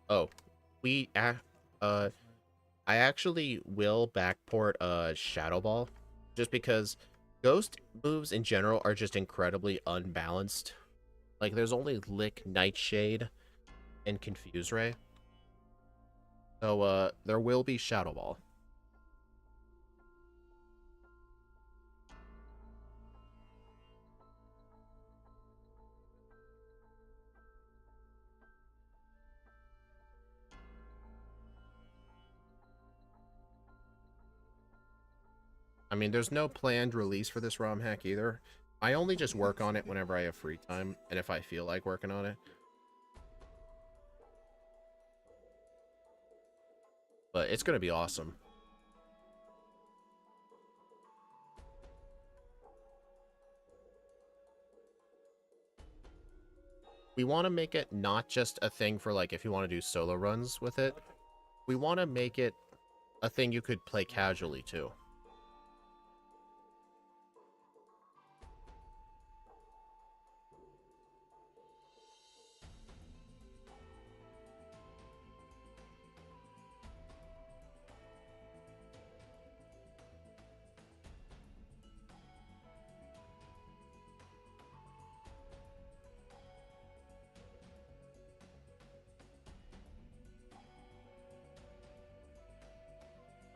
Oh, I actually will backport Shadow Ball, just because Ghost moves in general are just incredibly unbalanced. Like, there's only Lick, Nightshade, and Confuse Ray. So, there will be Shadow Ball. I mean, there's no planned release for this ROM hack either. I only just work on it whenever I have free time, and if I feel like working on it. But it's gonna be awesome. We want to make it not just a thing for, like, if you want to do solo runs with it. We want to make it a thing you could play casually, too.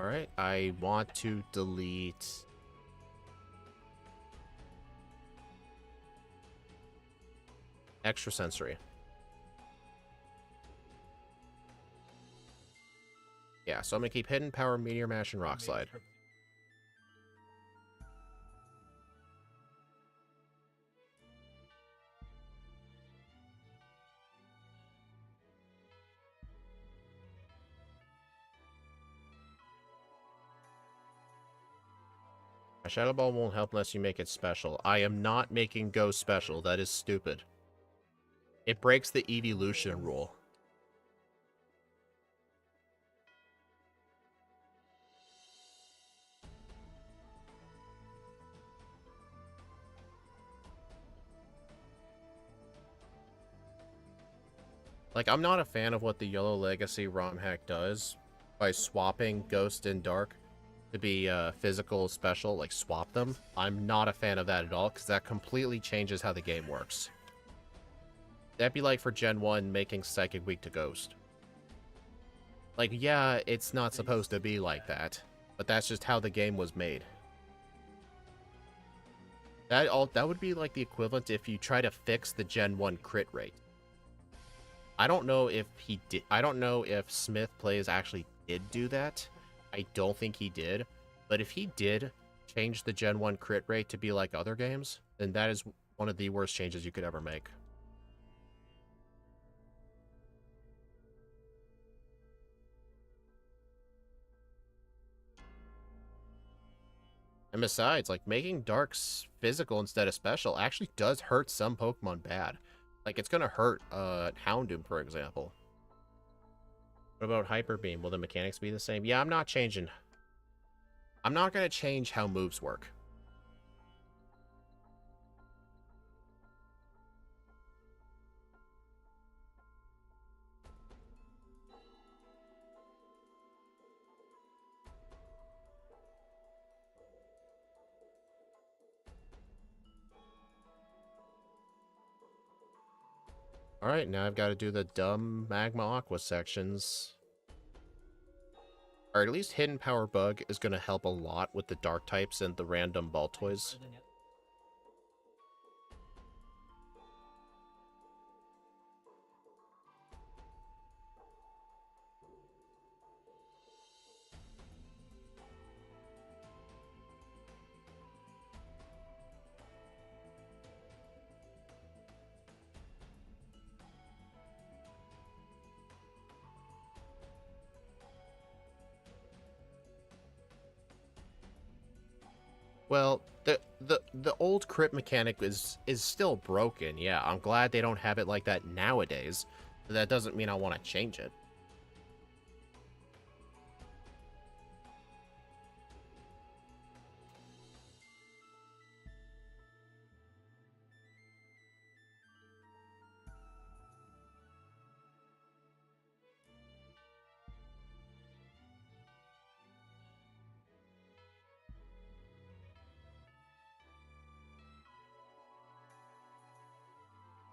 Alright, I want to delete... Extra sensory. Yeah, so I'm gonna keep Hidden Power, Meteor Mash, and Rock Slide. A Shadow Ball won't help unless you make it special. I am not making Ghost special. That is stupid. It breaks the evolution rule. Like, I'm not a fan of what the Yellow Legacy ROM hack does by swapping Ghost and Dark to be physical special, like swap them. I'm not a fan of that at all, because that completely changes how the game works. That'd be like for Gen 1 making Psychic weak to Ghost. Like, yeah, it's not supposed to be like that, but that's just how the game was made. That would be like the equivalent if you try to fix the Gen 1 crit rate. I don't know if he did. I don't know if Smith Plays actually did do that. I don't think he did. But if he did change the Gen 1 crit rate to be like other games, then that is one of the worst changes you could ever make. And besides, like, making Darks physical instead of special actually does hurt some Pokemon bad. Like, it's gonna hurt Houndoom, for example. What about Hyper Beam? Will the mechanics be the same? Yeah, I'm not changing. I'm not gonna change how moves work. Alright, now I've got to do the dumb Magma Aqua sections. Or at least Hidden Power Bug is going to help a lot with the Dark types and the random Baltoys. Well, the old crit mechanic is still broken. Yeah, I'm glad they don't have it like that nowadays. But that doesn't mean I want to change it.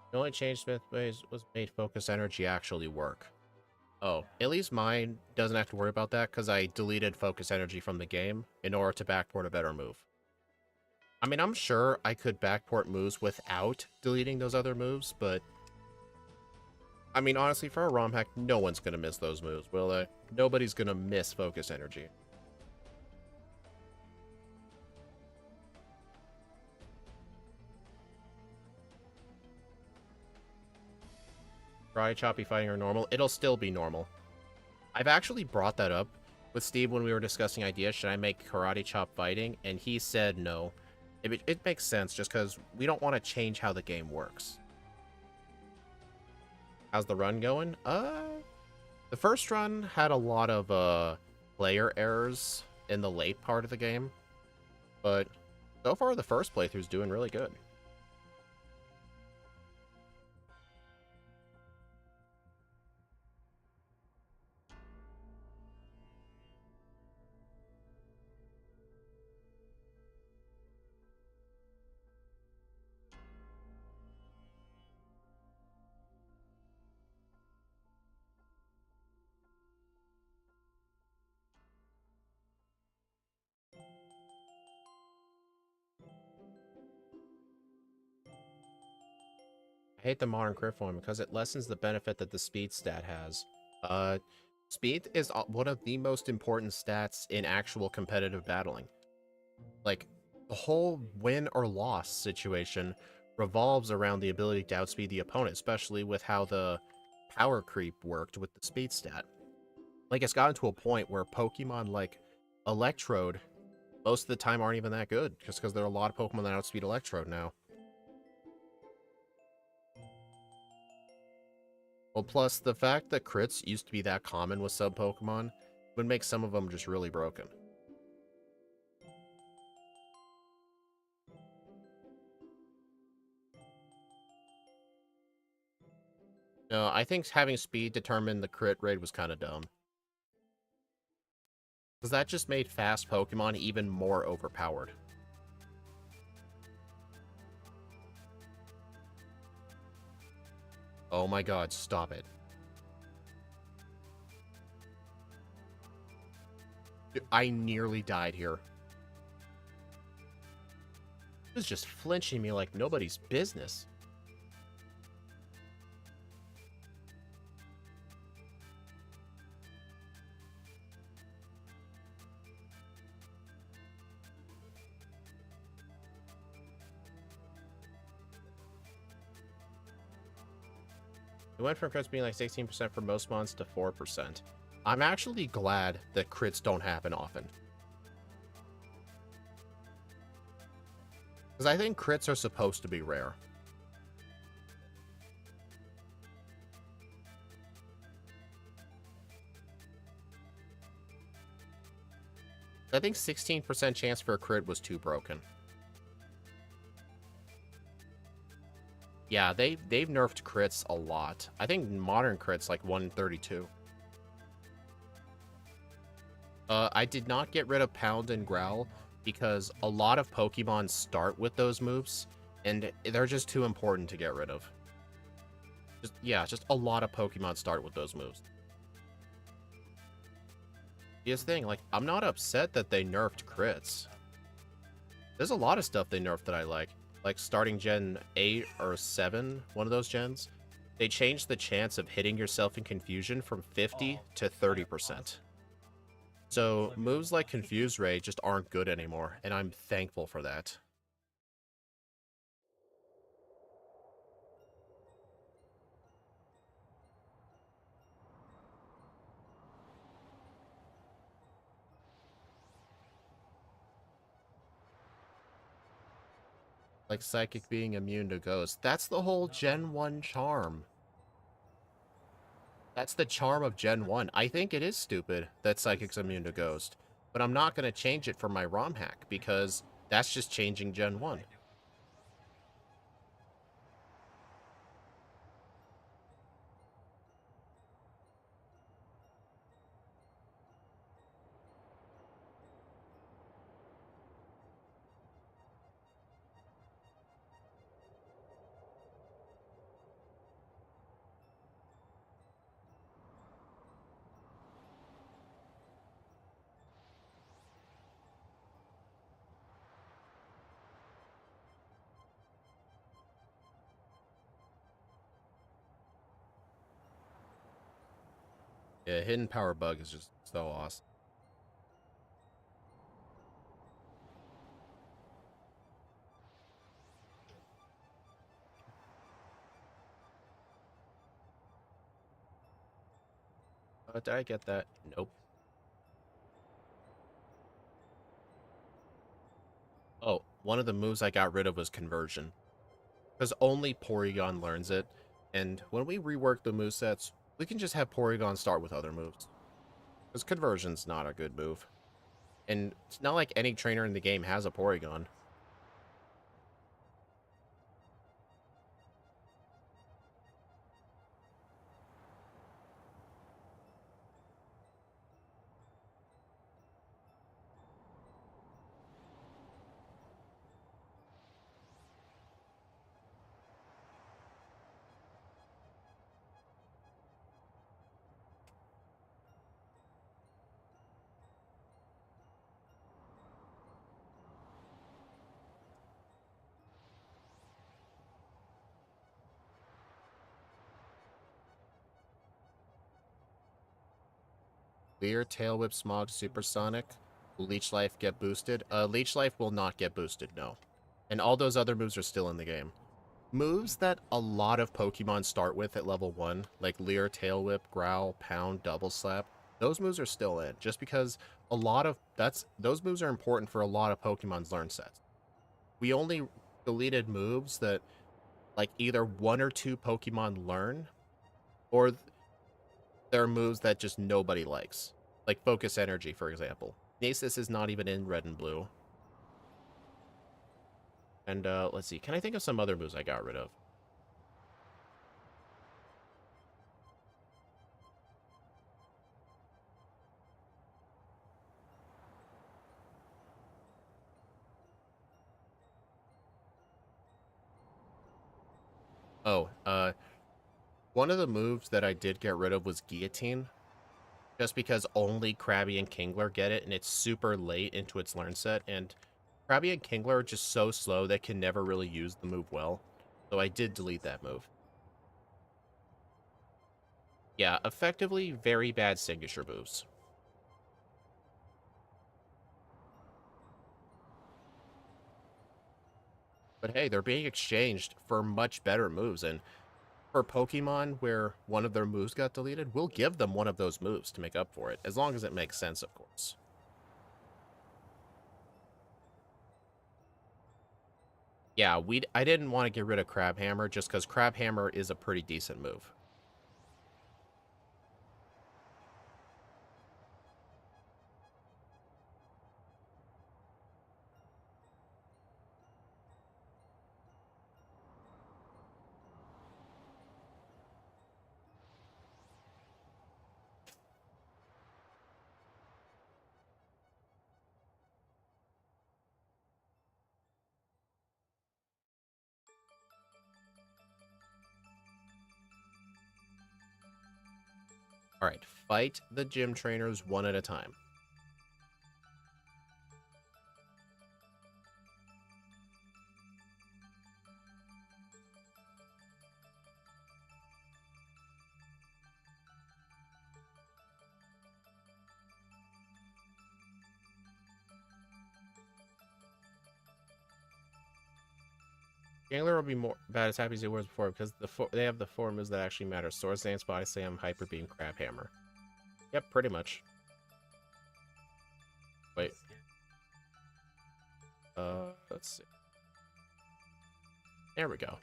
The only change Smith was made Focus Energy actually work. Oh, at least mine doesn't have to worry about that because I deleted Focus Energy from the game in order to backport a better move. I mean, I'm sure I could backport moves without deleting those other moves, but I mean, honestly, for a ROM hack, no one's going to miss those moves, will they? Nobody's going to miss Focus Energy. Karate Choppy fighting or normal? It'll still be normal. I've actually brought that up with Steve when we were discussing ideas. Should I make Karate Chop fighting? And he said no. It makes sense just because we don't want to change how the game works. How's the run going? The first run had a lot of player errors in the late part of the game, but so far the first playthrough's doing really good. I hate the modern crit form because it lessens the benefit that the speed stat has. Speed is one of the most important stats in actual competitive battling. Like, the whole win or loss situation revolves around the ability to outspeed the opponent, especially with how the power creep worked with the speed stat. Like, it's gotten to a point where Pokemon like Electrode most of the time aren't even that good, just because there are a lot of Pokemon that outspeed Electrode now. Well, plus, the fact that crits used to be that common with sub-Pokemon would make some of them just really broken. No, I think having speed determine the crit rate was kind of dumb. Because that just made fast Pokemon even more overpowered. Oh my god, stop it. I nearly died here. It was just flinching me like nobody's business. It went from crits being like 16% for most months to 4%. I'm actually glad that crits don't happen often. Because I think crits are supposed to be rare. I think 16% chance for a crit was too broken. Yeah, they've nerfed crits a lot. I think modern crits like 132. I did not get rid of Pound and Growl because a lot of Pokemon start with those moves, and they're just too important to get rid of. Just a lot of Pokemon start with those moves. Here's the thing, like, I'm not upset that they nerfed crits. There's a lot of stuff they nerfed that I like starting Gen 8 or 7, one of those gens. They changed the chance of hitting yourself in Confusion from 50 to 30%. So moves like Confuse Ray just aren't good anymore, and I'm thankful for that. Like Psychic being immune to Ghost. That's the whole Gen 1 charm. That's the charm of Gen 1. I think it is stupid that Psychic's immune to Ghost, but I'm not going to change it for my ROM hack, because that's just changing Gen 1. Yeah, Hidden Power Bug is just so awesome. Did I get that? Nope. Oh, one of the moves I got rid of was Conversion, because only Porygon learns it, and when we rework the movesets, we can just have Porygon start with other moves. Because Conversion's not a good move. And it's not like any trainer in the game has a Porygon. Leer, Tail Whip, Smog, Supersonic. Will Leech Life get boosted? Leech Life will not get boosted, no. And all those other moves are still in the game. Moves that a lot of Pokemon start with at level 1, like Leer, Tail Whip, Growl, Pound, Double Slap, those moves are still in, just because those moves are important for a lot of Pokemon's learn sets. We only deleted moves that like either one or two Pokemon learn, or there are moves that just nobody likes, like Focus Energy, for example. Nasus is not even in Red and Blue. And let's see, can I think of some other moves I got rid of? Oh, one of the moves that I did get rid of was Guillotine, just because only Krabby and Kingler get it, and it's super late into its learn set, and Krabby and Kingler are just so slow they can never really use the move well. So I did delete that move. Yeah, effectively very bad signature moves. But hey, they're being exchanged for much better moves, and for Pokemon where one of their moves got deleted, we'll give them one of those moves to make up for it, as long as it makes sense, of course. Yeah, I didn't want to get rid of Crabhammer just because Crabhammer is a pretty decent move. Alright, fight the gym trainers one at a time. Gangler will be more bad as happy as he was before because they have the four moves that actually matter. Sword Dance, Body Slam, Hyper Beam, Crabhammer. Yep, pretty much. Wait. Let's see. There we go.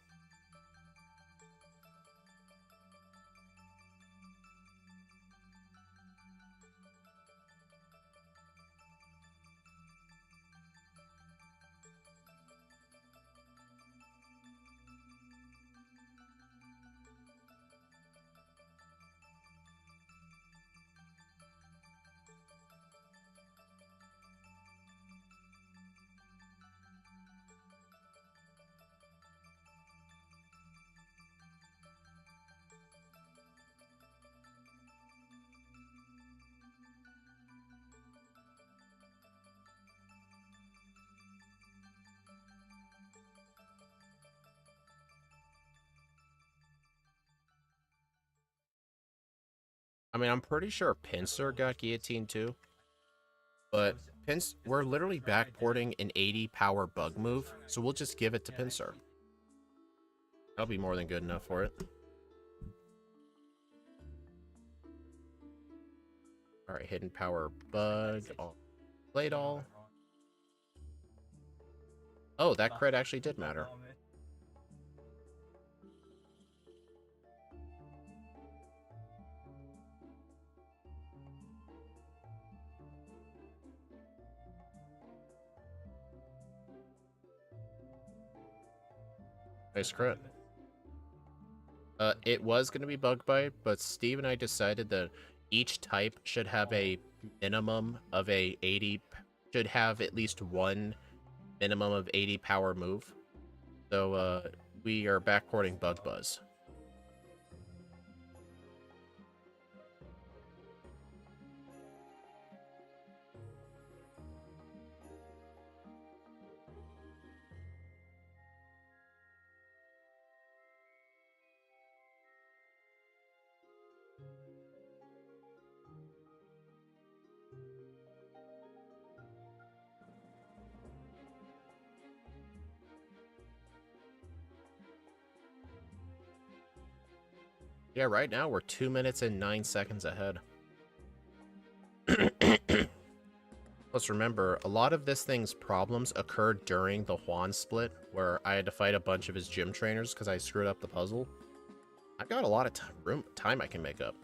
I mean, I'm pretty sure Pinsir got guillotined too. But we're literally backporting an 80 power bug move, so we'll just give it to Pinsir. That'll be more than good enough for it. Alright, hidden power bug. Blade all. Oh, that crit actually did matter. Nice crit. It was going to be Bug Bite, but Steve and I decided that each type should have a minimum of a 80, should have at least one minimum of 80 power move. So, we are backporting Bug Buzz. Yeah, right now we're 2 minutes and 9 seconds ahead. Plus remember, a lot of this thing's problems occurred during the Juan split, where I had to fight a bunch of his gym trainers because I screwed up the puzzle. I've got a lot of time I can make up.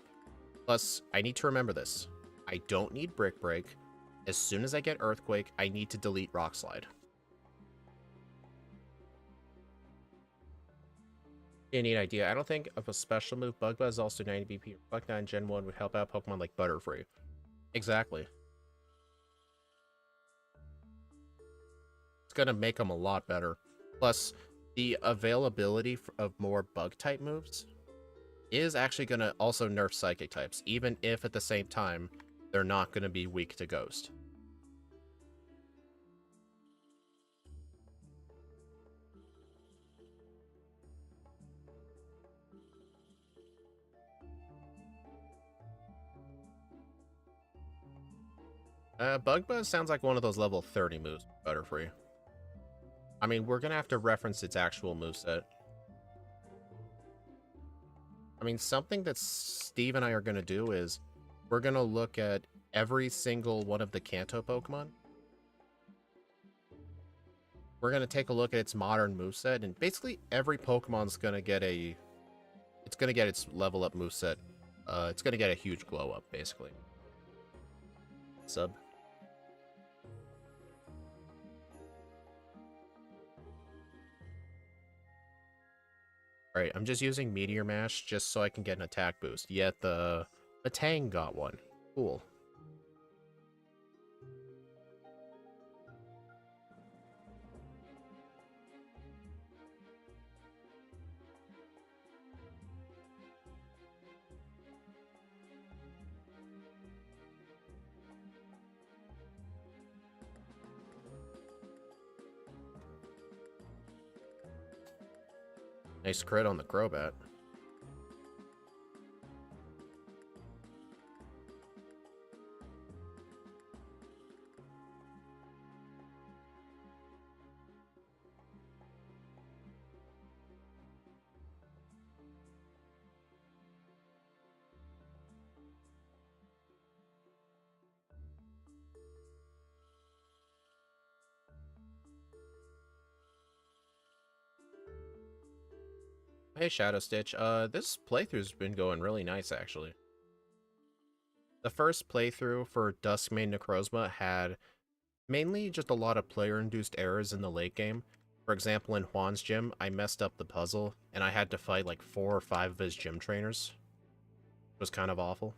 Plus, I need to remember this. I don't need Brick Break. As soon as I get Earthquake, I need to delete Rock Slide. A neat idea. I don't think of a special move. Bug Buzz also 90 BP. Bug 9 Gen 1 would help out Pokemon like Butterfree. Exactly. It's gonna make them a lot better. Plus, the availability of more bug-type moves is actually gonna also nerf Psychic types, even if at the same time, they're not gonna be weak to Ghost. Bug Buzz sounds like one of those level 30 moves, Butterfree. I mean, we're gonna have to reference its actual moveset. I mean, something that Steve and I are gonna do is we're gonna look at every single one of the Kanto Pokemon. We're gonna take a look at its modern moveset, and basically every Pokemon's gonna get it's gonna get its level up moveset. It's gonna get a huge glow up, basically. Sub. Alright, I'm just using Meteor Mash just so I can get an attack boost. Yet the Tang got one. Cool. Nice crit on the Crobat. Hey, Shadow Stitch. This playthrough's been going really nice, actually. The first playthrough for Dusk main Necrozma had mainly just a lot of player-induced errors in the late game. For example, in Juan's gym, I messed up the puzzle, and I had to fight like 4 or 5 of his gym trainers. It was kind of awful.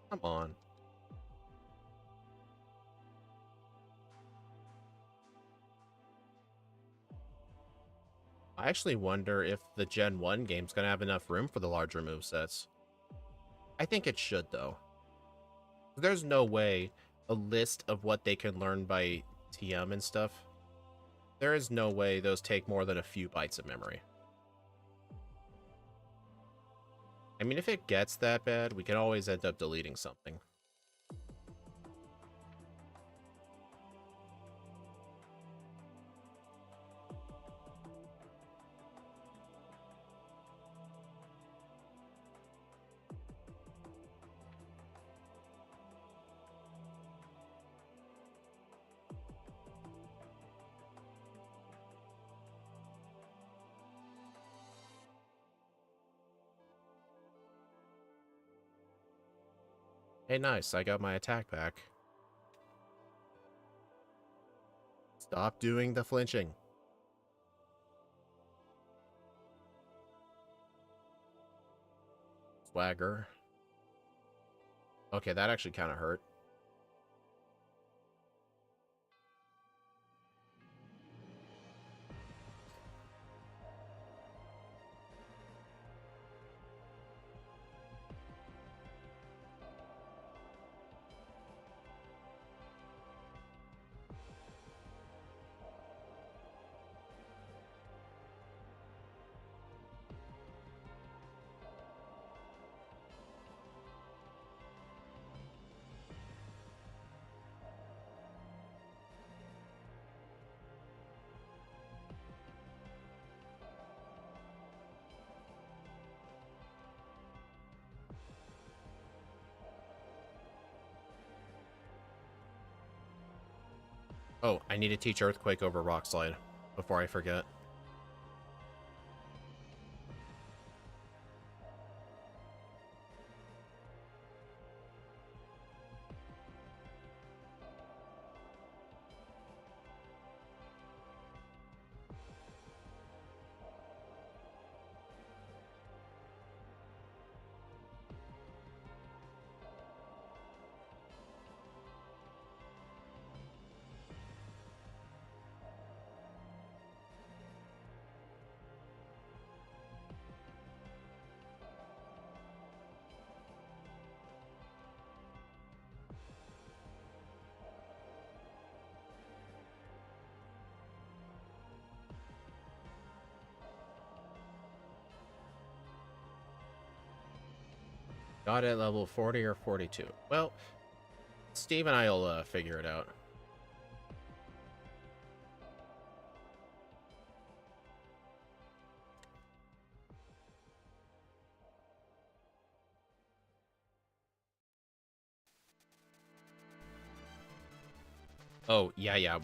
Come on. I actually wonder if the Gen 1 game's gonna have enough room for the larger movesets. I think it should, though. There's no way a list of what they can learn by TM and stuff, there is no way those take more than a few bytes of memory. I mean, if it gets that bad, we can always end up deleting something. Hey, nice, I got my attack back. Stop doing the flinching. Swagger. Okay, that actually kind of hurt. Oh, I need to teach Earthquake over Rock Slide before I forget. Got it at level 40 or 42. Well, Steve and I will figure it out. Oh, yeah.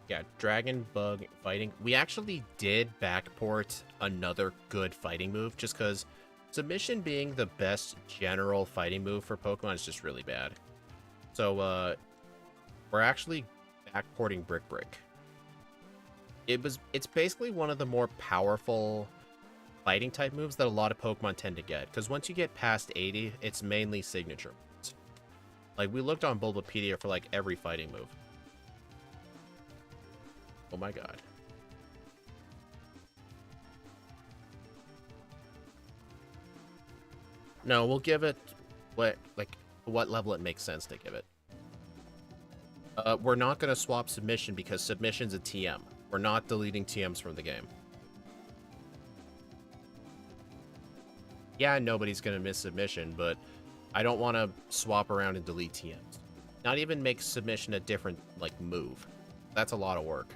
Yeah, Dragon Bug fighting. We actually did backport another good fighting move just because submission being the best general fighting move for Pokemon is just really bad. So, we're actually backporting Brick Brick. It's basically one of the more powerful fighting type moves that a lot of Pokemon tend to get, because once you get past 80, it's mainly signature moves. Like, we looked on Bulbapedia for, like, every fighting move. Oh my god. No, we'll give it what level it makes sense to give it. We're not going to swap submission because submission's a TM. We're not deleting TMs from the game. Yeah, nobody's going to miss submission, but I don't want to swap around and delete TMs. Not even make submission a different, like, move. That's a lot of work.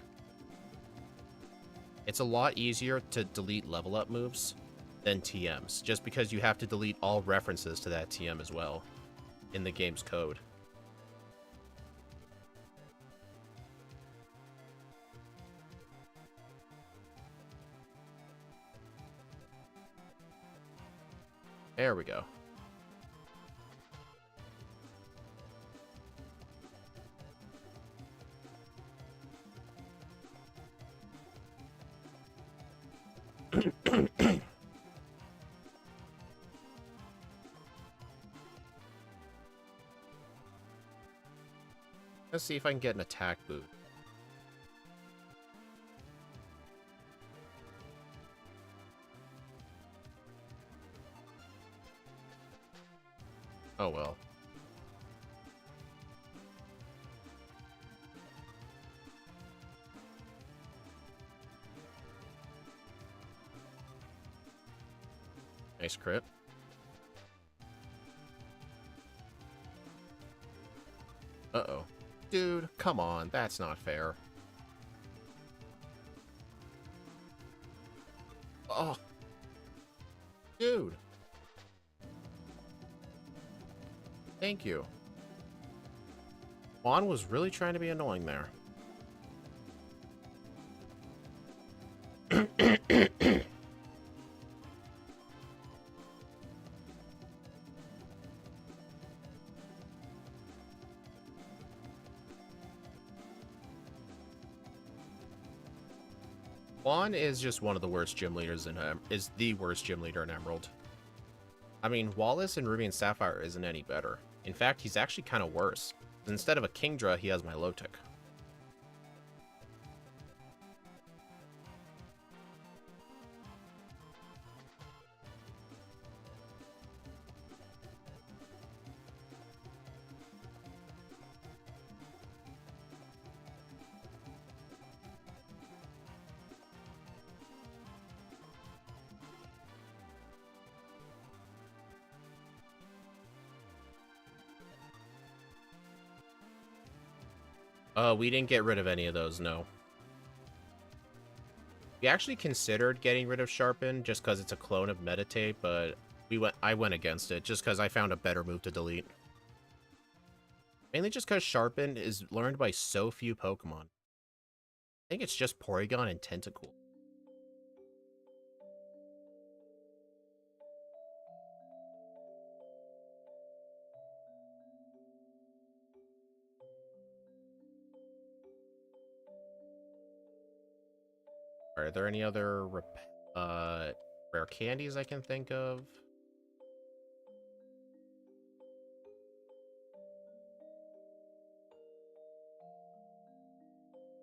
It's a lot easier to delete level up moves than TMs, just because you have to delete all references to that TM as well in the game's code. There we go. Let's see if I can get an attack boot. Oh well. Nice crit. Uh-oh. Dude, come on. That's not fair. Oh. Dude. Thank you. Juan was really trying to be annoying there. Juan is just one of the worst gym leaders is the worst gym leader in Emerald. I mean, Wallace in Ruby and Sapphire isn't any better. In fact, he's actually kind of worse. Instead of a Kingdra, he has Milotic. We didn't get rid of any of those, no. We actually considered getting rid of Sharpen just because it's a clone of Meditate, but I went against it just because I found a better move to delete. Mainly just because Sharpen is learned by so few Pokemon. I think it's just Porygon and Tentacool. Are there any other rare candies I can think of?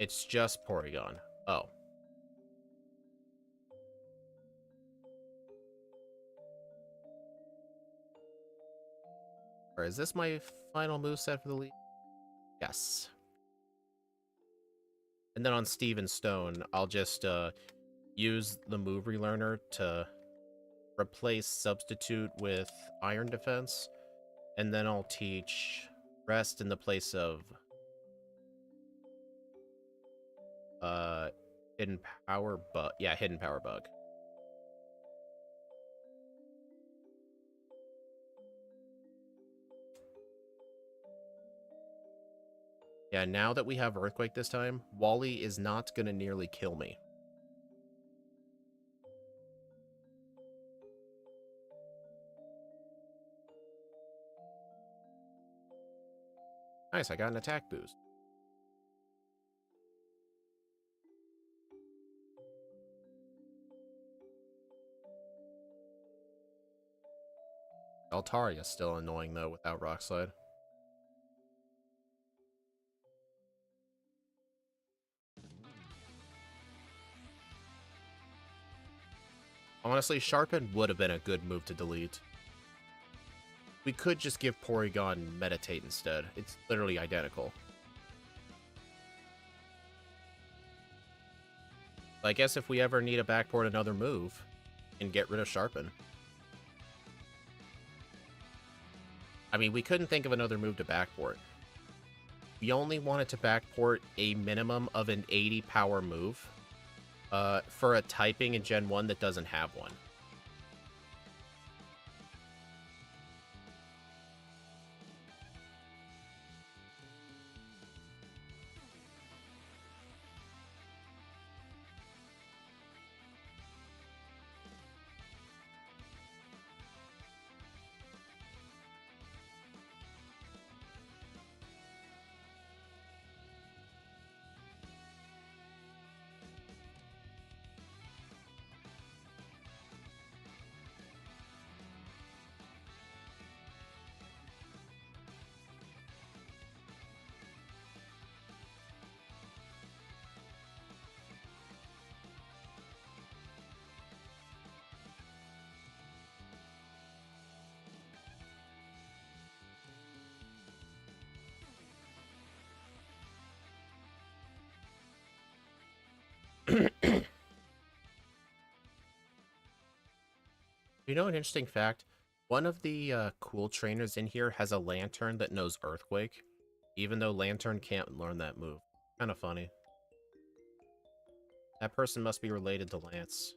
It's just Porygon. Oh. Or is this my final moveset for the league? Yes. And then on Steven Stone, I'll just use the move relearner to replace Substitute with Iron Defense. And then I'll teach Rest in the place of Hidden Power Bug. Yeah, Hidden Power Bug. Yeah, now that we have Earthquake this time, Wally is not gonna nearly kill me. Nice, I got an attack boost. Altaria's still annoying though without Rock Slide. Honestly, Sharpen would have been a good move to delete. We could just give Porygon Meditate instead. It's literally identical. I guess if we ever need a Backport another move, and get rid of Sharpen. I mean, we couldn't think of another move to Backport. We only wanted to Backport a minimum of an 80 power move for a typing in Gen 1 that doesn't have one. You know an interesting fact? One of the cool trainers in here has a Lantern that knows Earthquake, even though Lantern can't learn that move. Kind of funny. That person must be related to Lance.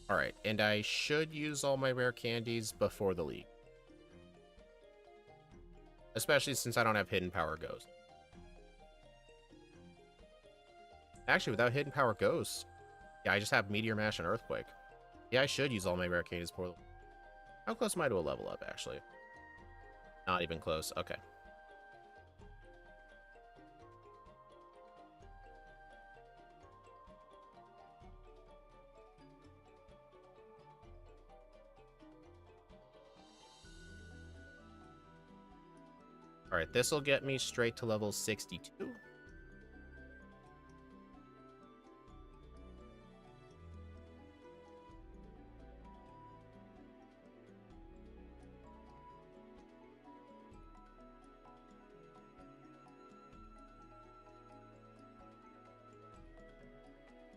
Alright, and I should use all my rare candies before the league. Especially since I don't have Hidden Power Ghost. Actually, without Hidden Power Ghost, yeah, I just have Meteor Mash and Earthquake. Yeah, I should use all my rare candies before the league. How close am I to a level up, actually? Not even close. Okay. Alright, this will get me straight to level 62.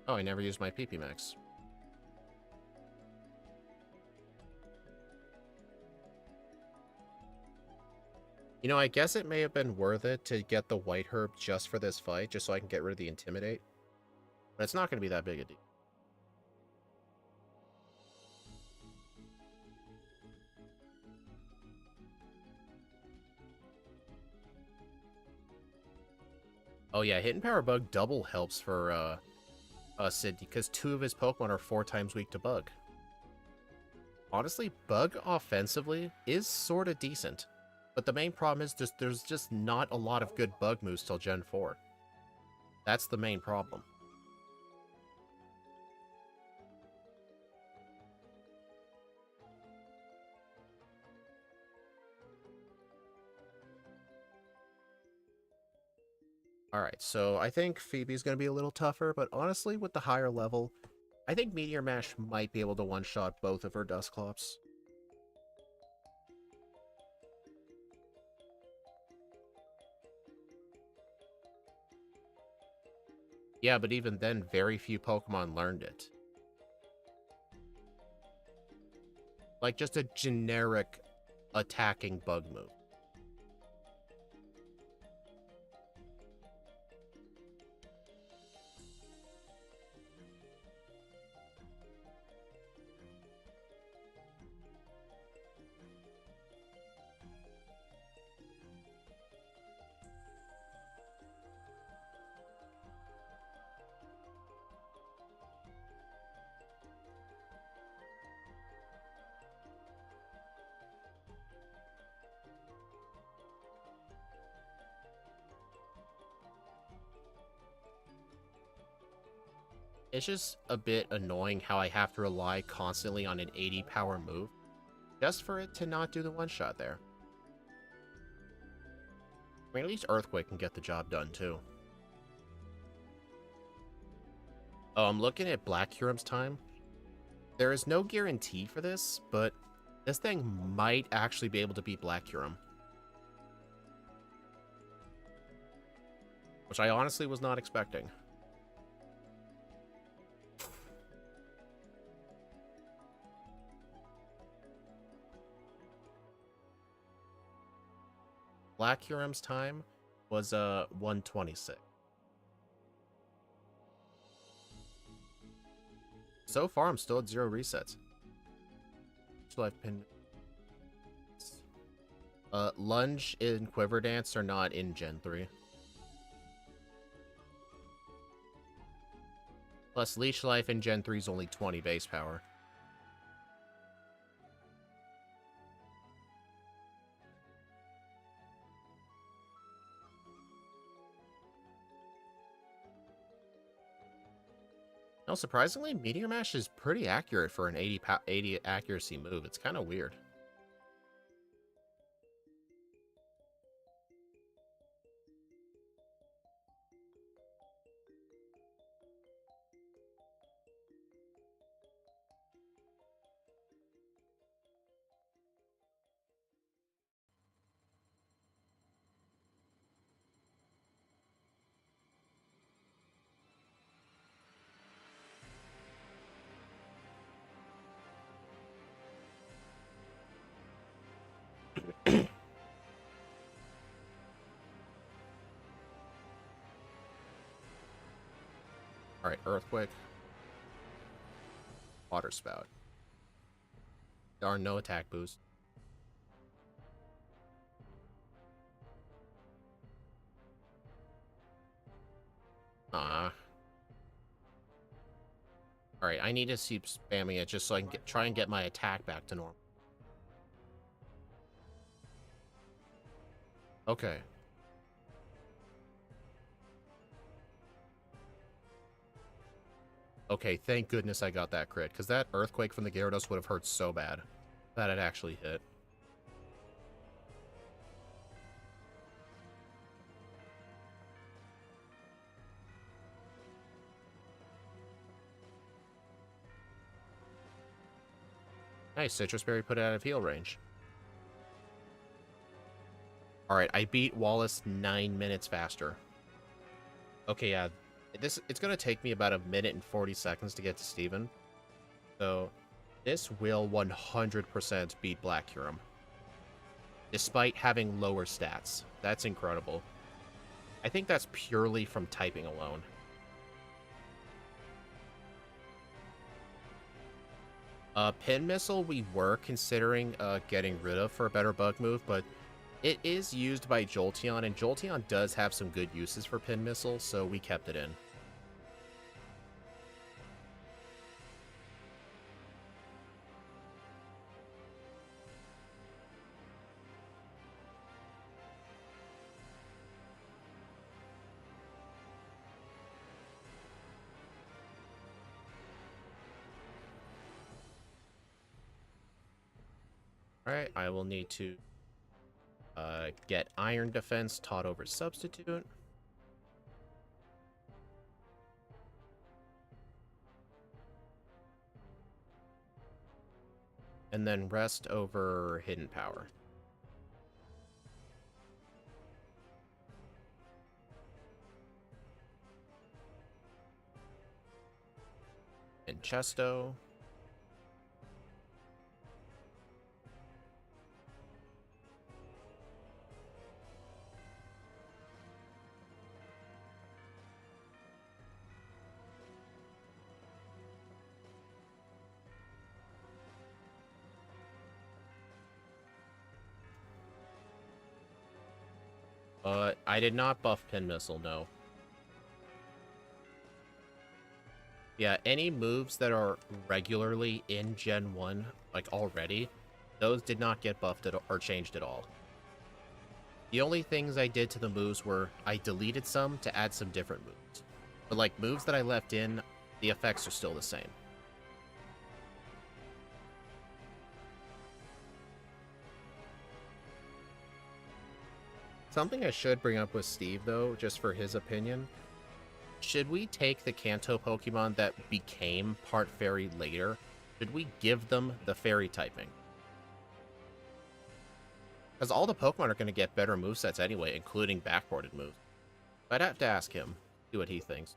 Oh, I never used my PP Max. You know, I guess it may have been worth it to get the white herb just for this fight, just so I can get rid of the Intimidate. But it's not going to be that big a deal. Oh yeah, Hidden Power Bug double helps for Sid, because 2 of his Pokemon are 4 times weak to Bug. Honestly, Bug offensively is sort of decent. But the main problem is there's just not a lot of good Bug moves till Gen 4. That's the main problem. Alright, so I think Phoebe's going to be a little tougher, but honestly, with the higher level, I think Meteor Mash might be able to one-shot both of her Dusclops. Yeah, but even then, very few Pokemon learned it. Like, just a generic attacking Bug move. It's just a bit annoying how I have to rely constantly on an 80 power move just for it to not do the one-shot there. I mean, at least Earthquake can get the job done, too. Oh, I'm looking at Black Curum's time. There is no guarantee for this, but this thing might actually be able to beat Black Curum. Which I honestly was not expecting. Black Curum's time was 126. So far, I'm still at 0 resets. Life pin. Lunge and Quiver Dance are not in Gen 3. Plus, Leech Life in Gen 3 is only 20 base power. No, surprisingly, Meteor Mash is pretty accurate for an 80 accuracy move. It's kind of weird. Alright, Earthquake. Water Spout. There are no attack boosts. Ah. Alright, I need to keep spamming it just so I can try and get my attack back to normal. Okay. Okay, thank goodness I got that crit, because that Earthquake from the Gyarados would have hurt so bad. That it actually hit. Nice, Citrus Berry put it out of heal range. Alright, I beat Wallace 9 minutes faster. Okay, yeah. It's gonna take me about 1 minute and 40 seconds to get to Steven. So, this will 100% beat Black Curum. despite having lower stats. That's incredible. I think that's purely from typing alone. Pin Missile we were considering getting rid of for a better bug move, but it is used by Jolteon, and Jolteon does have some good uses for Pin Missile, so we kept it in. Alright, I will need to get Iron Defense taught over Substitute. And then rest over Hidden Power. And Chesto. I did not buff Pin Missile, no. Yeah, any moves that are regularly in Gen 1, like already, those did not get buffed or changed at all. The only things I did to the moves were I deleted some to add some different moves. But like moves that I left in, the effects are still the same. Something I should bring up with Steve, though, just for his opinion. Should we take the Kanto Pokemon that became part Fairy later? Should we give them the Fairy typing? Because all the Pokemon are going to get better movesets anyway, including backported moves. I'd have to ask him, see what he thinks.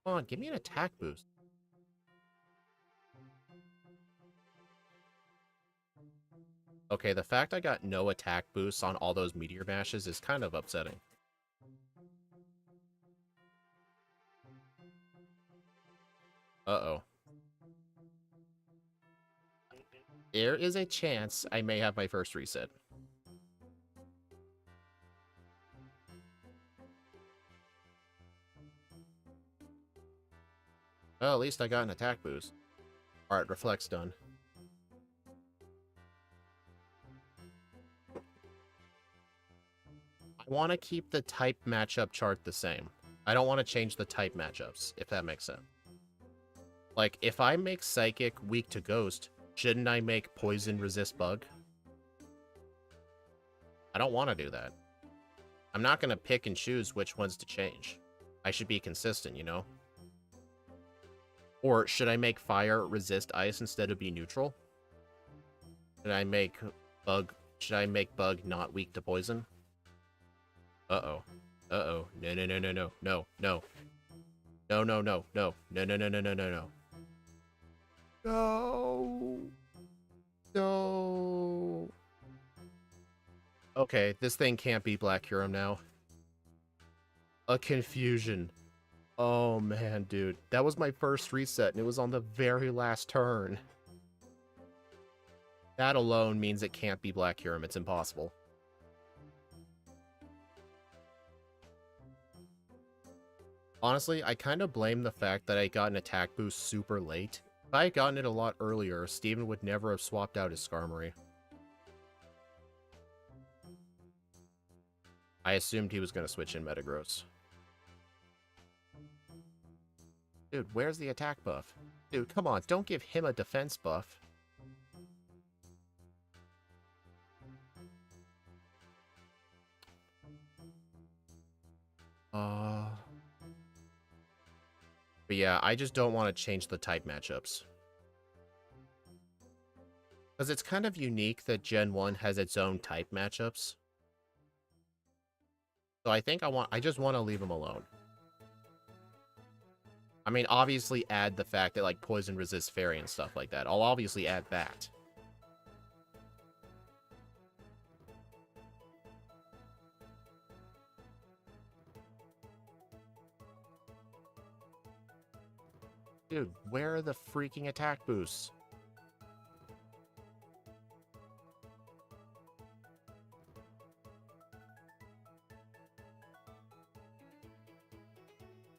Come on, give me an attack boost. Okay, the fact I got no attack boosts on all those Meteor Mashes is kind of upsetting. Uh-oh. There is a chance I may have my first reset. Well, at least I got an attack boost. Alright, Reflect's done. I want to keep the type matchup chart the same. I don't want to change the type matchups, if that makes sense. Like, if I make Psychic weak to Ghost, shouldn't I make Poison resist Bug? I don't want to do that. I'm not going to pick and choose which ones to change. I should be consistent, you know? Or should I make Fire resist Ice instead of be neutral? Should I make Bug not weak to Poison? Uh-oh. Uh-oh. No, no, no, no, no, no, no. No, no, no, no. No, no, no, no, no, no, no. No. No. Okay, this thing can't be Black Hero now. A confusion. Oh, man, dude. That was my first reset, and it was on the very last turn. That alone means it can't be Black Hero. It's impossible. Honestly, I kind of blame the fact that I got an attack boost super late. If I had gotten it a lot earlier, Steven would never have swapped out his Skarmory. I assumed he was going to switch in Metagross. Dude, where's the attack buff? Dude, come on, don't give him a defense buff. But yeah, I just don't want to change the type matchups. Because it's kind of unique that Gen 1 has its own type matchups. So I think I just want to leave them alone. I mean, obviously add the fact that, like, Poison resists Fairy and stuff like that. I'll obviously add that. Dude, where are the freaking attack boosts?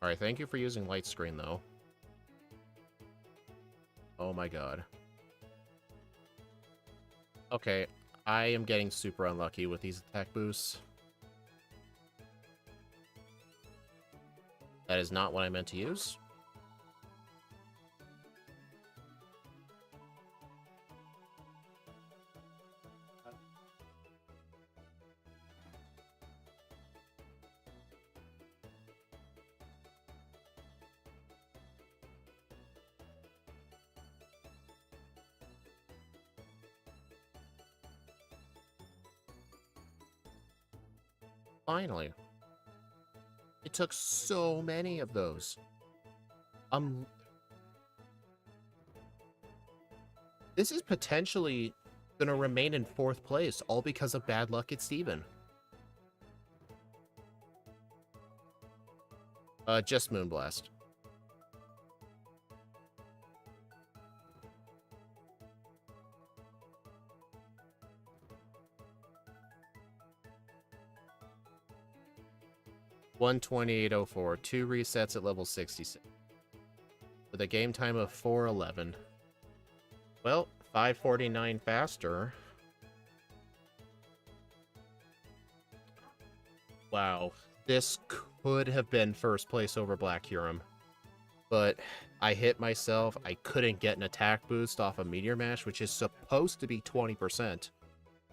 Alright, thank you for using light screen, though. Oh my god. Okay, I am getting super unlucky with these attack boosts. That is not what I meant to use. Finally. It took so many of those. This is potentially going to remain in 4th place, all because of bad luck at Steven. Just Moonblast. $128.04, 2 resets at level 66. With a game time of 4:11. Well, 5:49 faster. Wow, this could have been 1st place over Black Huron. But I hit myself. I couldn't get an attack boost off a Meteor Mash, which is supposed to be 20%.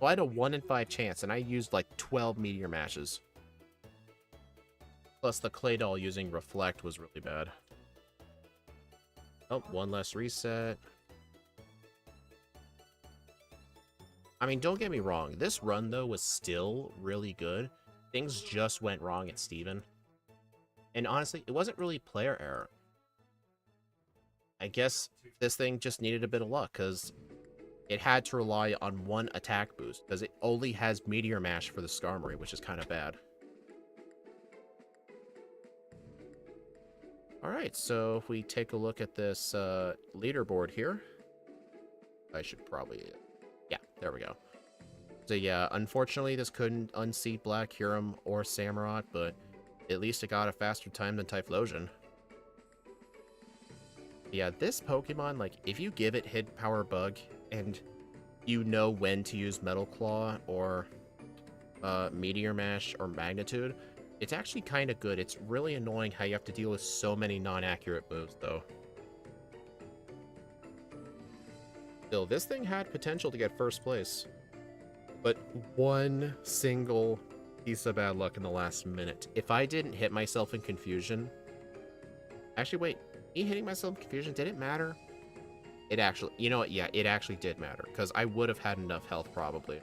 Well, I had a 1 in 5 chance, and I used like 12 Meteor Mashes. Plus, the Clay Doll using Reflect was really bad. Oh, 1 less reset. I mean, don't get me wrong. This run, though, was still really good. Things just went wrong at Steven. And honestly, it wasn't really player error. I guess this thing just needed a bit of luck, because it had to rely on 1 attack boost, because it only has Meteor Mash for the Skarmory, which is kind of bad. Alright, so if we take a look at this leaderboard here, I should probably... Yeah, there we go. So yeah, unfortunately this couldn't unseat Black Huron or Samurott, but at least it got a faster time than Typhlosion. Yeah, this Pokemon, like, if you give it Hidden Power Bug, and you know when to use Metal Claw, or Meteor Mash, or Magnitude, it's actually kind of good. It's really annoying how you have to deal with so many non-accurate moves, though. Still, this thing had potential to get 1st place. But 1 single piece of bad luck in the last minute. If I didn't hit myself in confusion... Actually, wait. Me hitting myself in confusion, did it matter? It actually... You know what? Yeah, it actually did matter. Because I would have had enough health, probably.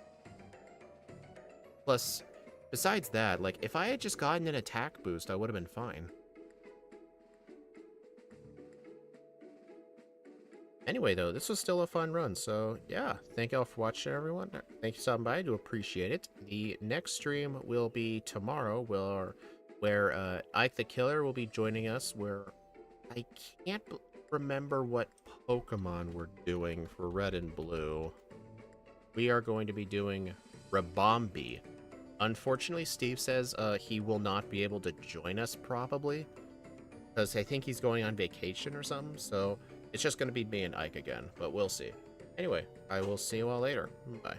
Plus... Besides that, like, if I had just gotten an attack boost, I would have been fine. Anyway, though, this was still a fun run, so yeah, thank y'all for watching, everyone. Thank you for stopping by, I do appreciate it. The next stream will be tomorrow, where Ike the Killer will be joining us, where I can't remember what Pokemon we're doing for Red and Blue. We are going to be doing Rabombi. Unfortunately, Steve says he will not be able to join us, probably, because I think he's going on vacation or something, so it's just going to be me and Ike again, but we'll see. Anyway, I will see you all later. Bye.